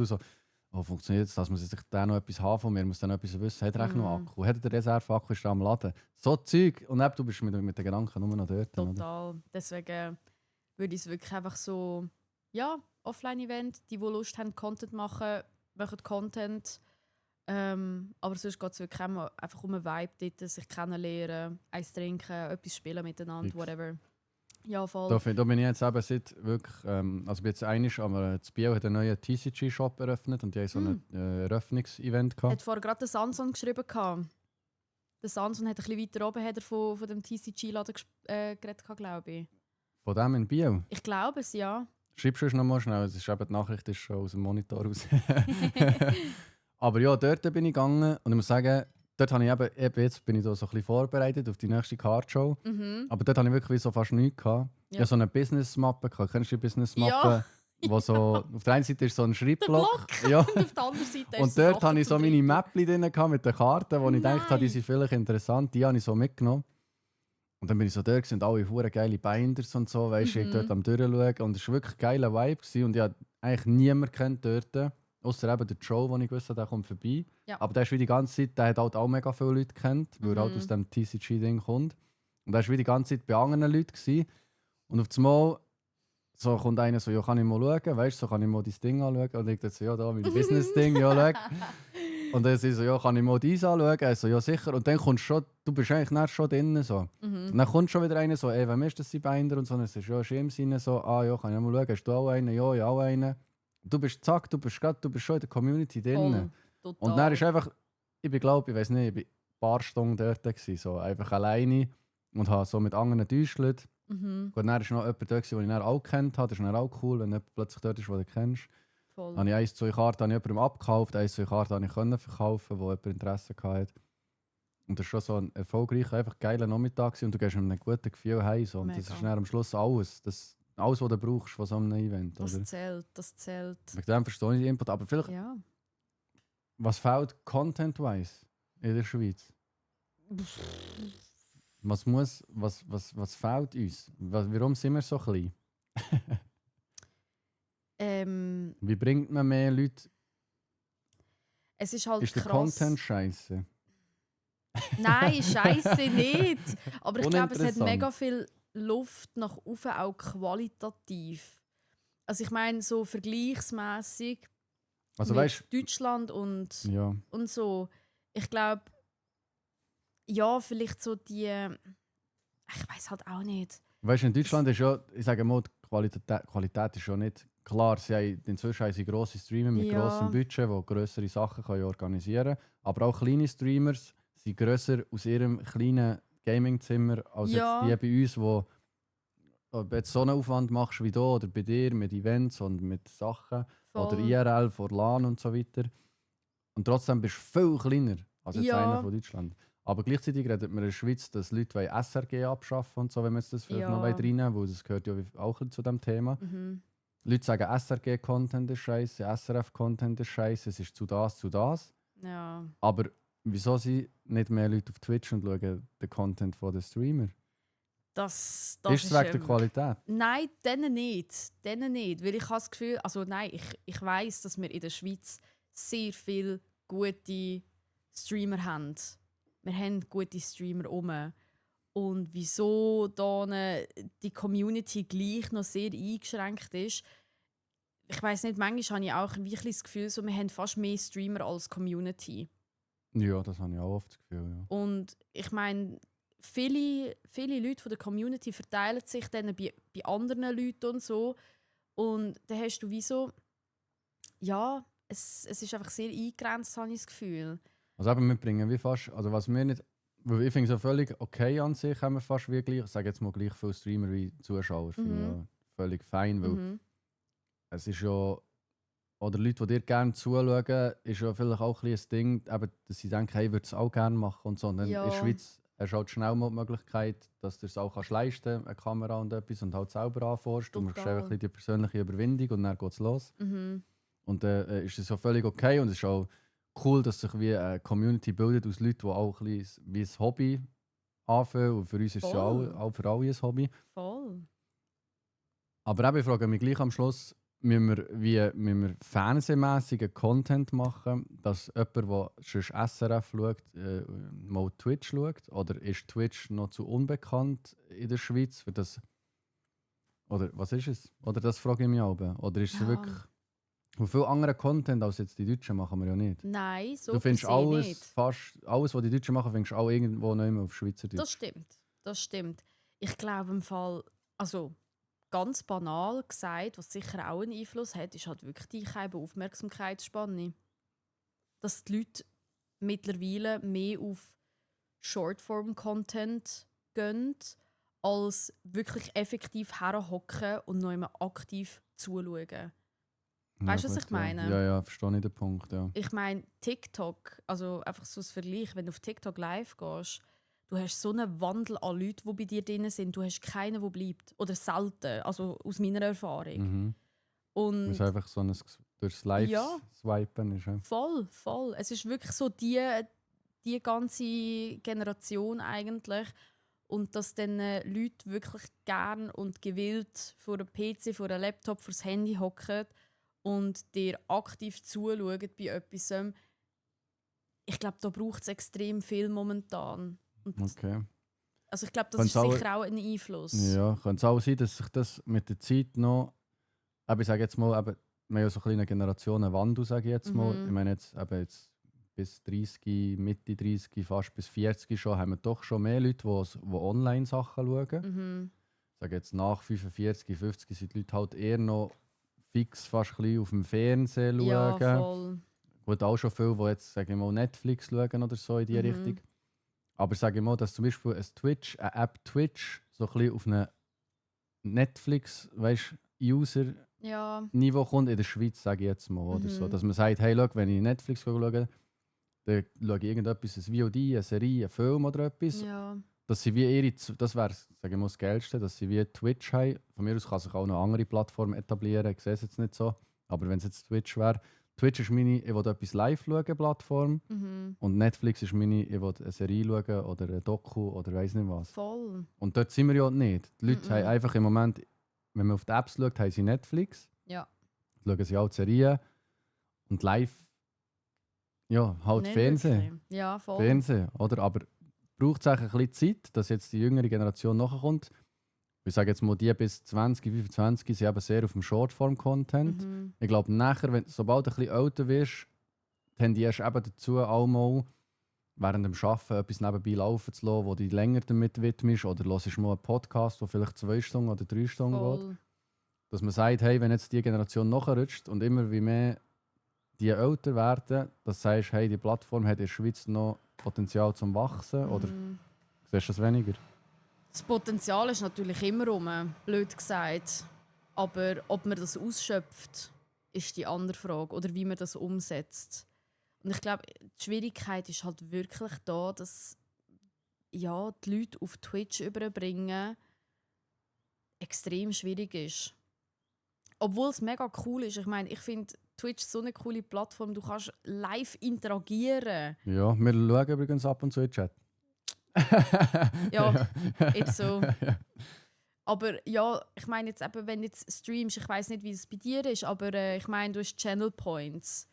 funktioniert das? Muss sich der noch etwas haben von mir? Muss dann noch etwas wissen? Hat er echt noch Mhm. Akku? Hat er den Reserveakku? Ist er am Laden? So Zeug. Und eben, du bist mit den Gedanken nur noch dort. Oder? Total. Deswegen würde ich es wirklich einfach so, ja, Offline-Event, die Lust haben, Content machen Content. Aber sonst geht es wirklich einfach um einen Vibe dort, sich kennenlernen, eins trinken, etwas spielen miteinander, Fix. whatever. Ja, voll. Da bin ich jetzt eben seit wirklich, also bin jetzt einig, aber das Bio hat einen neuen TCG-Shop eröffnet und die haben so ein Eröffnungsevent gehabt. Hat vorher gerade der Sanson geschrieben. Der Sanson hat ein bisschen weiter oben hat er von dem TCG-Laden geredet, glaube ich. Von dem in Bio. Ich glaube es, ja. Schreibst du es noch mal schnell, es ist eben, die Nachricht ist schon aus dem Monitor raus. Aber ja, dort bin ich gegangen und ich muss sagen, dort habe ich eben jetzt bin ich da so ein bisschen vorbereitet auf die nächste Cardshow. Mhm. Aber dort habe ich wirklich so fast nichts gehabt. Ich hatte so eine Business-Mappe gehabt. Kennst du die Business-Mappe? Ja. Wo so, auf der einen Seite ist so ein Der Schreibblock. Block. Ja. Und auf der anderen Seite Und ist dort Sachen hatte ich so zum meine Trinken. Mäppchen drin gehabt mit den Karten, wo ich gedacht habe, die Nein. sind vielleicht interessant. Die habe ich so mitgenommen. Und dann bin ich so dort und alle hure geile Binders und so, weißt du, ich dort am Durchschauen. Und es war wirklich ein geiler Vibe gewesen. Und ich habe eigentlich niemanden kennt dort. Außer eben der Joe, wo ich gewusst habe, der kommt vorbei. Ja. Aber der ist wie die ganze Zeit, der hat halt auch mega viele Leute kennt, weil er halt aus dem TCG-Ding kommt. Und der war wie die ganze Zeit bei anderen Leuten gewesen. Und auf einmal so kommt einer so, ja, kann ich mal schauen, weißt du, so kann ich mal dein Ding anschauen. Und ich dachte so, ja, da mein Business-Ding, ja, schau. Und dann sie so, ja, kann ich mal dies anschauen? Also, ja, sicher. Und dann kommst du schon, du bist eigentlich dann schon drin. So. Und dann kommt schon wieder einer so, ey, wem ist das, die Binder? Und so, und dann sagst du, ja, ist im Sinne so, ah, ja, kann ich mal schauen, hast du auch einen? Ja, ja, auch einen. Du bist zack, du bist schon in der Community drin. Voll, total. Und dann ist einfach, ich glaube, ich weiß nicht, ich war ein paar Stunden dort, gewesen, so einfach alleine und habe so mit anderen getäuscht. Mhm, Gut, dann war noch jemand dort, den ich dann auch kennt habe. Das ist dann auch cool, wenn jemand plötzlich dort ist, den du kennst. voll. Dann habe ich 1, 2 Karten jemandem abgekauft, 1, 2 Karten konnte ich können verkaufen, wo jemand Interesse hatte. Und das war schon so ein erfolgreicher, einfach geiler Nachmittag gewesen und du gehst mit einem guten Gefühl heim. So. Und das Mega. ist dann am Schluss alles. Alles, was du brauchst von so einem Event. Das Oder? zählt, das zählt. Wegen dem verstehe ich den Input. Aber vielleicht, Ja. was fehlt content-wise in der Schweiz? Was fehlt uns? Warum sind wir so klein? Wie bringt man mehr Leute? Es ist halt Ist der krass. Content scheiße? Nein, scheiße nicht. Aber ich glaube, es hat Uninteressant. mega viel Luft nach oben, auch qualitativ. Also ich meine, so vergleichsmässig Also mit weißt Deutschland und ja. so. Ich glaube, ja, vielleicht so die. Ich weiß halt auch nicht. Weißt du, in Deutschland ist ja, ich sage mal, die Qualität ist ja nicht klar. Inzwischen haben sie grosse Streamer mit Ja. grossem Budget, die grössere Sachen können organisieren können. Aber auch kleine Streamers sind grösser aus ihrem kleinen Gamingzimmer als Ja. jetzt die bei uns, wo ob du jetzt so einen Aufwand machst wie hier oder bei dir mit Events und mit Sachen oder Voll. IRL vor LAN und so weiter. Und trotzdem bist du viel kleiner als jetzt Ja. einer von Deutschland. Aber gleichzeitig redet man in der Schweiz, dass Leute SRG abschaffen und so, wenn wir jetzt das vielleicht Ja. noch reinnehmen, weil das gehört ja auch zu dem Thema. Mhm. Leute sagen, SRG-Content ist scheiße, SRF-Content ist scheiße, es ist zu das. Ja. Aber wieso sind nicht mehr Leute auf Twitch und schauen den Content der Streamer? Das ist es wegen der Qualität? Nein, denen nicht. Weil ich habe das Gefühl, also nein, ich weiss, dass wir in der Schweiz sehr viele gute Streamer haben. Wir haben gute Streamer rum. Und wieso da die Community gleich noch sehr eingeschränkt ist, ich weiss nicht, manchmal habe ich auch wirklich das Gefühl, so, wir haben fast mehr Streamer als Community. Ja, das habe ich auch oft das Gefühl. Ja. Und ich meine, viele Leute von der Community verteilen sich dann bei anderen Leuten und so. Und dann hast du wie so, ja, es ist einfach sehr eingegrenzt, habe ich das Gefühl. Also eben, wir bringen wie fast, also was wir nicht, weil ich finde es ja völlig okay an sich, haben wir fast wie gleich, ich sage jetzt mal gleich viele Streamer wie Zuschauer, finde ich ja völlig fein, weil Mhm. es ist ja, oder Leute, die dir gerne zuschauen, ist ja vielleicht auch ein bisschen ein Ding, eben, dass sie denken, hey, ich würde es auch gerne machen und so. Und dann Ja. in der Schweiz hast du halt schnell mal die Möglichkeit, dass du es auch kannst leisten, eine Kamera und etwas, und halt selber anfährst. Du musst Total. einfach ein bisschen die persönliche Überwindung und dann geht es los. Mhm. Und dann ist es ja völlig okay und es ist auch cool, dass sich wie eine Community bildet aus Leuten, die auch ein bisschen wie ein Hobby anfangen. Und für uns ist es ja Voll. auch für alle ein Hobby. Voll. Aber eben, ich frage mich gleich am Schluss, müssen wir fernsehmäßigen Content machen, dass jemand, der sonst SRF schaut, mal Twitch schaut? Oder ist Twitch noch zu unbekannt in der Schweiz? Für das, oder was ist es? Oder das frage ich mich auch. Oder ist es Ja. wirklich... Und viel anderen Content als jetzt die Deutschen machen wir ja nicht. Nein, so Du findest per se alles, nicht. fast alles, was die Deutschen machen, findest du auch irgendwo nicht mehr auf Schweizerdeutsch. Das stimmt. Ich glaube im Fall, also ganz banal gesagt, was sicher auch einen Einfluss hat, ist halt wirklich die Aufmerksamkeitsspanne. Dass die Leute mittlerweile mehr auf Shortform-Content gehen, als wirklich effektiv herhocken und noch immer aktiv zuschauen. Weißt du, was gut, ich meine? Ja, verstehe ich den Punkt, ja. Ich meine, TikTok, also einfach so ein Vergleich, wenn du auf TikTok live gehst, du hast so einen Wandel an Leuten, die bei dir drin sind. Du hast keinen, der bleibt. Oder selten, also aus meiner Erfahrung. Mhm. Und Weil es einfach so ein durchs Live Ja. swipen ist. Ja. voll. Es ist wirklich so die ganze Generation eigentlich. Und dass dann Leute wirklich gern und gewillt vor einem PC, vor einem Laptop, vor das Handy hocken und dir aktiv zuschauen bei etwas. Ich glaube, da braucht es extrem viel momentan. Und Okay. also ich glaube, das Könnte ist auch- sicher auch ein Einfluss. Ja, könnte es auch sein, dass sich das mit der Zeit noch. Aber ich sage jetzt mal, eben, wir haben ja so eine kleine Generationenwandel, sage ich jetzt mal. Mhm. Ich meine, jetzt bis 30, Mitte 30, fast bis 40 schon, haben wir doch schon mehr Leute, die Online-Sachen schauen. Mhm. Ich sage jetzt nach 45, 50 sind die Leute halt eher noch fix fast ein bisschen auf dem Fernsehen schauen. Ja, voll. Gut, auch schon viele, die jetzt sage ich mal, Netflix schauen oder so in die Mhm. Richtung. Aber sage ich mal, dass zum Beispiel eine App Twitch so ein bisschen auf eine Netflix-User-Niveau Ja, kommt in der Schweiz, sage ich jetzt mal. Oder so. Mhm. Dass man sagt, hey, schau, wenn ich Netflix schaue, dann schaue ich irgendetwas, ein VOD, eine Serie, einen Film oder etwas. ja. Dass sie wie das wäre, sage ich mal, das Geilste, dass sie wie Twitch haben. Von mir aus kann sich auch eine andere Plattform etablieren, ich sehe es jetzt nicht so. Aber wenn es jetzt Twitch wäre, Twitch ist meine, ich will etwas live schauen, Plattform. Mhm. Und Netflix ist meine, ich will eine Serie schauen oder ein Doku oder weiss nicht was. Voll. Und dort sind wir ja nicht. Die Leute Mhm. haben einfach im Moment, wenn man auf die Apps schaut, haben sie Netflix. Ja. Schauen sie auch die Serien. Und live, ja, halt Nicht Fernsehen. wirklich. Ja, voll. Fernsehen, oder? Aber braucht es ein bisschen Zeit, dass jetzt die jüngere Generation nachkommt. Ich sage jetzt mal, die bis 20, 25 sind eben sehr auf dem Shortform-Content. Mhm. Ich glaube, nachher, sobald du ein bisschen älter wirst, tendierst du eben dazu, auch mal während dem Arbeiten etwas nebenbei laufen zu lassen, wo du dich länger damit widmest. Oder hörst mal einen Podcast, der vielleicht 2 Stunden oder 3 Stunden geht. Voll. Dass man sagt, hey, wenn jetzt die Generation nachrutscht und immer wie mehr die älter werden, dass du sagst, hey, die Plattform hat in der Schweiz noch Potenzial zum Wachsen. Oder Mhm. siehst du das weniger? Das Potenzial ist natürlich immer rum, blöd gesagt. Aber ob man das ausschöpft, ist die andere Frage. Oder wie man das umsetzt. Und ich glaube, die Schwierigkeit ist halt wirklich da, dass ja, die Leute auf Twitch überbringen extrem schwierig ist. Obwohl es mega cool ist. Ich meine, ich finde Twitch so eine coole Plattform. Du kannst live interagieren. Ja, wir schauen übrigens ab und zu in den Chat. Ja, jetzt so. Aber ja, ich meine jetzt eben, wenn du jetzt streamst, ich weiß nicht, wie es bei dir ist, aber ich meine, du hast Channel Points.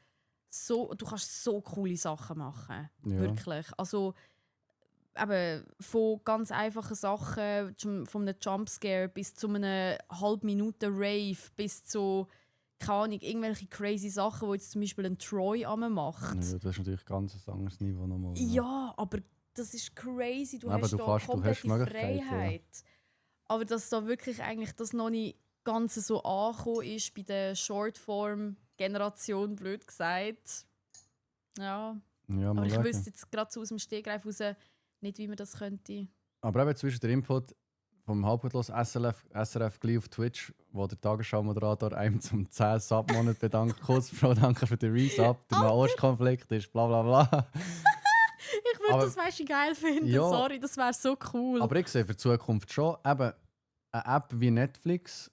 So, du kannst so coole Sachen machen. Ja. Wirklich. Also eben von ganz einfachen Sachen, von einem Jumpscare bis zu einem halb Minute Rave, bis zu, keine Ahnung, irgendwelche crazy Sachen, die jetzt zum Beispiel ein Troy macht. Ja, das ist natürlich ganz ein anderes Niveau nochmal. Ja, aber das ist crazy. Du Aber hast du da kannst- du komplette hast Möglichkeiten, ja. Freiheit. Aber dass da wirklich eigentlich das noch nicht ganz so angekommen ist bei der Shortform-Generation, blöd gesagt. Ja, Ja, aber mal ich schauen. wüsste jetzt gerade so aus dem Stegreif raus nicht, wie man das könnte. Aber eben zwischen der Input vom halbgutlos SRF gleich auf Twitch, wo der Tagesschau-Moderator einem zum 10 Submonat bedankt. Kurz, Bro, danke für den Resub. Der Nahostkonflikt ist bla bla bla. Ich würde Aber- das weißt du geil finden, Ja. sorry, das wäre so cool. Aber ich sehe für die Zukunft schon eben eine App wie Netflix,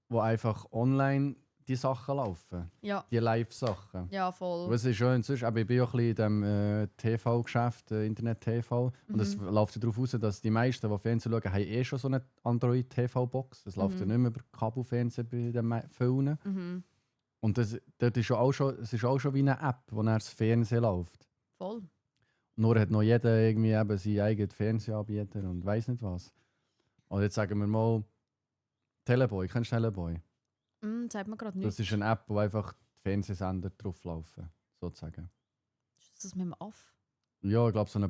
wo einfach online die Sachen laufen. Ja, Die Live-Sachen. ja, voll. Und es ist schon inzwischen, aber ich bin auch ein bisschen in diesem TV-Geschäft, Internet-TV. Und es läuft ja darauf aus, dass die meisten, die Fernsehen schauen, haben schon so eine Android-TV-Box. Es läuft ja nicht mehr über Kabelfernsehen bei den vielen. Mhm. Und dort ist es ist auch schon wie eine App, wo dann das Fernsehen läuft. Voll. Nur hat noch jeder irgendwie eben seinen eigenen Fernsehanbieter und weiss nicht was. Und jetzt sagen wir mal, Teleboy, kennst du Teleboy? Sagt man gerade Das nicht. ist eine App, wo einfach die Fernsehsender drauf laufen, sozusagen. Ist das mit dem Aff? Ja, ich glaube so ein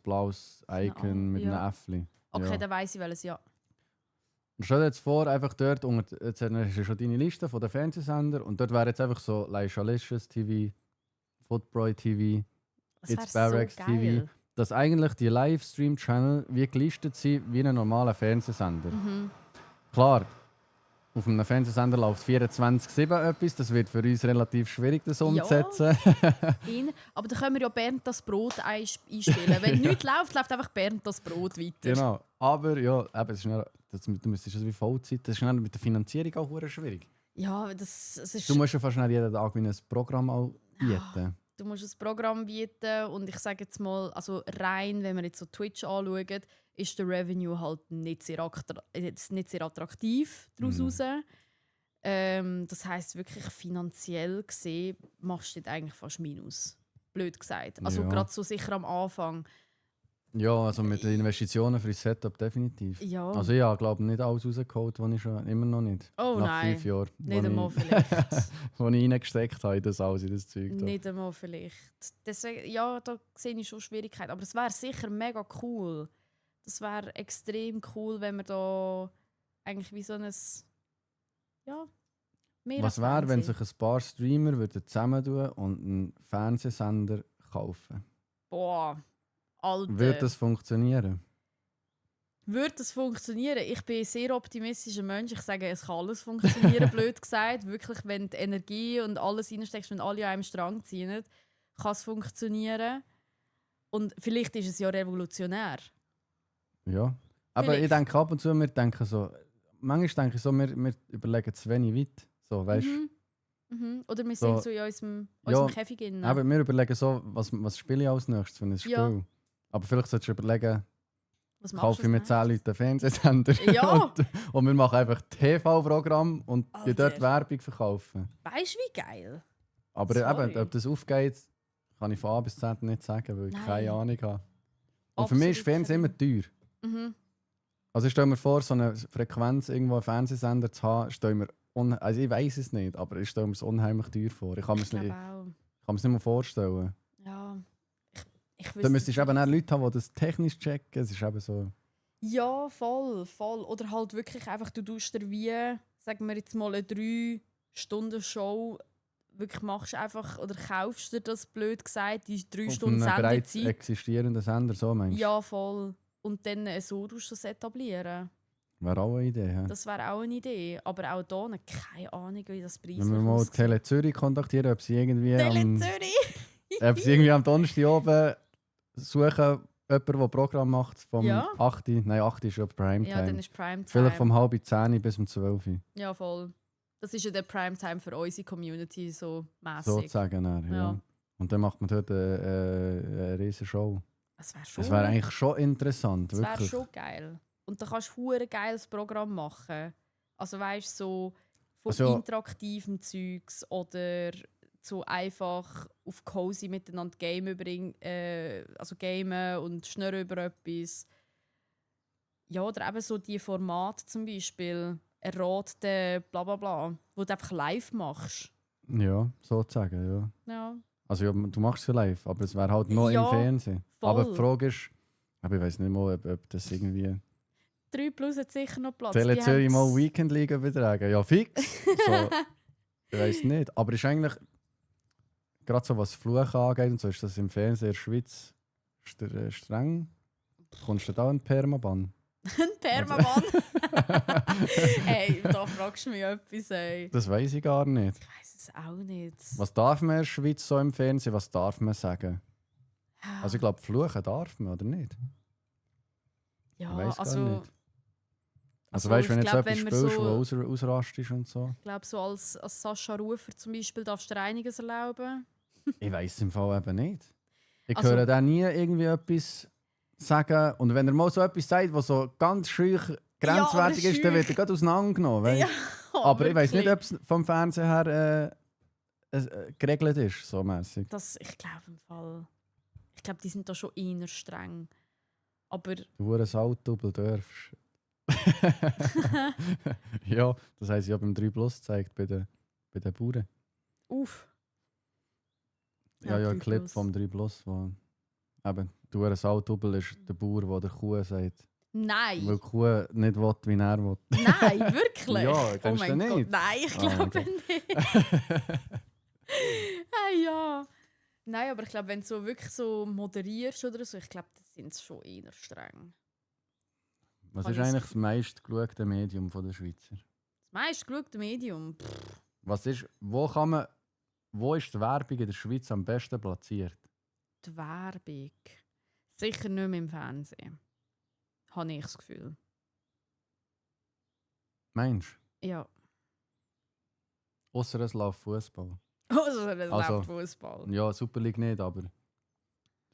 blaues Icon mit ja. einem Äffli. Okay, Ja. dann weiss ich welches, ja. Und stell dir jetzt vor, einfach dort, jetzt hast du schon deine Liste von den Fernsehsendern und dort wäre jetzt einfach so Leishalicious TV, Footboy TV, Das It's wäre Barracks so TV. geil. Dass eigentlich die Livestream-Channel wie gelistet sind wie ein normaler Fernsehsender. Klar, auf einem Fernsehsender läuft 24/7 etwas, das wird für uns relativ schwierig, das umzusetzen. Aber dann können wir ja Bernd das Brot einspielen. Wenn nichts läuft, läuft einfach Bernd das Brot weiter. Genau. Aber ja, eben, es ist du müsstest das wie Vollzeit, das ist dann mit der Finanzierung auch verdammt schwierig. Ja, es ist... Du musst ja fast jeden Tag wie ein Programm auch bieten. Du musst ein Programm bieten und ich sage jetzt mal, also rein, wenn wir jetzt so Twitch anschauen, ist der Revenue halt nicht sehr attraktiv daraus raus. Das heisst wirklich finanziell gesehen machst du dort eigentlich fast Minus. Blöd gesagt. Also Ja. gerade so sicher am Anfang. Ja, also mit den Investitionen für das Setup definitiv. Ja, Also ja, ich glaube nicht alles rausgeholt, was ich schon immer noch nicht. Oh Nach nein, 5 Jahren. nicht einmal vielleicht. Wo ich reingesteckt habe in das alles, in das Zeug. Da. Nicht einmal vielleicht. Deswegen, ja, da sehe ich schon Schwierigkeiten. Aber es wäre sicher mega cool. Das wäre extrem cool, wenn wir da eigentlich wie so ein... Ja, mehr Was als wäre, wenn Fernsehen. sich ein paar Streamer würden zusammentun und einen Fernsehsender kaufen? Boah, Alter. Würde das funktionieren? Würde das funktionieren? Ich bin ein sehr optimistischer Mensch. Ich sage, es kann alles funktionieren, blöd gesagt. Wirklich, wenn die Energie und alles reinsteckst, wenn alle an einem Strang ziehen, kann es funktionieren. Und vielleicht ist es ja revolutionär. Ja. Aber Vielleicht. ich denke ab und zu, manchmal denke ich so, wir überlegen zu wenig weit. So, weißt? Oder wir So, sind so in unserem ja, Käfig drin. Aber wir überlegen so, was spiele ich als nächstes für ein Spiel. Ja. Aber vielleicht solltest du überlegen, Was machst kaufe du ich mir als 10 Leute einen Fernsehsender Ja. und wir machen einfach TV-Programm und die Alter. dort Werbung verkaufen. Weißt du, wie geil? Aber Sorry. eben, ob das aufgeht, kann ich von A bis Z nicht sagen, weil ich Nein. keine Ahnung habe. Und für mich ist Absolut Fernsehen immer teuer. Mhm. Also ich stelle mir vor, so eine Frequenz irgendwo einen Fernsehsender zu haben, stelle mir also ich weiß es nicht, aber ich stelle mir es unheimlich teuer vor. Ich kann mir es nicht, glaube auch. nicht mehr vorstellen. Ja. Ich Da wüsste müsstest du es eben auch nicht. Leute haben, die das technisch checken. Es ist eben so... Ja, voll. Oder halt wirklich einfach, du tust dir wie, sagen wir jetzt mal, eine 3-Stunden-Show wirklich machst einfach, oder kaufst dir das, blöd gesagt, die 3 Auf Stunden einem bereits Sendezeit. existierenden Sender, so meinst du? Ja, voll. Und dann so tust du das etablieren. Wäre auch eine Idee. Ja. Das wäre auch eine Idee. Aber auch da keine Ahnung, wie das preislich Wenn wir mal aussieht. Tele Zürich kontaktieren, ob sie irgendwie Tele Zürich! ob sie irgendwie am Donnerstag oben suchen, jemanden, der Programm macht, vom Ja. 8. Nein, 8 ist ja Primetime. Ja, dann ist Primetime. Vielleicht vom halb 10 bis um 12 Uhr. Ja, voll. Das ist ja der Primetime für unsere Community, so mässig. Sozusagen. Ja. Ja. Und dann macht man dort eine riesige Show. Das wäre schon, Das wäre eigentlich schon interessant, das wär wirklich. schon geil. Und da kannst du ein geiles Programm machen. Also weißt du, so von Also- interaktivem Zeugs oder so einfach auf cozy miteinander also gamen und schnurren über etwas. Ja, oder eben so die Formate zum Beispiel, erraten, bla bla bla, wo du einfach live machst. Ja, sozusagen, ja. Ja, Also ja, du machst es ja live, aber es wäre halt noch Ja, im Fernsehen. voll. Aber die Frage ist, aber ich weiß nicht mal, ob das irgendwie... 3 Plus hat sicher noch Platz. Tele Die Zürich haben's- mal Weekend League übertragen? Ja, fix. So, ich weiß nicht. Aber ist eigentlich, gerade so was Fluch angeht und so, ist das im Fernsehen in der Schweiz streng? Kommst du da einen Permaban? Ein Permaban. Hey, da fragst du mich etwas. Ey. Das weiß ich gar nicht. Ich weiß es auch nicht. Was darf man in der Schweiz so im Fernsehen? Was darf man sagen? Also ich glaube, fluchen darf man, oder nicht? Ich ja, weiss gar also nicht. Also weißt du, wenn ich jetzt glaub, etwas wenn wir spielst, so- wo ausrastest und so? Ich glaube, so als Sascha Rufer zum Beispiel darfst du dir einiges erlauben. Ich weiß im Fall eben nicht. Ich Also- höre da nie irgendwie etwas sagen. Und wenn er mal so etwas sagt, was so ganz schüch grenzwertig ist, dann wird er gerade auseinandergenommen. Weißt? Aber ich weiß nicht, ob es vom Fernsehen her geregelt ist, so mäßig. Ich glaube im Fall. Ich glaube, die sind da schon eher streng. Aber Du ein Saltdouble darfst. Ja, das haben sie ja beim 3 Plus gezeigt, bei den Bauern. uff. Ja, ja, 3 ein Clip Plus. vom 3 Plus, wo eben, du ein Saltdouble ist der Bauer, der der Kuh sagt, Nein! weil die Kuh nicht will, wie er will. Nein, wirklich? Ja, oh kennst du mein den Gott, nicht? nein, ich Oh mein glaube Gott. nicht. Ja. Nein, aber ich glaube, wenn du so wirklich so moderierst oder so, ich glaube, das sind schon eher streng. Was Kann ist ich eigentlich das- das meistgeschaute Medium der Schweizer? Das meiste Medium. Was ist, wo ist die Werbung in der Schweiz am besten platziert? Die Werbung. Sicher nicht mehr im Fernsehen. Habe ich das Gefühl. Meinst Ja. du? Ausser es läuft Fußball. Also, das Also- läuft Fußball. Ja, Super League nicht, aber die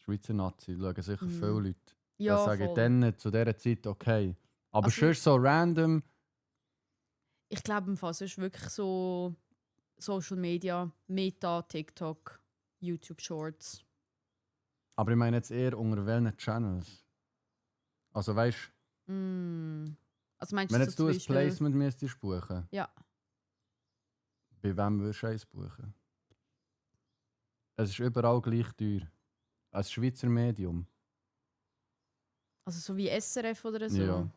Schweizer Nazi schauen sicher Mhm. viele Leute. Ja, Das sage ich voll. dann zu dieser Zeit okay. Aber Also- sonst so random. Ich glaube, im Fall es ist wirklich so Social Media, Meta, TikTok, YouTube Shorts. Aber ich meine jetzt eher unter welchen Channels. Also weißt Also meinst wenn du jetzt so du zum ein Beispiel? Placement müsstest buchen, Ja. bei wem würdest du eins buchen? Es ist überall gleich teuer. Als Schweizer Medium. Also so wie SRF oder so? Ja.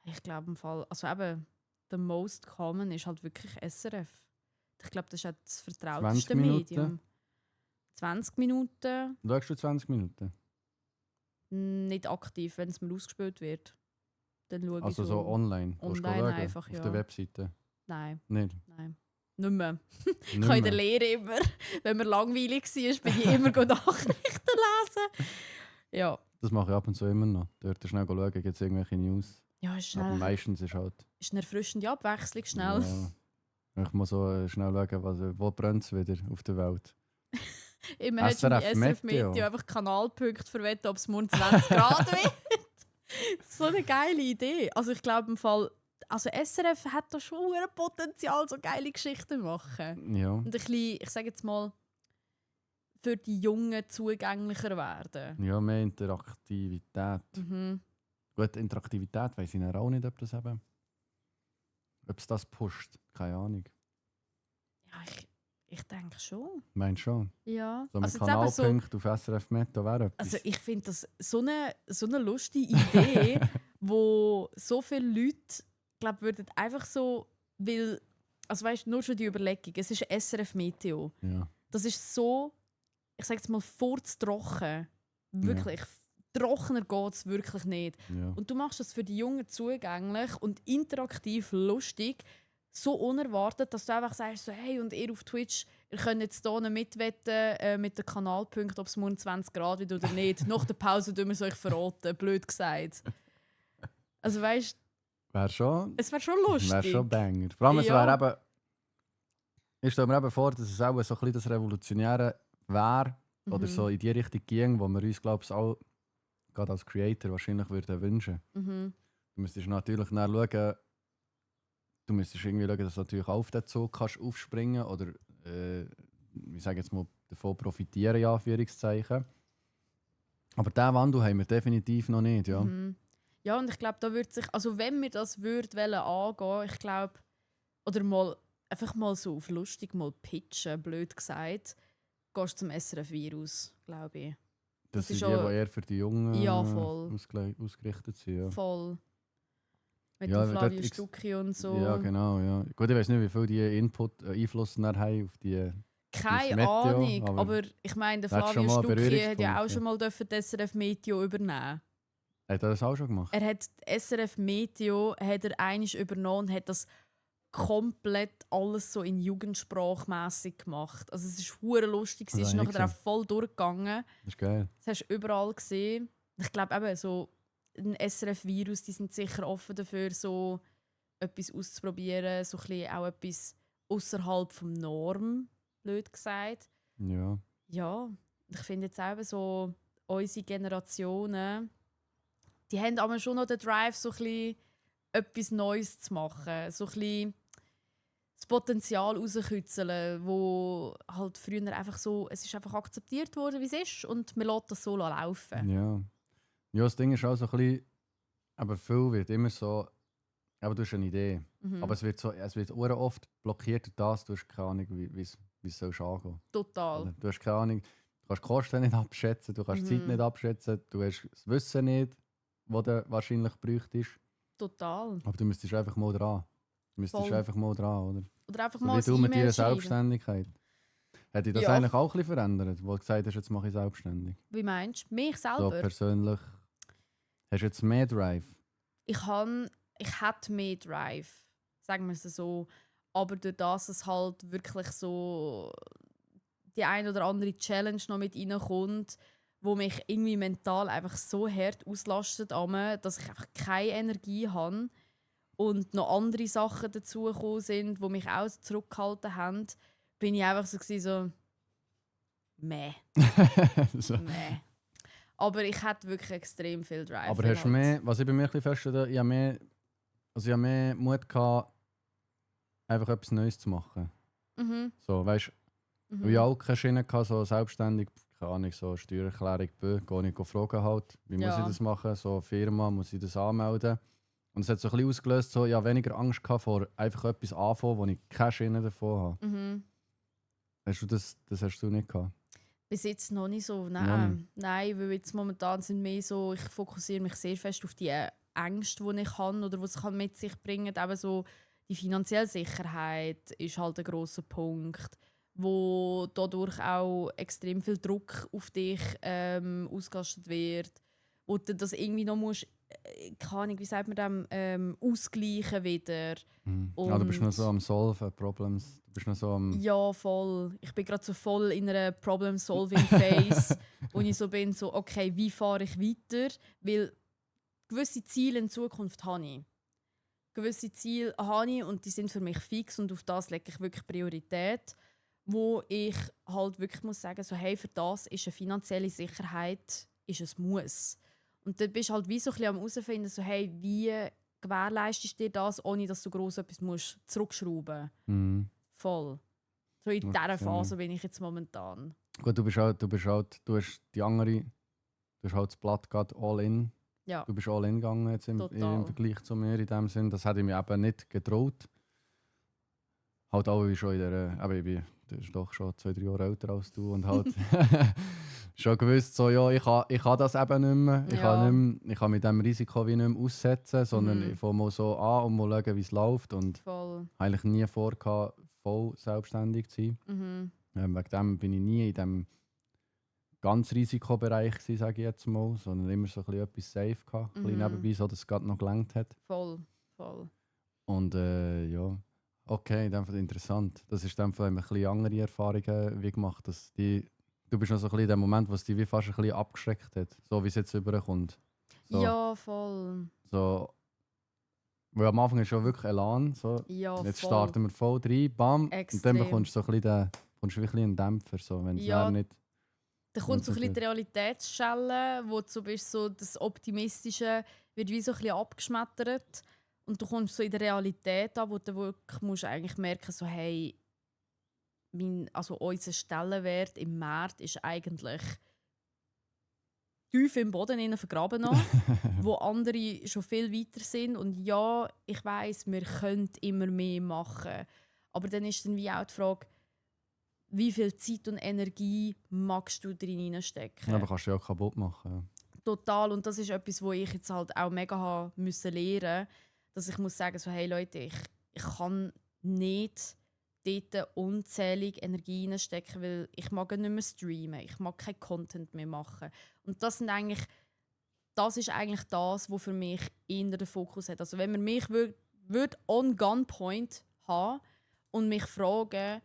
Ich glaube im Fall, also eben, the most common ist halt wirklich SRF. Ich glaube, das ist auch das vertrauteste 20 Minuten? Medium. 20 Minuten, Schaust du 20 Minuten? nicht aktiv, wenn es mir ausgespielt wird. Dann schaue Also ich so online? Gehst du online schauen? einfach, Auf ja. der Webseite? Nein, Nicht? nein. Nicht mehr. Nicht Ich habe in der mehr? Lehre immer, wenn mir langweilig war, bin ich immer Nachrichten lesen. Ja. Das mache ich ab und zu immer noch. Dort schnell schauen, gibt es irgendwelche News. Ja, ist Aber schnell. meistens ist halt... Ist eine erfrischende Abwechslung, schnell. Ja, ich muss so schnell schauen, wo brennt es wieder auf der Welt. Immer hat schon bei SRF SRF Meteo. Meteo einfach Kanalpunkte verwettet, ob es morgen 20 Grad wird. So eine geile Idee. Also ich glaube im Fall, also SRF hat da schon ein Potenzial, so geile Geschichten zu machen. Ja. Und ein bisschen, ich sage jetzt mal, für die Jungen zugänglicher werden. Ja, mehr Interaktivität. Mhm. Gut, Interaktivität weiss ich auch nicht, ob das eben... Ob es das pusht. Keine Ahnung. Ja, ich denke schon. Meinst du schon? Ja. So mit Also, jetzt eben so, Kanalpunkt auf SRF Meteo wäre etwas. also ich finde das so eine lustige Idee, wo so viele Leute, glaube würden einfach so, weil, also weißt nur schon die Überlegung, es ist SRF Meteo. Ja. Das ist so, ich sage jetzt mal, furztrocken. Wirklich. Trockener geht es wirklich nicht. Ja. Und du machst das für die Jungen zugänglich und interaktiv lustig, so unerwartet, dass du einfach sagst, so, hey, und ihr auf Twitch, ihr könnt jetzt hier mitwetten mit den Kanalpunkten, ob es morgen 20 Grad wird oder nicht. Nach der Pause tun wir es euch verraten, blöd gesagt. Also weißt du, Wäre schon... es wäre schon lustig. Wäre schon Banger. Vor allem, es Ja. wäre eben... Ich stelle mir eben vor, dass es auch so ein bisschen das Revolutionäre wäre, oder so in die Richtung ging, wo wir uns, glaube ich, auch gerade als Creator wahrscheinlich würden wünschen. Mhm. Du müsstest natürlich dann schauen, du müsstest irgendwie schauen, dass du natürlich auch auf den Zug kannst aufspringen oder ich sage jetzt mal, davon profitieren, in Anführungszeichen. Aber diesen Wandel haben wir definitiv noch nicht, ja. Mhm. Ja, und ich glaube, da würde sich, also wenn wir das angehen, ich glaube, oder mal einfach mal so auf lustig mal pitchen, blöd gesagt, gehst du zum SRF-Virus, glaube ich. Das das sind ist die, auch- die eher für die Jungen Ja, voll. ausgerichtet sind. Ja. Voll. Mit Ja, dem dort Flavio ex- Stucki und so. Ja, genau. Ja. Gut, ich weiß nicht, wie viel die Einfluss dann haben auf die. Keine Meteo, Ahnung, aber aber ich meine, der da hat's schon Flavio mal Stucki hat ja Berührungspunkte. auch schon mal das SRF Meteo übernehmen. Hat er das auch schon gemacht? Er hat das SRF Meteo hat er einisch übernommen und hat das komplett alles so in Jugendsprachmäßig gemacht. Also es ist hure lustig, es Das ist habe ich nachher auch gesehen. voll durchgegangen. Das ist geil. Das hast du überall gesehen. Ich glaube eben so, ein SRF-Virus, die sind sicher offen dafür, so etwas auszuprobieren, so ein bisschen auch etwas außerhalb vom Norm, blöd gesagt. Ja. Ja, ich finde jetzt eben so, unsere Generationen, die haben aber schon noch den Drive, so ein bisschen etwas Neues zu machen, so ein bisschen das Potenzial rauskitzeln, wo halt früher einfach so, es ist einfach akzeptiert worden, wie es ist und man lässt das so laufen. Ja. Ja, das Ding ist auch so ein bisschen, aber viel wird immer so, aber du hast eine Idee. Mhm. Aber es wird oft blockiert durch das, du hast keine Ahnung, wie es soll angehen. Total. Oder? Du hast keine Ahnung, du kannst die Kosten nicht abschätzen, du kannst die Zeit nicht abschätzen, du hast das Wissen nicht, was du wahrscheinlich bräuchtest. Total. Aber du müsstest einfach mal dran. Du müsstest Voll. einfach mal dran, oder? Oder einfach So mal wie ein du mit E-Mail deiner schreiben. Selbstständigkeit. Hat dich das Ja. eigentlich auch ein bisschen verändert, wo du gesagt hast, jetzt mache ich selbstständig? Wie meinst du? Mich So selber? persönlich. Hast du jetzt mehr Drive? Ich hatte mehr Drive, sagen wir es so. Aber durch das es halt wirklich so die ein oder andere Challenge noch mit reinkommt, wo mich irgendwie mental einfach so hart auslastet, dass ich einfach keine Energie habe und noch andere Sachen dazugekommen sind, die mich auch zurückgehalten haben, bin ich einfach so gewesen, so meh. So. Meh. Aber ich hatte wirklich extrem viel Drive. Aber weil hast du mehr, was ich bei mir ein bisschen feststelle, ich habe mehr Mut gehabt, einfach etwas Neues zu machen. Mhm. So, weißt Mhm. weil ich auch keine Schiene hatte, so selbstständig, keine Ahnung, so Steuererklärung, gehe ich fragen halt, wie muss Ja. ich das machen, so Firma, muss ich das anmelden. Und es hat so ein bisschen ausgelöst, so, ich habe weniger Angst gehabt vor einfach etwas anfangen, wo ich keine Schiene davon habe. Mhm. Hast du das hast du nicht gehabt? Bis jetzt noch nicht so. Noch Nein, nein, weil jetzt momentan sind mehr so, ich fokussiere mich sehr fest auf die Ängste, die ich habe oder was es mit sich bringt. Eben so die finanzielle Sicherheit ist halt ein grosser Punkt, wo dadurch auch extrem viel Druck auf dich ausgelastet wird, wo du das irgendwie noch musst, keine Ahnung, wie sagt man dem, ausgleichen wieder. Ja, du bist noch Und- so am Solven Problems. Du bist noch so am... Ja, voll. Ich bin gerade so voll in einer Problem-Solving-Phase, wo ich so bin, so, okay, wie fahre ich weiter? Weil gewisse Ziele in Zukunft habe ich. Gewisse Ziele habe ich und die sind für mich fix und auf das lege ich wirklich Priorität. Wo ich halt wirklich muss sagen, so, hey, für das ist eine finanzielle Sicherheit ist ein Muss. Und dann bist du halt wie so ein bisschen am herausfinden, so, hey, wie gewährleistest du dir das, ohne dass du gross etwas musst zurückschrauben musst? Mhm. Voll. So in Okay. dieser Phase bin ich jetzt momentan. Gut, du hast die andere, du hast halt das Blatt gerade all in. Ja. Du bist all in gegangen jetzt im Total. Vergleich zu mir in dem Sinn. Das hätte ich mir eben nicht getraut. Halt auch, wie schon in der, aber du bist doch schon 2-3 Jahre älter als du und halt schon gewusst, so, ja, ich kann das eben nicht mehr. Ich kann mit diesem Risiko wie nicht mehr aussetzen, sondern ich fange mal so an und mal schauen, wie es läuft. Und Voll. eigentlich nie vor, voll selbstständig zu sein. Mhm. Wegen dem bin ich nie in diesem ganz Risikobereich, sage ich jetzt mal, sondern immer so ein bisschen etwas safe gehabt, ein bisschen nebenbei, so dass es gerade noch gelangt hat. Voll. Voll. Und ja, okay, in dem Fall interessant. Das ist in dem Fall ein bisschen andere Erfahrungen wie gemacht, dass du bist noch so ein bisschen in dem Moment, was dich wie fast ein bisschen abgeschreckt hat, so wie es jetzt überkommt. So, Ja, voll. so, weil am Anfang ist schon wirklich Elan, so, Ja, jetzt voll. starten wir voll rein, bam, und dann Extrem. bekommst du so ein bisschen einen Dämpfer, so, wenn es Ja. dann nicht... Da kommt so ein bisschen Okay. die Realitätsschelle, wo du so bist, so das Optimistische wird wie so ein bisschen abgeschmettert. Und du kommst so in der Realität an, wo du wirklich musst eigentlich merken, so, hey, unser Stellenwert im Markt ist eigentlich tief im Boden innen vergraben noch, wo andere schon viel weiter sind. Und ja, ich weiss, wir können immer mehr machen. Aber dann ist dann wie auch die Frage, wie viel Zeit und Energie magst du drin hineinstecken? Aber kannst du ja auch kaputt machen. Ja. Total. Und das ist etwas, wo ich jetzt halt auch mega haben müssen lernen, dass ich muss sagen, so, hey Leute, ich kann nicht dort unzählig Energie reinstecken, weil ich mag nicht mehr streamen, ich mag keinen Content mehr machen. Und das ist eigentlich das, was für mich eher den Fokus hat. Also wenn man mich on Gunpoint haben und mich fragen,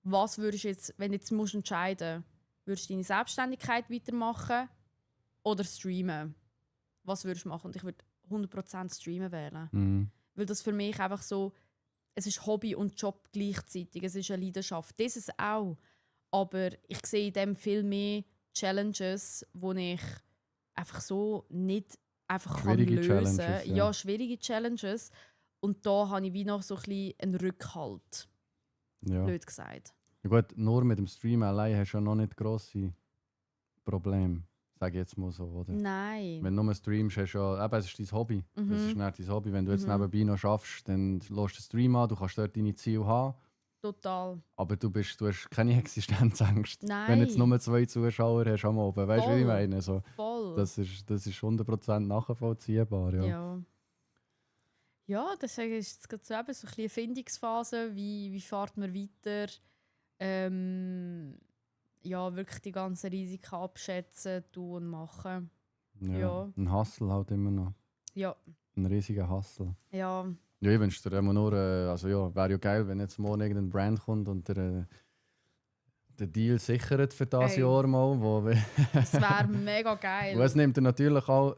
was würdest du jetzt, wenn du jetzt musst entscheiden, würdest du deine Selbstständigkeit weitermachen oder streamen? was würdest du machen? Und ich würde 100% streamen wählen. Mhm. Weil das für mich einfach so, es ist Hobby und Job gleichzeitig. Es ist eine Leidenschaft. Das ist auch. Aber ich sehe in dem viel mehr Challenges, wo ich einfach so nicht einfach Schwierige kann lösen kann. Challenges, ja. Ja, schwierige Challenges. Und da habe ich wie noch so ein bisschen einen Rückhalt, Ja. blöd gesagt. Ja gut, nur mit dem Stream allein hast du ja noch nicht grosse Probleme. Sage ich jetzt mal so, oder? Nein. Wenn du nur streamst, hast du ja, eben, es ist dein Hobby. Das ist nicht dein Hobby. Wenn du jetzt nebenbei noch schaffst, dann lässt du den Stream an, du kannst dort deine Ziele haben. Total. Aber du hast keine Existenzängste. Nein. Wenn du jetzt nur 2 Zuschauer hast am Abend. Weißt du, wie ich Voll. meine? So, Voll. das ist 100% nachvollziehbar. Ja. Ja. Ja, deswegen ist es gerade so, eben so ein bisschen eine Findungsphase. Wie fährt man weiter? Ja, wirklich die ganzen Risiken abschätzen, tun und machen. Ja. Ein Hustle halt immer noch. Ja, Ein riesiger Hustle. ja, Ja, ich wünsche dir immer nur, also ja, wäre ja geil, wenn jetzt morgen irgendein Brand kommt und der den Deal sichert für das Ey. Jahr mal. es wäre mega geil. Und es nimmt er natürlich auch,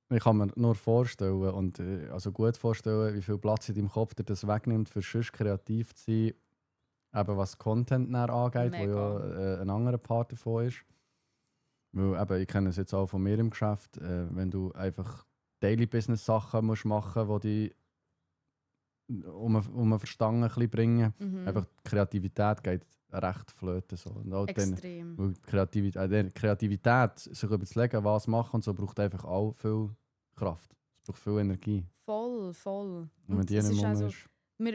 ich kann mir nur vorstellen und also gut vorstellen, wie viel Platz in deinem Kopf dir das wegnimmt, für sonst kreativ zu sein, eben was Content näher angeht, wo ja ein anderer Part davon ist. Weil eben, ich kenne es jetzt auch von mir im Geschäft, wenn du einfach Daily Business Sachen musst machen musst, die dich um einen Verstand ein bisschen bringen. Einfach die Kreativität geht recht flöten. So. Und auch dann, Extrem. weil die Kreativität, sich überzulegen, was machen und so, braucht einfach auch viel Kraft. Es braucht viel Energie. Voll, voll. Und wenn die es nicht ist mehr also, ist.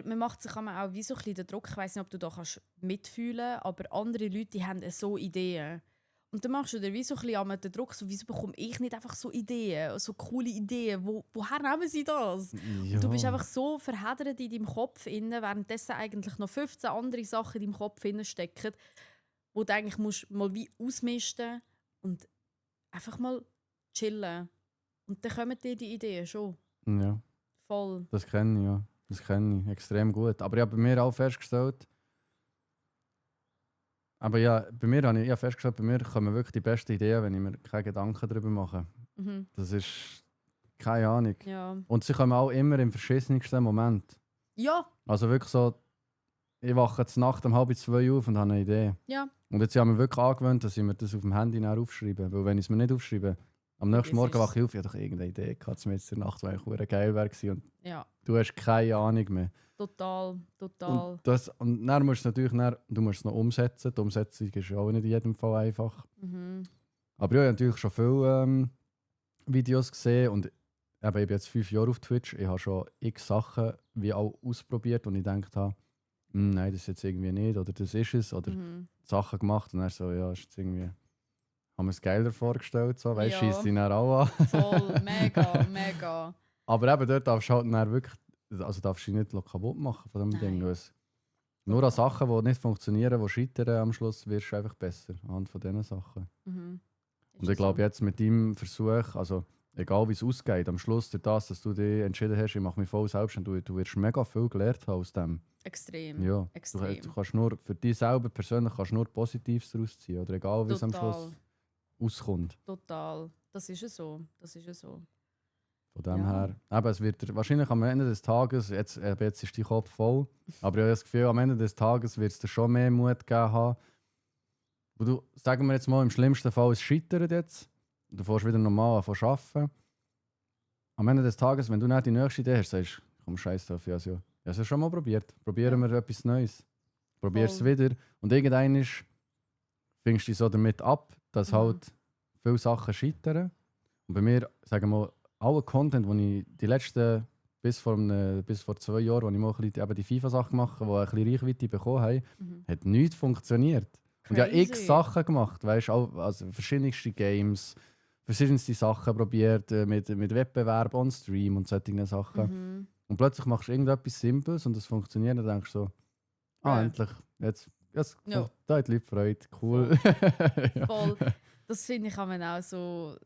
man macht sich auch wie so ein bisschen den Druck. Ich weiß nicht, ob du da kannst mitfühlen kannst, aber andere Leute die haben so Ideen. Und dann machst du dir wie so ein bisschen den Druck, so, wieso bekomme ich nicht einfach so Ideen, so coole Ideen, woher nehmen sie das? Ja. Du bist einfach so verheddert in deinem Kopf, währenddessen eigentlich noch 15 andere Sachen in deinem Kopf stecken, wo du eigentlich musst mal wie ausmisten und einfach mal chillen. Und dann kommen dir die Ideen schon. Ja, Voll. das kenne ich, ja. Das kenne ich extrem gut. Aber ich habe bei mir auch festgestellt, bei mir habe ich festgestellt, bei mir kommen wirklich die besten Ideen, wenn ich mir keine Gedanken darüber mache. Mhm. Das ist keine Ahnung. Ja. Und sie kommen auch immer im verschissensten Moment. Ja, Also wirklich so, ich wache zur Nacht um 1:30 auf und habe eine Idee. ja. Und jetzt habe ich mir wirklich angewöhnt, dass ich mir das auf dem Handy nachher aufschreibe. Weil wenn ich es mir nicht aufschreibe, am nächsten Das Morgen ist- wache ich auf, ich habe doch irgendeine Idee gehabt, zum jetzt in der Nacht, weil ich geil wäre gewesen. Und Ja, du hast keine Ahnung mehr. total. Und dann musst du es natürlich du musst es noch umsetzen. Die Umsetzung ist ja auch nicht in jedem Fall einfach. Mhm. Aber ja, ich habe natürlich schon viele Videos gesehen und eben, ich bin jetzt 5 Jahre auf Twitch. Ich habe schon x Sachen wie auch ausprobiert und ich gedacht habe, nein, das ist jetzt irgendwie nicht oder das ist es oder Mhm. Sachen gemacht und dann so, ja, ist jetzt irgendwie, haben wir es geiler vorgestellt, so, weißt du, Ja. schießt ihn dann auch an. Voll, mega. Aber eben dort darfst du halt dann wirklich, also darfst du dich nicht kaputt machen von dem Nein. Ding. Weil nur an Sachen, die nicht funktionieren, die scheitern am Schluss, wirst du einfach besser anhand von diesen Sachen. Mhm. Und ich glaube jetzt mit deinem Versuch, also egal wie es ausgeht, am Schluss durch das, dass du dich entschieden hast, ich mache mich voll selbstständig, du wirst mega viel gelernt haben aus dem. Extrem. Ja, Extrem. du kannst nur, für dich selber persönlich kannst du nur Positives daraus ziehen. Oder egal wie es am Total. Schluss auskommt. Total. Das ist es so. Von dem Ja. her. Eben, es wird wahrscheinlich am Ende des Tages, jetzt ist dein Kopf voll, aber ich habe das Gefühl, am Ende des Tages wird es dir schon mehr Mut geben haben. Wo du, sagen wir jetzt mal, im schlimmsten Fall, es scheitert jetzt. Du fährst wieder normal an zu arbeiten. Am Ende des Tages, wenn du nicht die nächste Idee hast, sagst du, komm, scheiß drauf, ich habe es ja schon mal probiert. Probieren wir etwas Neues. Probier es Voll. wieder. Und irgendwann fängst du dich so damit ab, dass Mhm. halt viele Sachen scheitern. Und bei mir, sagen wir mal, aller Content, den ich die letzten, bis vor 2 Jahren, als ich mal ein bisschen, eben die FIFA-Sachen gemacht habe, die ein bisschen Reichweite bekommen haben, Mhm. hat nichts funktioniert. Und ich habe x Crazy. Sachen gemacht, weißt du, also verschiedenste Games, verschiedenste Sachen probiert, mit Wettbewerb on Stream und solchen Sachen. Mhm. Und plötzlich machst du irgendetwas Simples und es funktioniert und denkst so, Ja. endlich, jetzt Ja. da hat die Leute Freude, cool. Ja. Voll. Das finde ich auch so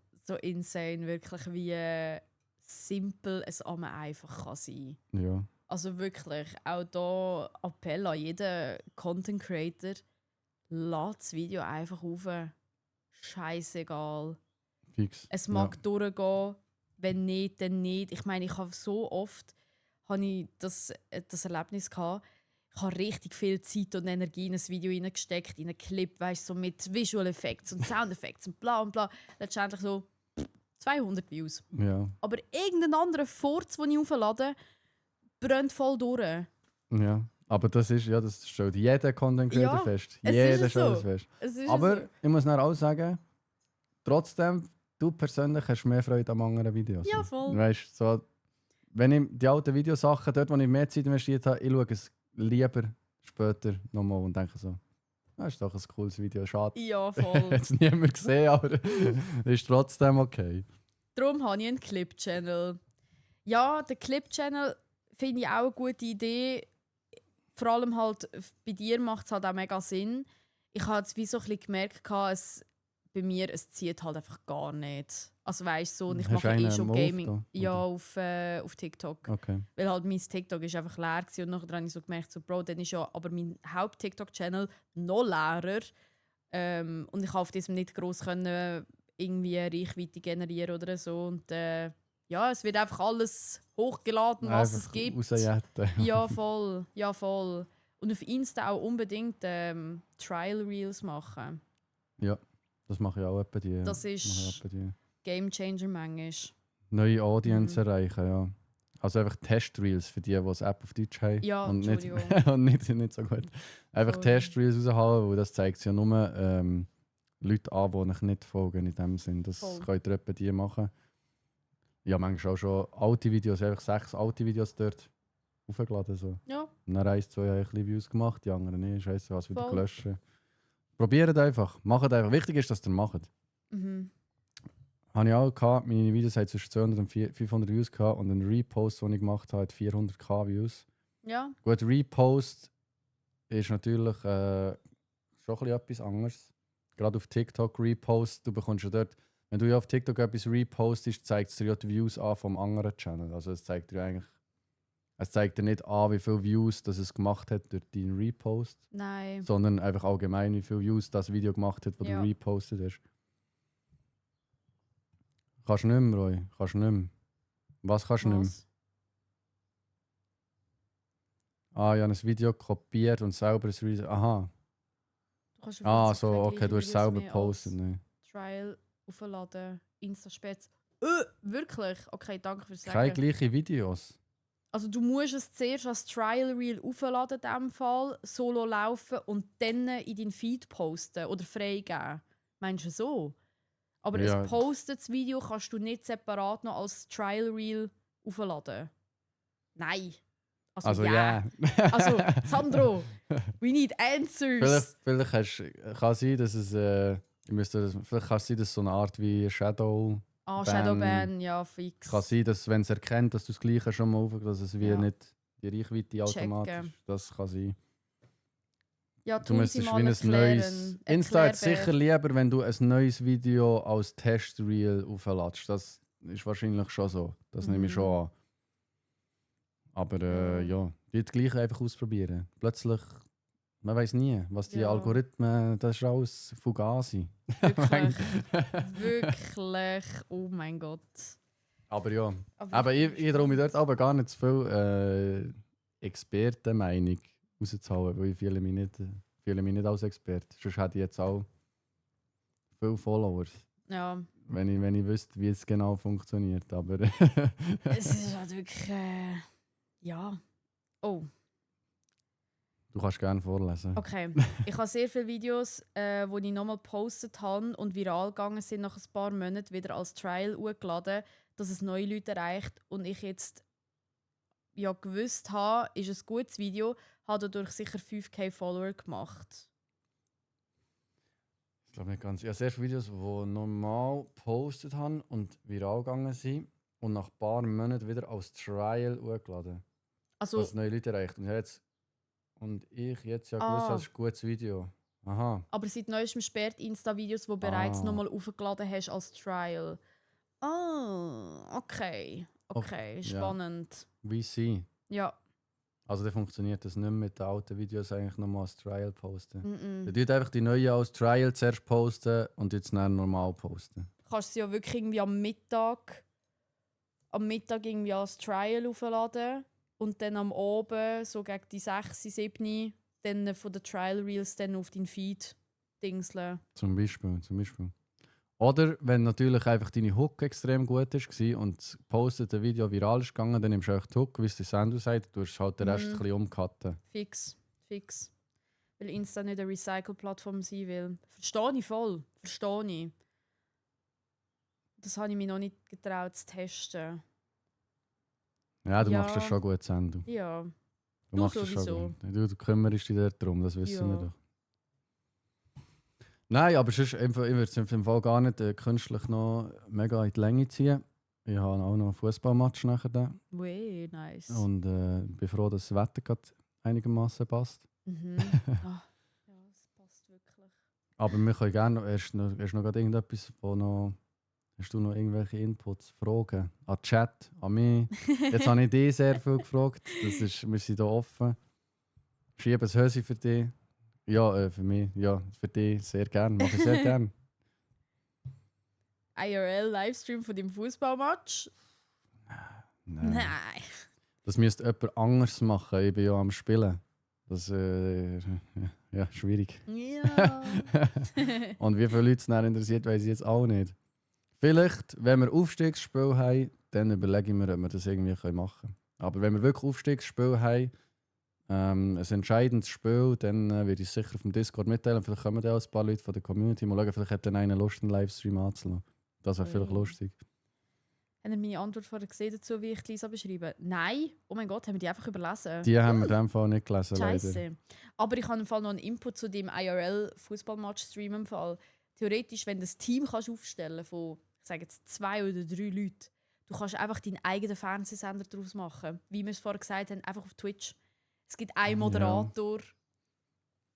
insane, wirklich, wie simpel es einmal einfach kann sein. Ja. Also wirklich, auch da Appell an jeden Content Creator, lad das Video einfach auf. Scheißegal. Fix. Es mag durchgehen, wenn nicht, dann nicht. Ich meine, ich habe so oft das Erlebnis gehabt, ich habe richtig viel Zeit und Energie in ein Video hineingesteckt, in einen Clip, weißt, so mit Visual Effects und Sound Effects und bla und bla. Letztendlich so 200 Views. Ja. Aber irgendein anderer Furz, den ich auflade, brennt voll durch. Ja. Aber das stellt jeder Content Creator Ja, fest. es Jeder ist stellt so. das fest. Es ist Aber so. ich muss dann auch sagen, trotzdem, du persönlich hast mehr Freude an anderen Videos. Ja, voll. Weißt, so, wenn ich die alten Videosachen, dort wo ich mehr Zeit investiert habe, ich schaue es lieber später nochmal und denke so, das ist doch ein cooles Video, schade. Ja, voll. Hat es niemand gesehen, aber ist trotzdem okay. Darum habe ich einen Clip-Channel. Ja, der Clip-Channel finde ich auch eine gute Idee. Vor allem halt bei dir macht es halt auch mega Sinn. Ich habe jetzt wie so ein bisschen gemerkt, bei mir es zieht halt einfach gar nicht. Also weißt du, so, und ich Hast mache du einen schon am Gaming. Off da, Ja, auf TikTok. Okay. Weil halt mein TikTok ist einfach leer gewesen und nachher habe ich so gemerkt, so, Bro, dann ist ja aber mein Haupt-TikTok-Channel noch leerer. Und ich kann auf diesem nicht gross können irgendwie Reichweite generieren oder so. Und ja, es wird einfach alles hochgeladen, was es gibt. Rausjetten. Ja, voll. Ja, voll. Und auf Insta auch unbedingt Trial Reels machen. Ja, das mache ich auch etwa die. Das ist Game Changer manchmal. Neue Audience erreichen, ja. Also einfach Test-Reels für die das App auf Deutsch haben. Ja, und nicht, Entschuldigung. und nicht so gut. Einfach Sorry. Test-Reels raushauen, weil das zeigt ja nur Leute an, die euch nicht folgen in dem Sinn. Das Voll. könnt ihr etwa die machen. Ja, manchmal auch schon alte Videos, einfach 6 alte Videos dort aufgeladen. So. Ja, Und dann 1, 2 habe ich ein bisschen Views gemacht, die anderen nicht. Scheiße, was wieder Voll. gelöscht. Probiert einfach, macht einfach. Wichtig ist, dass ihr macht. mhm. Habe ich auch gehabt. Meine Videos haben zwischen 200 und 500 Views gehabt und ein Repost, den ich gemacht habe, hat 400.000 Views. Ja, Gut, Repost ist natürlich schon ein bisschen etwas anderes. Gerade auf TikTok Repost, du bekommst ja dort, wenn du ja auf TikTok etwas repostest, zeigt es dir ja die Views an vom anderen Channel. Also es zeigt dir eigentlich, es zeigt dir nicht an, wie viele Views das es gemacht hat durch deinen Repost, nein. sondern einfach allgemein, wie viele Views das Video gemacht hat, das Ja. du repostet hast. Kannst du nicht mehr, Roy. Kannst du nicht mehr. Was kannst du nicht mehr? Was? Ah, ich habe ein Video kopiert und selber ein Reason. Aha. Du kannst Ah, einfach so, keine okay, du hast Videos selber mehr gepostet. als Nee. Trial aufladen, Insta-Spätz. Wirklich? Okay, danke fürs Keine Sagen. gleichen Videos. Also du musst es zuerst als Trial Reel aufladen, in diesem Fall, solo laufen und dann in deinen Feed posten oder freigeben. Meinst du so? Aber Ja. ein postetes Video kannst du nicht separat noch als Trial Reel aufladen. Nein. Also ja. ja. Also, Sandro, we need answers. Vielleicht kann sein, dass es. Vielleicht kann es sein, dass es so eine Art wie Shadow. Shadowban, ja, fix. Kann sein, dass wenn es erkennt, dass du das Gleiche schon mal aufgehst, dass es wie Ja. nicht die Reichweite automatisch. Checken. Das kann sein. Ja, Du tun müsstest sie wie mal ein erklären. neues. Insta hat Erklärbär. sicher lieber, wenn du ein neues Video als Test-Reel aufladest. Das ist wahrscheinlich schon so. Das nehme ich Mhm. schon an. Aber ja, die gleich einfach ausprobieren. Plötzlich, man weiß nie, was die Ja. Algorithmen, das ist alles Fugazi. Wirklich. Wirklich. Oh mein Gott. Aber ja, Aber aber ich traue mich dort aber gar nicht zu viel Expertenmeinung rauszuhauen, weil ich fühle mich nicht als Experte. Sonst hätte ich jetzt auch viele Followers, Ja, wenn ich wüsste, wie es genau funktioniert. Aber es ist halt wirklich. Ja. Oh, du kannst gerne vorlesen. okay. Ich habe sehr viele Videos, die ich nochmal gepostet habe und viral gegangen sind, nach ein paar Monaten wieder als Trial hochgeladen, dass es neue Leute erreicht und ich jetzt ja gewusst habe, ist ein gutes Video, habe dadurch sicher 5.000 Follower gemacht. Ich glaube nicht ganz. Ich habe sehr viele Videos, die normal gepostet haben und viral gegangen sind und nach ein paar Monaten wieder als Trial hochgeladen. Also, Was neue Leute erreicht. Und ich jetzt ja gewusst, das ist ein gutes Video. Aha. aber seit neuestem sperrt Insta-Videos, die bereits Ah. nochmal aufgeladen hast als Trial. Ah, okay. Okay, Ja. spannend. Wie sie. Ja. Also dann funktioniert das nicht mehr mit den alten Videos eigentlich nochmal als Trial posten. Mm-mm. Ihr tut einfach die neuen als Trial zuerst posten und jetzt dann normal posten. kannst du ja wirklich irgendwie am Mittag irgendwie als Trial aufladen und dann am Abend, so gegen die 6, 7, dann von den Trial Reels dann auf deinen Feed dingseln. Zum Beispiel. Oder wenn natürlich einfach deine Hook extrem gut war und das postete Video viral ist gegangen, dann nimmst du auch die Hook, wie es der Sandu sagt, du hast halt den Rest ein bisschen umcutten. Fix. Weil Insta nicht eine Recycle-Plattform sein will. Verstehe ich voll. Das habe ich mich noch nicht getraut zu testen. Ja, du Ja. machst das schon gut, Sandu. Ja. Du Du machst das sowieso. schon gut. Du kümmerst dich darum, das wissen Ja. wir doch. Nein, aber sonst, ich würde es im Fall gar nicht künstlich noch mega in die Länge ziehen. Ich habe auch noch einen Fußballmatch nachher da. Way, nice. Und bin froh, dass das Wetter gerade einigermaßen passt. Mhm. Ah, ja, es passt wirklich. Aber wir können gerne, hast du noch gerade irgendetwas, wo noch, hast du noch irgendwelche Inputs, Fragen an den Chat, an mich? Jetzt habe ich dich sehr viel gefragt, wir sind hier offen. Schiebe ein Hösi für dich. Ja, für mich, ja, für dich sehr gerne, mache ich sehr gerne. IRL-Livestream von deinem Fußballmatch? Nein. Das müsste jemand anders machen, ich bin ja am Spielen. Das ja, schwierig. Ja. Und wie viele Leute es dann interessiert, weiß ich jetzt auch nicht. Vielleicht, wenn wir Aufstiegsspiel haben, dann überlege ich mir, ob wir das irgendwie machen können. Aber wenn wir wirklich Aufstiegsspiel haben, ein entscheidendes Spiel, dann würde ich es sicher auf dem Discord mitteilen. Vielleicht kommen dann auch ein paar Leute von der Community. Mal schauen, vielleicht hat dann einer Lust, einen Livestream anzulassen. Das wäre vielleicht lustig. Habt ihr meine Antwort vorher gesehen dazu, wie ich die Lisa beschreibe? Nein. Oh mein Gott, haben wir die einfach überlesen? Die haben wir in dem Fall nicht gelesen, leider. Scheiße. Aber ich habe im Fall noch einen Input zu dem IRL-Fußballmatch-Stream im Fall. Theoretisch, wenn du ein Team kannst aufstellen von, ich sage jetzt 2 oder 3 Leuten, du kannst einfach deinen eigenen Fernsehsender daraus machen. Wie wir es vorher gesagt haben, einfach auf Twitch. Es gibt einen Moderator,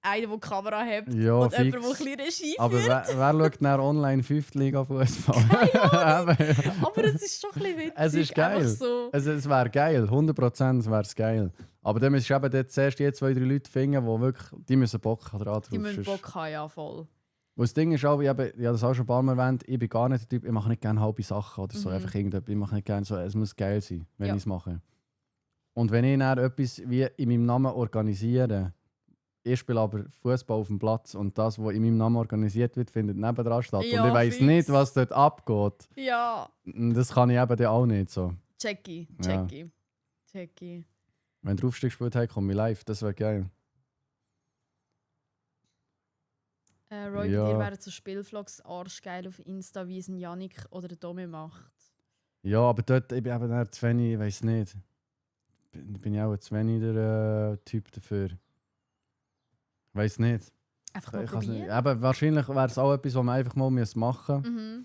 einen, der die Kamera hat Ja, und fix. jemand, der ein bisschen Regie führt. Aber wer schaut nach online 5. Liga Fußball? Aber es ist schon ein bisschen witzig. Es ist geil. Einfach so. Es wäre geil, 100% wäre es geil. Aber dann müsstest du eben dort zuerst 2, 3 Leute finden, die wirklich, die müssen Bock haben drauf. Die müssen sonst- Bock haben, ja voll. Und das Ding ist auch, ich habe das auch schon ein paar Mal erwähnt, ich bin gar nicht der Typ, ich mache nicht gerne halbe Sachen oder so. Einfach irgendetwas, ich mache nicht gerne so, es muss geil sein, wenn Ja. ich es mache. Und wenn ich dann etwas wie in meinem Namen organisiere, ich spiele aber Fußball auf dem Platz und das, was in meinem Namen organisiert wird, findet nebendran statt. Ja, und ich weiss fix. nicht, was dort abgeht. Ja. Das kann ich eben dann auch nicht so. Checky. Ja. Wenn der Aufstieg gespielt hat, komme ich live, das wäre geil. Roy, Ja. bei dir wären so Spielvlogs arschgeil auf Insta, wie es ein Yannick oder der Domi macht. Ja, aber dort, ich bin eben dann zu wenig, ich weiss nicht. Bin ich auch zu wenig der Typ dafür. Weiss nicht. Einfach mal Ich kann's nicht. probieren. Eben, wahrscheinlich wäre es auch etwas, was man einfach mal machen müsste. Mhm.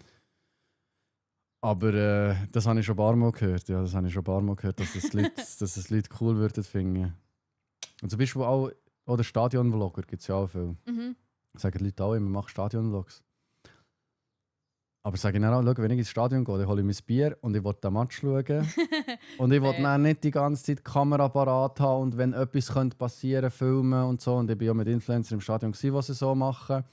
Aber das habe ich schon ein paar Mal gehört. Ja, das habe ich schon ein paar Mal gehört, dass es Leute, dass es Leute cool würden finden. Und zum Beispiel auch oder Stadion-Vlogger gibt es ja auch viel. Mhm. Sagen die Leute auch immer, mach Stadion-Vlogs. Aber sage ich dann auch, schau, wenn ich ins Stadion gehe, dann hole ich mir ein Bier und ich will den Match schauen. Und ich will dann nicht die ganze Zeit die Kamera parat haben und wenn etwas könnte passieren, filmen und so. Und ich war ja mit Influencern im Stadion, die sie so machen.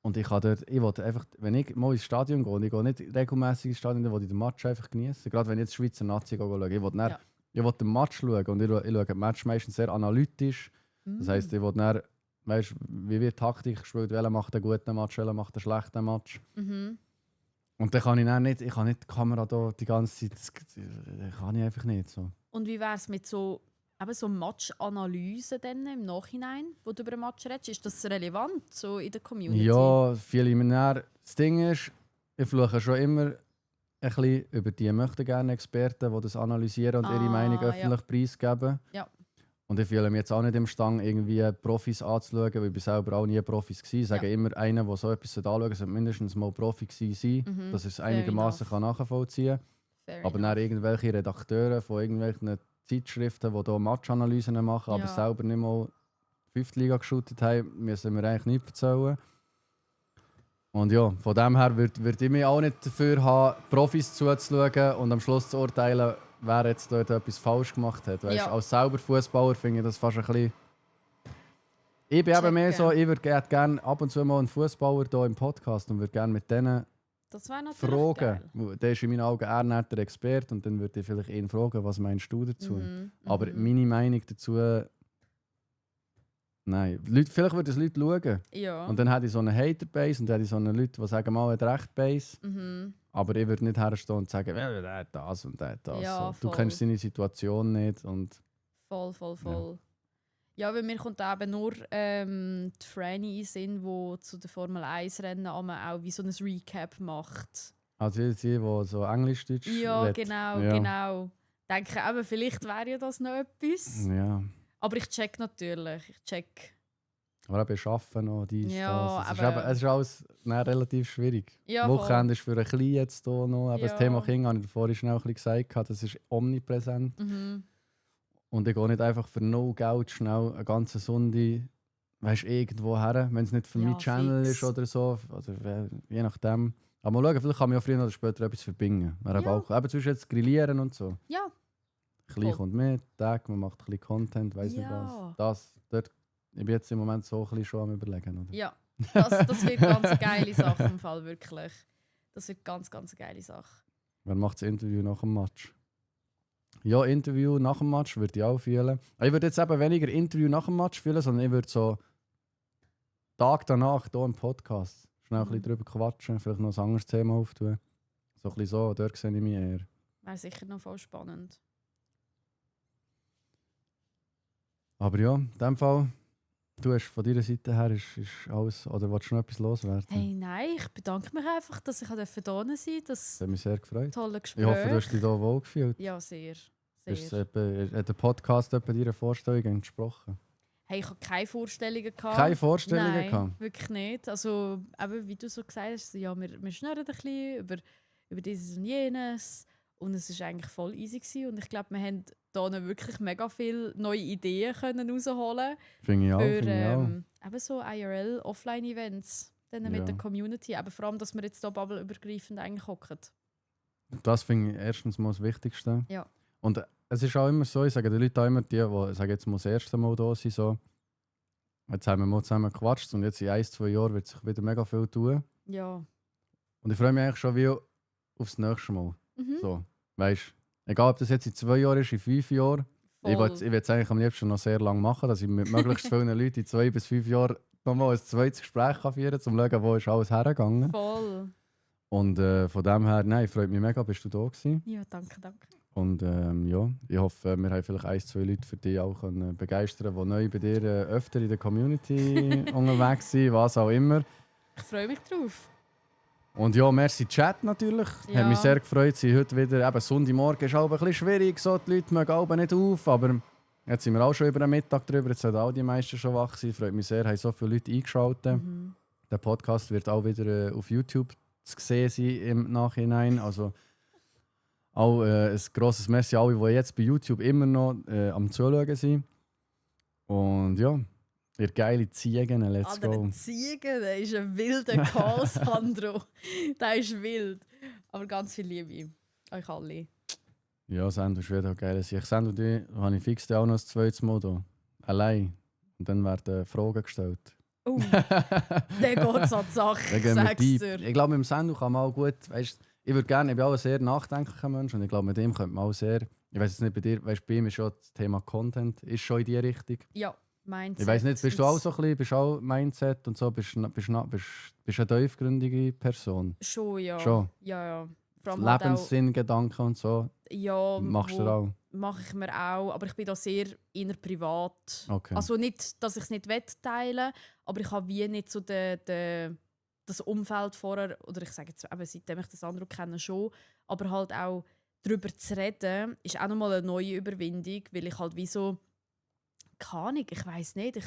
Und ich will einfach, wenn ich mal ins Stadion gehe, und ich gehe nicht regelmäßig ins Stadion, dann will ich den Match einfach genießen. Gerade wenn ich jetzt Schweizer Nazi schaue. Ich will, dann, Ja. ich will den Match schauen und ich schaue den Match meistens sehr analytisch. Das heisst, ich will dann, weißt, wie wird Taktik gespielt, welcher macht einen guten Match, welcher macht einen schlechten Match. Mhm. Und dann kann ich dann nicht, ich kann nicht die Kamera da die ganze Zeit, das kann ich einfach nicht so. Und wie wäre es mit so Match-Analyse dann im Nachhinein, wo du über einen Match redest? Ist das relevant so in der Community? Ja, viele Millionäre. Das Ding ist, ich fluche schon immer ein bisschen über die möchten gerne Experten, die das analysieren und ihre Meinung ja. öffentlich preisgeben. Ja. Und ich fühle mich jetzt auch nicht imstande, irgendwie Profis anzuschauen, weil ich bin selber auch nie Profis war. Ich sage Ja. immer, einer, der so etwas anschaut, sollte mindestens mal Profi gewesen sein, Mhm. dass er es Fair einigermaßen enough. nachvollziehen kann. Fair Aber enough. dann irgendwelche Redakteure von irgendwelchen Zeitschriften, die hier Matchanalysen machen, aber Ja. selber nicht mal 5. Liga geshootet haben, müssen wir eigentlich nichts erzählen. Und ja, von dem her würde ich mich auch nicht dafür haben, Profis zuzuschauen und am Schluss zu urteilen, wer jetzt dort etwas falsch gemacht hat. Weißt, Ja. als selber Fußballer finde ich das fast ein bisschen... Ich bin eben mehr Checken. so, ich würde gerne ab und zu mal einen Fußballer hier im Podcast und würde gerne mit denen Das wäre natürlich fragen. geil. Der ist in meinen Augen eher nicht der Experte und dann würde ich vielleicht ihn fragen, was meinst du dazu? Aber Mhm. meine Meinung dazu, nein. Vielleicht würden es Leute schauen. Ja. Und dann hätte ich so eine Haterbase und dann hätte ich so eine Leute, die sagen, mal hat recht Base. Mhm. Aber ich würde nicht herstehen und sagen, der hat das und der hat das. Ja, so. Du voll. kennst seine Situation nicht. Und Voll. Ja, weil mir kommt eben nur die Franny in den Sinn, die zu der Formel 1 Rennen auch wie so ein Recap macht. also die so Englisch-Deutsch Ja, redet. genau, Ja. genau. Denke eben, vielleicht wäre ja das noch etwas. Ja. Aber ich check natürlich. Aber eben arbeiten noch, dies, Ja, das. aber- Es ist alles dann relativ schwierig. Ja, Wochenende ist für ein Klein jetzt hier noch. Aber Ja. das Thema Kind, habe ich vorhin schnell ein bisschen gesagt, das ist omnipräsent. Mhm. Und ich gehe nicht einfach für no Geld schnell einen ganzen Sonntag, weißt, irgendwo her, wenn es nicht für Ja, mein Channel fix. ist oder so. Oder je nachdem. Aber mal schauen, vielleicht kann man ja früher oder später etwas verbinden. Wäre Ja. auch, eben zwischen jetzt Grillieren und so. Ja, Klein Voll. kommt mit, Tag, man macht ein bisschen Content, weiss nicht Ja. was. Dort, ich bin jetzt im Moment so ein bisschen schon am Überlegen. Oder? ja. Das wird ganz eine geile Sache im Fall, wirklich. Das wird ganz eine geile Sache. Wer macht das Interview nach dem Match? Ja, Interview nach dem Match würde ich auch fühlen. Aber ich würde jetzt eben weniger Interview nach dem Match fühlen, sondern ich würde so Tag danach hier im Podcast schnell ein bisschen drüber quatschen, vielleicht noch ein anderes Thema auftun. So ein bisschen so, dort sehe ich mich eher. Wäre sicher noch voll spannend. Aber ja, in dem Fall, du hast von deiner Seite her ist alles, oder willst du noch etwas loswerden? Hey, nein, ich bedanke mich einfach, dass ich hier sein durfte. Das Das hat mich sehr gefreut. tolle Gespräch. Ich hoffe, du hast dich hier wohlgefühlt. Ja, sehr. Hat sehr. der Podcast etwa deiner Vorstellung entsprochen? Hey, ich hatte keine Vorstellungen. Keine Vorstellungen Nein, gehabt? wirklich nicht. Also, eben, wie du so gesagt hast, so, ja, wir schnurren ein bisschen über dieses und jenes. Und es war eigentlich voll easy gewesen. Und ich glaube, wir haben hier wirklich mega viele neue Ideen können rausholen Finde ich auch. für Finde ich auch. eben so IRL-Offline-Events dann mit Ja. der Community. Aber vor allem, dass wir jetzt hier bubbleübergreifend eigentlich hocken. Das finde ich erstens mal das Wichtigste. Ja. Und es ist auch immer so, ich sage den Leuten auch immer, die sagen, jetzt muss das erste Mal da sein, so, jetzt haben wir mal zusammen gequatscht und jetzt in 1-2 Jahren wird sich wieder mega viel tun. Ja. Und ich freue mich eigentlich schon wie aufs nächste Mal. Mhm. So, weißt, egal ob das jetzt in 2 Jahren ist, in 5 Jahren. Ich Voll. will es eigentlich am liebsten noch sehr lange machen, dass ich mit möglichst vielen Leuten in 2 bis 5 Jahren nochmal ein zweites Gespräch kann führen kann, um zu schauen, wo ist alles hergegangen. Voll. Und von dem her, nein, freut mich mega, bist du da gewesen. Ja, danke. Und ja, ich hoffe, wir haben vielleicht 1-2 Leute für dich auch können begeistern, die neu bei dir öfter in der Community unterwegs sind, was auch immer. Ich freue mich drauf. Und ja, merci Chat natürlich. Ja. Hat mich sehr gefreut, sie heute wieder, eben Sonntagmorgen ist auch ein bisschen schwierig, so, die Leute mögen auch nicht auf, aber jetzt sind wir auch schon über den Mittag drüber, jetzt sollten auch die meisten schon wach sein. Freut mich sehr, haben so viele Leute eingeschaltet. Mhm. Der Podcast wird auch wieder auf YouTube zu sehen sein im Nachhinein. Also auch ein grosses Merci an alle, die jetzt bei YouTube immer noch am Zuschauen sind. Und ja, ihr geile Ziegen, let's go. Andere Ziegen, der ist ein wilder Call, Sandro. Der ist wild. Aber ganz viel Liebe. Euch alle. Ja, Sandro ist wieder geil. Ich Sandro, die habe ich fix auch noch das zweites Mal da. Allein. Und dann werden Fragen gestellt. Der geht so an die Sache, Dann gehen wir sag's deep. dir. Ich glaube, mit dem Sandro kann man auch gut, weißt, ich würde gerne, ich bin auch ein sehr nachdenklicher Mensch und ich glaube, mit dem könnte man auch sehr, ich weiß jetzt nicht bei dir, weißt, bei ihm ist schon das Thema Content, ist schon in die Richtung. Ja, Mindset. Ich weiß nicht, bist du auch so ein bisschen, bist auch Mindset und so, bist eine tiefgründige Person? Schon, ja. Schon. Ja. Vor allem halt auch, Lebenssinn, Gedanken und so, ja, machst du auch? mache ich mir auch, aber ich bin da sehr inner privat. Okay. Also nicht, dass ich es nicht teilen, aber ich habe wie nicht so das Umfeld vorher, oder ich sage jetzt eben, seitdem ich das andere kenne, schon, aber halt auch darüber zu reden, ist auch nochmal eine neue Überwindung, weil ich halt wie so, keine Ahnung, ich weiss nicht, ich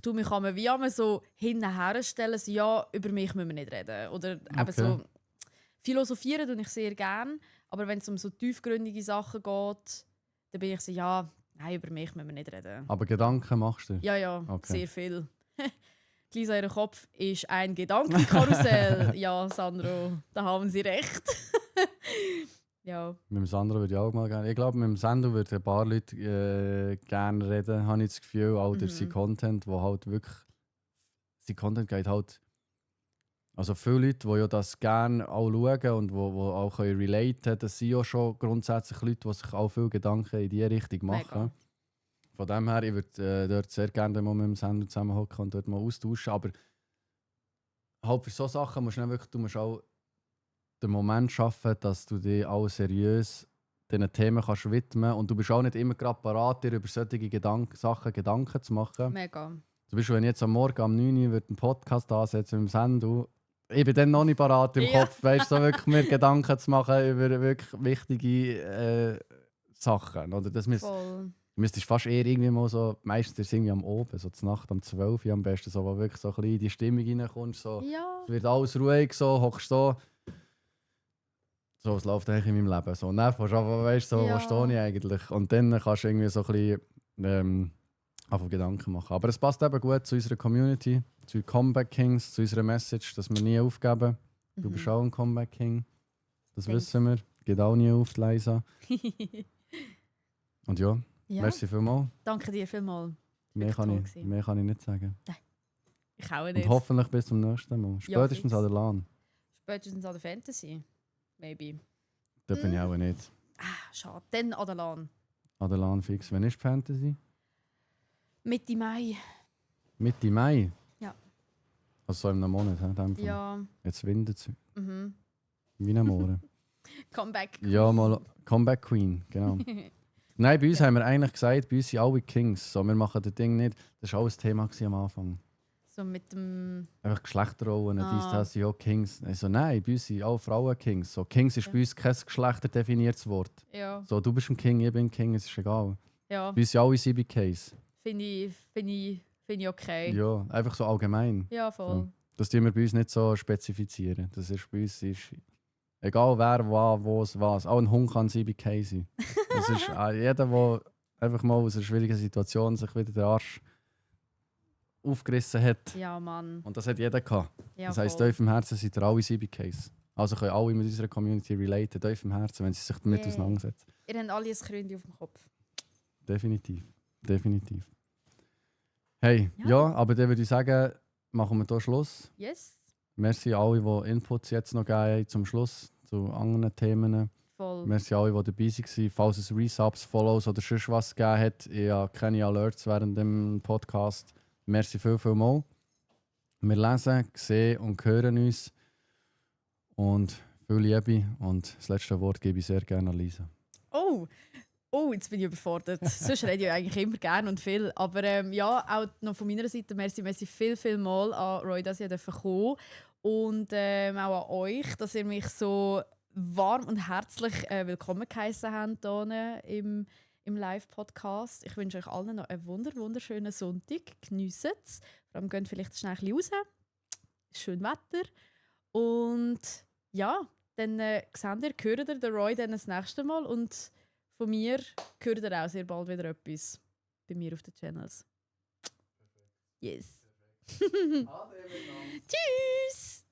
tue mich wie einmal so hinten stellen, so, ja, über mich müssen wir nicht reden. Oder eben Okay. so, philosophieren tue ich sehr gerne, aber wenn es um so tiefgründige Sachen geht, dann bin ich so, ja, nein, über mich müssen wir nicht reden. Aber Gedanken machst du? Ja, Okay. sehr viel. Lisa, ihr Kopf ist ein Gedankenkarussell. Ja, Sandro, da haben Sie recht. Ja, Mit dem Sandro würde ich auch mal gerne. Ich glaube, mit dem Sandro würde ein paar Leute gerne reden, habe ich das Gefühl. Auch durch sein Content, wo halt wirklich. Sein Content geht halt Also viele Leute, die ja das gerne auch schauen und wo auch relaten können, das sind ja schon grundsätzlich Leute, die sich auch viele Gedanken in diese Richtung machen. Mega. Von dem her, ich würde dort sehr gerne mal mit dem Sender zusammenhocken und dort mal austauschen. Aber halt für solche Sachen musst du musst auch den Moment schaffen, dass du dich auch seriös diesen Themen kannst widmen und du bist auch nicht immer gerade parat, dir über solche Sachen Gedanken zu machen. Mega. Zum Beispiel, wenn ich jetzt am Morgen um 9 Uhr einen Podcast ansetze mit dem Sender, ich bin dann noch nicht parat im Ja. Kopf, weißt du, so wirklich mir Gedanken zu machen über wirklich wichtige Sachen. Oder das Voll. müsstest fast eher irgendwie mal so, meistens ist es irgendwie am Oben, so zur Nacht um 12 Uhr am besten, so, wo wirklich so ein bisschen in die Stimmung reinkommst. So. Ja. Es wird alles ruhig, so, hockst so. So, was läuft eigentlich in meinem Leben? So, und dann fängst du an, weißt du, so, Ja. wo stehe ich eigentlich? Und dann kannst du irgendwie so ein bisschen einfach Gedanken machen. Aber es passt eben gut zu unserer Community, zu Comeback Kings, zu unserer Message, dass wir nie aufgeben. Du bist auch ein Comeback King. Das Thanks. wissen wir. Geht auch nie auf, Leisa. Und ja, Ja. merci vielmals. Danke dir vielmals. Mehr Wirklich kann, toll ich, gewesen. mehr kann ich nicht sagen. Ich auch Und nicht. hoffentlich bis zum nächsten Mal. Ja, Spätestens fix. an der LAN. Spätestens an der Fantasy. Maybe. Da bin ich auch nicht. Schade. Dann an der LAN. An der LAN fix. Wann ist die Fantasy? Mitte Mai. Mitte Mai? Ja. Also so in einem Monat, in dem Fall. Ja. Jetzt windet es. Mhm. Wie am Morgen. Comeback. Ja, mal Comeback Queen, genau. Nein, bei uns haben wir eigentlich gesagt, bei uns sind alle Kings. So, wir machen das Ding nicht. Das war auch ein Thema am Anfang. So mit dem. Einfach Geschlechterrollen, Ah. dies, das sind auch Kings. Also, nein, bei uns sind auch Frauen Kings. So, Kings ist Ja. bei uns kein geschlechterdefiniertes Wort. Ja. So, du bist ein King, ich bin ein King, es ist egal. Ja. Bei uns sind alle CBKs. Finde ich okay. Ja, einfach so allgemein. Ja, voll. Das tun wir bei uns nicht so spezifizieren. Das ist bei uns egal wer, was. Auch ein Hund kann CBK sein. Das ist jeder, der einfach mal aus einer schwierigen Situation sich wieder den Arsch aufgerissen hat. Ja, Mann. Und das hat jeder gehabt. Ja, Das heisst, voll. tief im Herzen sind ihr alle CBKs. Also können alle mit unserer Community relaten, tief im Herzen, wenn sie sich damit Yeah. auseinandersetzen. Ihr habt alle ein Krönchen auf dem Kopf. Definitiv. Definitiv. Hey, Ja. ja, aber dann würde ich sagen, machen wir hier Schluss. Yes. Merci an alle, die Inputs jetzt noch geben zum Schluss zu anderen Themen. Voll. Merci an alle, die dabei waren. Falls es Resubs, Follows oder sonst was gegeben hat, ich habe keine Alerts während dem Podcast. Merci viel mal. Wir lesen, sehen und hören uns. Und viel Liebe. Und das letzte Wort gebe ich sehr gerne an Lisa. Oh, jetzt bin ich überfordert. Sonst rede ich eigentlich immer gerne und viel. Aber ja, auch noch von meiner Seite merci viel mal an Roy, dass ihr kommen durfte. Und auch an euch, dass ihr mich so warm und herzlich willkommen geheißen habt hier im Live-Podcast. Ich wünsche euch allen noch einen wunderschönen Sonntag. Geniessen es. Vor allem geht vielleicht schnell ein bisschen raus. Schön Wetter. Und ja, dann seht ihr, hört ihr den Roy dann das nächste Mal. Und von mir hört ihr auch sehr bald wieder etwas bei mir auf den Channels. Yes. Tschüss!